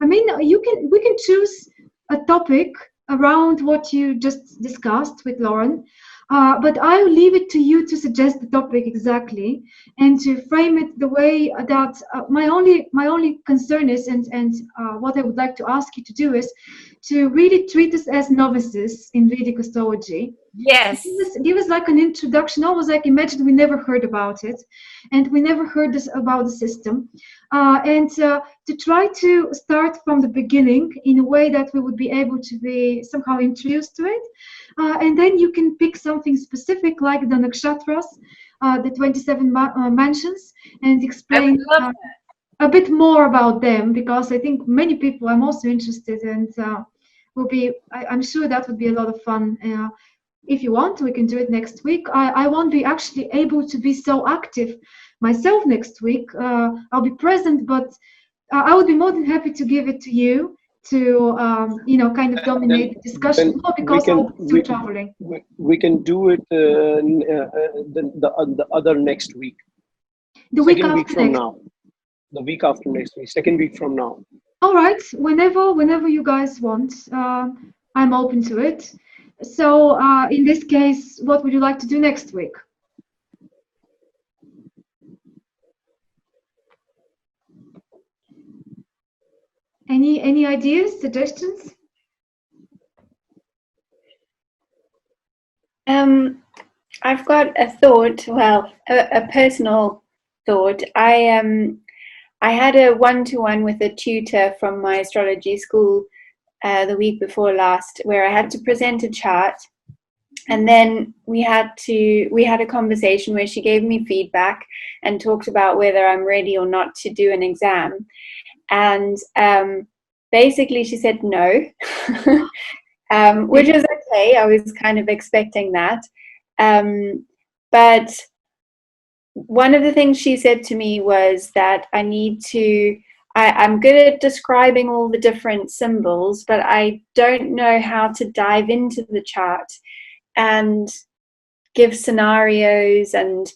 we can choose a topic around what you just discussed with Lauren. But I'll leave it to you to suggest the topic exactly and to frame it the way that my only concern is, and what I would like to ask you to do is to really treat us as novices in Vedic astrology. Yes. Give us like an introduction, almost like imagine we never heard about it and we never heard this about the system, and to try to start from the beginning in a way that we would be able to be somehow introduced to it, and then you can pick something specific like the nakshatras, the 27 mansions, and explain a bit more about them, because I think many people, I'm also interested, and I'm sure that would be a lot of fun. If you want, we can do it next week. I won't be actually able to be so active myself next week. I'll be present, but I would be more than happy to give it to you to, kind of dominate the discussion, not because I'll be still traveling. We can do it the other next week. The week Second week after from next. now. The week after next week. 2nd week from now. All right. Whenever you guys want, I'm open to it. So in this case, what would you like to do next week? Any ideas, suggestions? I've got a thought. Well, a personal thought. I I had a one-to-one with a tutor from my astrology school the week before last, where I had to present a chart, and then we had a conversation where she gave me feedback and talked about whether I'm ready or not to do an exam. And basically she said no, which is okay. I was kind of expecting that. But one of the things she said to me was that I'm good at describing all the different symbols, but I don't know how to dive into the chart and give scenarios. And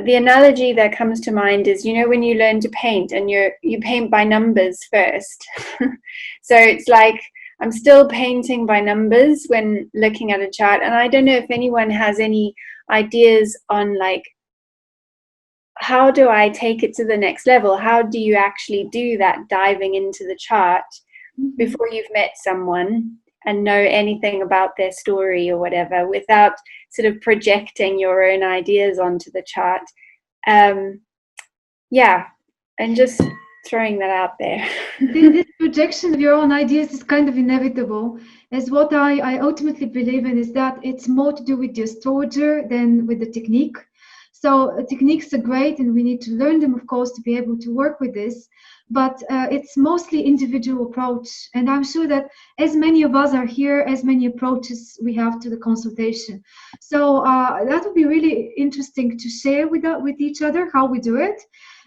the analogy that comes to mind is, you know, when you learn to paint and you paint by numbers first. So it's like I'm still painting by numbers when looking at a chart, and I don't know if anyone has any ideas on, like, how do I take it to the next level? How do you actually do that, diving into the chart before you've met someone and know anything about their story or whatever, without sort of projecting your own ideas onto the chart? Yeah, and just throwing that out there. This projection of your own ideas is kind of inevitable, as what I ultimately believe in is that it's more to do with the astrologer than with the technique. So techniques are great, and we need to learn them, of course, to be able to work with this. But it's mostly individual approach, and I'm sure that as many of us are here, as many approaches we have to the consultation. So that would be really interesting to share with each other how we do it,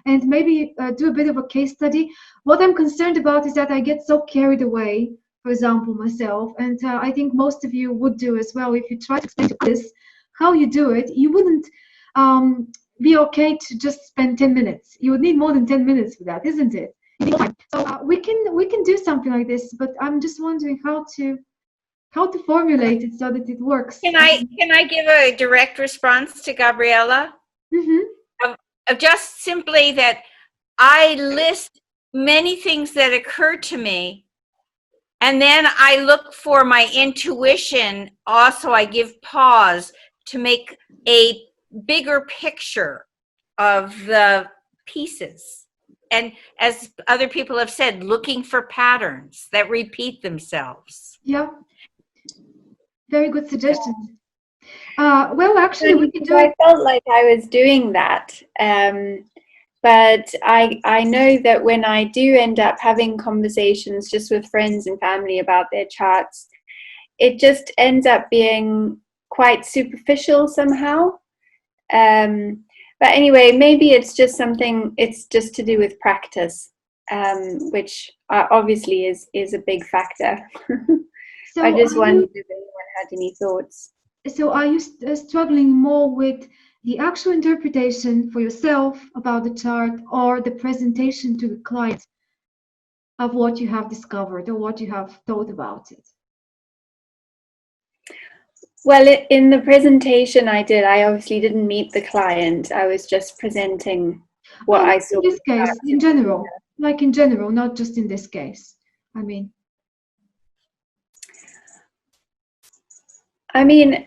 and maybe do a bit of a case study. What I'm concerned about is that I get so carried away, for example, myself, and I think most of you would do as well. If you try to explain to this how you do it, you wouldn't be okay to just spend 10 minutes. You would need more than 10 minutes for that, isn't it? So we can do something like this, but I'm just wondering how to formulate it so that it works. Can I give a direct response to Gabriella? Mm-hmm. Of just simply that I list many things that occur to me, and then I look for my intuition. Also, I give pause to make a bigger picture of the pieces. And as other people have said, looking for patterns that repeat themselves. Yeah. Very good suggestions. Well, actually, we can do it. I felt like I was doing that. But I know that when I do end up having conversations just with friends and family about their charts, it just ends up being quite superficial somehow. But anyway, maybe it's just to do with practice, which obviously is a big factor. So I just wondered if anyone had any thoughts. So are you struggling more with the actual interpretation for yourself about the chart, or the presentation to the client of what you have discovered or what you have thought about it? Well, in the presentation I did, I obviously didn't meet the client. I was just presenting what I saw. In this case, in general, not just in this case. I mean,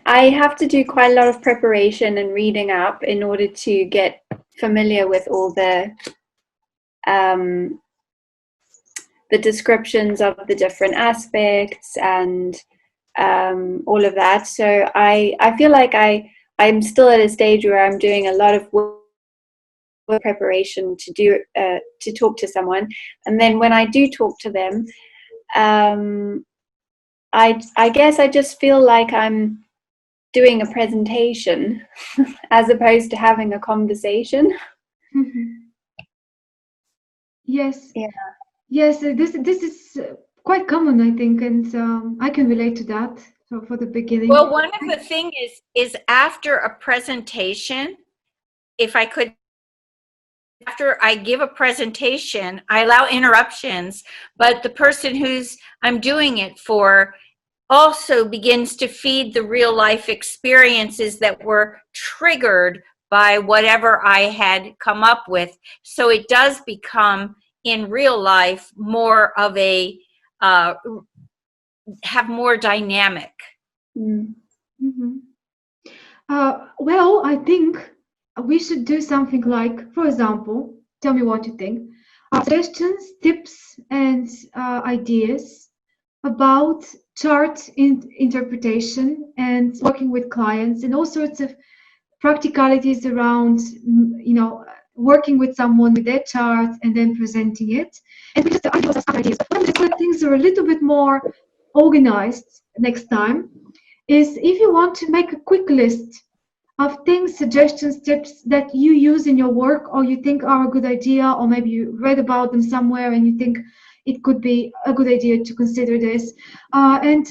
I have to do quite a lot of preparation and reading up in order to get familiar with all the descriptions of the different aspects and all of that. So I feel like I'm still at a stage where I'm doing a lot of work preparation to talk to someone, and then when I do talk to them, I guess I just feel like I'm doing a presentation as opposed to having a conversation. Mm-hmm. Yes. Yeah. Yes. This is quite common, I think, and I can relate to that. So for the beginning. Well, one of the things is after a presentation, after I give a presentation, I allow interruptions, but the person I'm doing it for also begins to feed the real life experiences that were triggered by whatever I had come up with. So it does become in real life more of a, have more dynamic. Mm-hmm. Well, I think we should do something like, for example, tell me what you think. suggestions, tips, and ideas about chart interpretation and working with clients, and all sorts of practicalities around, working with someone with their chart and then presenting it. And we just ideas. But when things are a little bit more organized next time, is if you want to make a quick list of things, suggestions, tips that you use in your work, or you think are a good idea, or maybe you read about them somewhere and you think it could be a good idea to consider this, and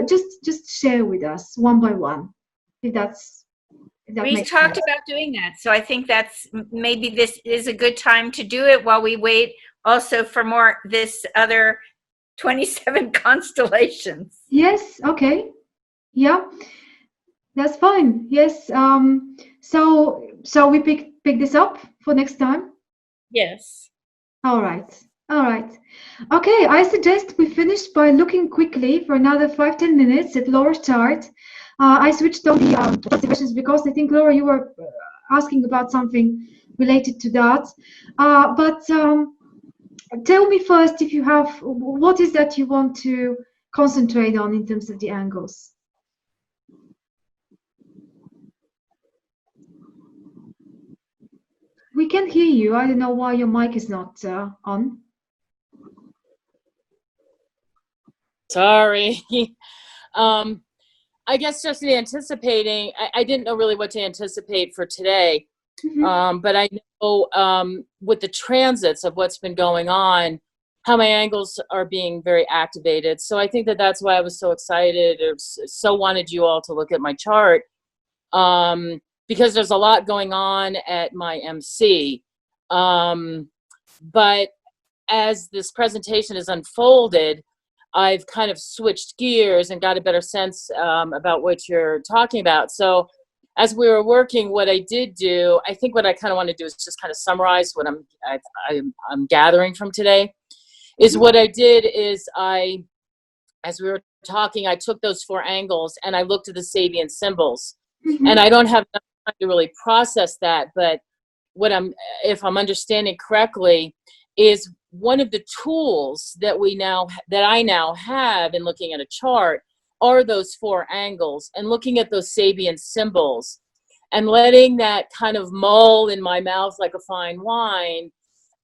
just share with us one by one, if that We makes talked sense. about doing that, so I think that's maybe this is a good time to do it while we wait also for more this other 27 constellations. Yes. Okay. Yeah. That's fine. Yes. So shall we pick this up for next time? Yes. All right. All right. Okay. I suggest we finish by looking quickly for another 5-10 minutes at Laura's chart. I switched on the questions because I think, Laura, you were asking about something related to that. But tell me first, if you have, what is that you want to concentrate on in terms of the angles? We can hear you. I don't know why your mic is not on. Sorry. I guess just anticipating, I didn't know really what to anticipate for today. Mm-hmm. But I know with the transits of what's been going on, how my angles are being very activated. So I think that that's why I was so excited, or so wanted you all to look at my chart, because there's a lot going on at my MC. But as this presentation is unfolded, I've kind of switched gears and got a better sense about what you're talking about. So as we were working, what I did do, I think what I kind of want to do is just kind of summarize what I'm gathering from today. Is what I did is as we were talking, I took those 4 angles and I looked at the Sabian symbols. Mm-hmm. And I don't have enough time to really process that, but if I'm understanding correctly, is one of the tools that I now have in looking at a chart are those 4 angles, and looking at those Sabian symbols and letting that kind of mull in my mouth like a fine wine.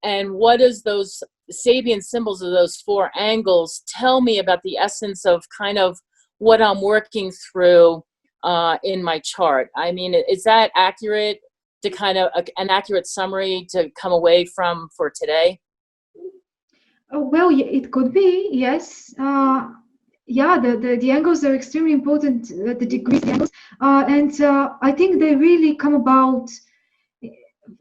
And what does those Sabian symbols of those 4 angles tell me about the essence of kind of what I'm working through in my chart? I mean, is that accurate, to kind of an accurate summary to come away from for today? Oh, well, it could be, yes. Yeah, the angles are extremely important, the degrees, the angles. And I think they really come about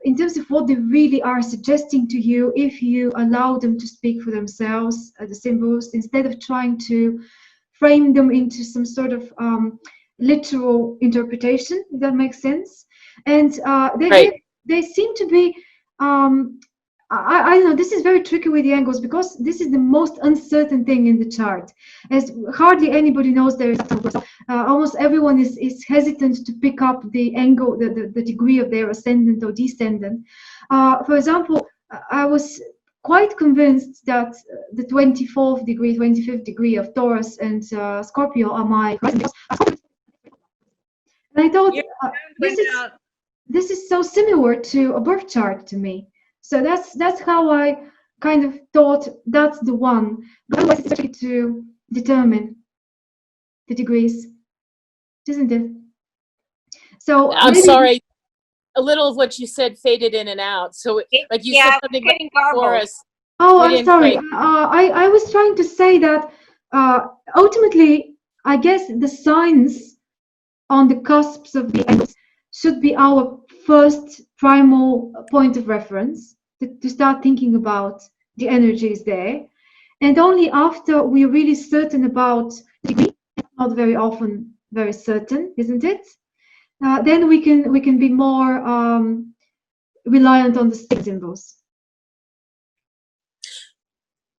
in terms of what they really are suggesting to you if you allow them to speak for themselves, the symbols, instead of trying to frame them into some sort of literal interpretation, if that makes sense. And they seem to be, I don't know, this is very tricky with the angles because this is the most uncertain thing in the chart, as hardly anybody knows there is almost everyone is hesitant to pick up the angle, the degree of their ascendant or descendant. For example, I was quite convinced that the 24th degree, 25th degree of Taurus and Scorpio are my rising. And I thought this is so similar to a birth chart to me. So that's how I kind of thought that's the one. But otherwise, it's tricky to determine the degrees, isn't it? So I'm sorry, a little of what you said faded in and out. So like you said something about Taurus. Oh, I'm sorry. I was trying to say that ultimately, I guess the signs on the cusps of the angles should be our first primal point of reference to start thinking about the energies there. And only after we're really certain about the degree, not very often very certain, isn't it? Then we can be more reliant on the symbols.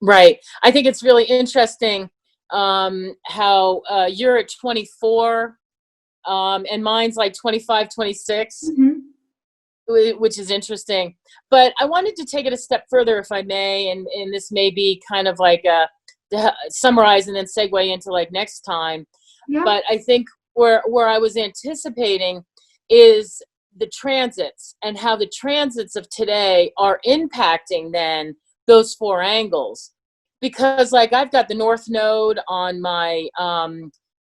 Right. I think it's really interesting how you're at 24 and mine's like 25, 26. Mm-hmm. which is interesting. But I wanted to take it a step further, if I may, and this may be kind of like a summarize and then segue into like next time. Yeah. But I think where I was anticipating is the transits and how the transits of today are impacting then those 4 angles. Because like I've got the North Node on my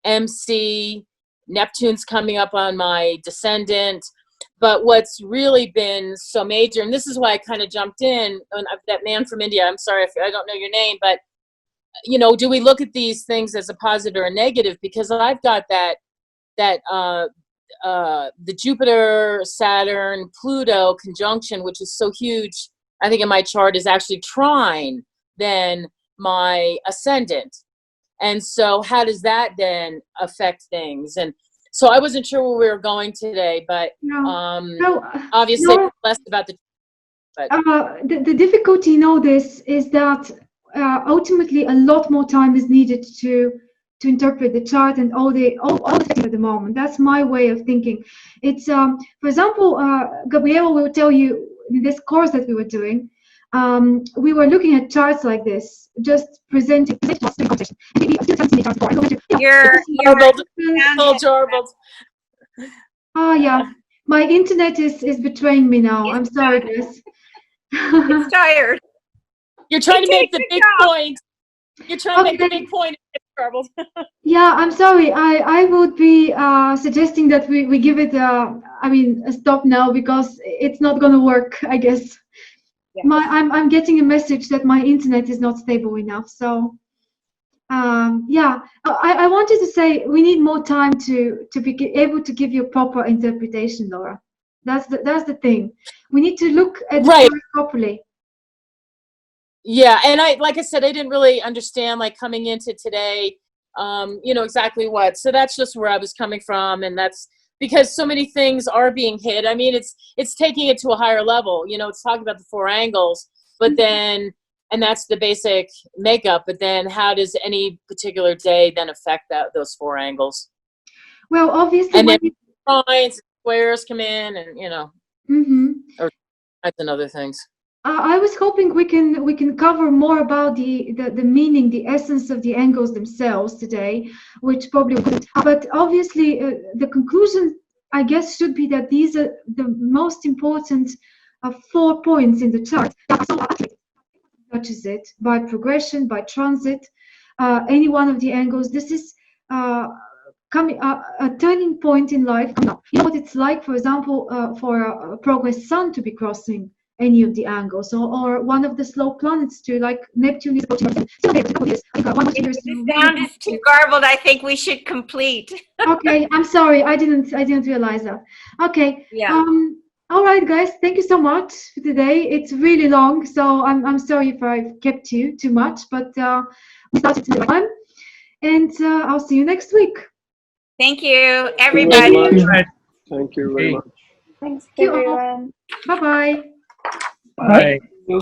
MC, Neptune's coming up on my descendant. But what's really been so major, and this is why I kind of jumped in, and that man from India, I'm sorry if I don't know your name, but you know, do we look at these things as a positive or a negative? Because I've got that the Jupiter, Saturn, Pluto conjunction, which is so huge, I think in my chart is actually trine then my ascendant. And so how does that then affect things? And so I wasn't sure where we were going today, but obviously less about the. But the difficulty in all this is that ultimately a lot more time is needed to interpret the chart and all the things at the moment. That's my way of thinking. It's for example, Gabriela will tell you in this course that we were doing, we were looking at charts like this, just presenting. You're garbled. Oh yeah, my internet is betraying me now. I'm sorry, guys. It's tired. You're trying to make the big point. You're trying to make the big point. It's garbled. Yeah, I'm sorry. I would be suggesting that we give it a stop now, because it's not going to work, I guess. Yeah. I'm getting a message that my internet is not stable enough. So yeah, I wanted to say we need more time to be able to give you a proper interpretation, Laura. That's the thing. We need to look at the chart properly. Yeah, and like I said, I didn't really understand like coming into today, you know, exactly what. So that's just where I was coming from, and that's because so many things are being hit. I mean, it's taking it to a higher level. You know, it's talking about the 4 angles, but then, and that's the basic makeup. But then, how does any particular day then affect those 4 angles? Well, obviously, and then lines, squares come in, and you know, or and other things. I was hoping we can cover more about the meaning, the essence of the angles themselves today, which probably wouldn't. But obviously, the conclusion, I guess, should be that these are the most important 4 points in the chart. Touches it by progression, by transit, any one of the angles. This is coming a turning point in life. You know what it's like, for example, for a progress sun to be crossing any of the angles, or one of the slow planets to, like Neptune is approaching. The sound is too garbled. I think we should complete. Okay, I'm sorry. I didn't realize that. Okay. Yeah. All right, guys. Thank you so much for today. It's really long, so I'm sorry if I've kept you too much, but we started the time, and I'll see you next week. Thank you, everybody. Thank you very much. Thanks, everyone. Bye-bye. Bye. Bye.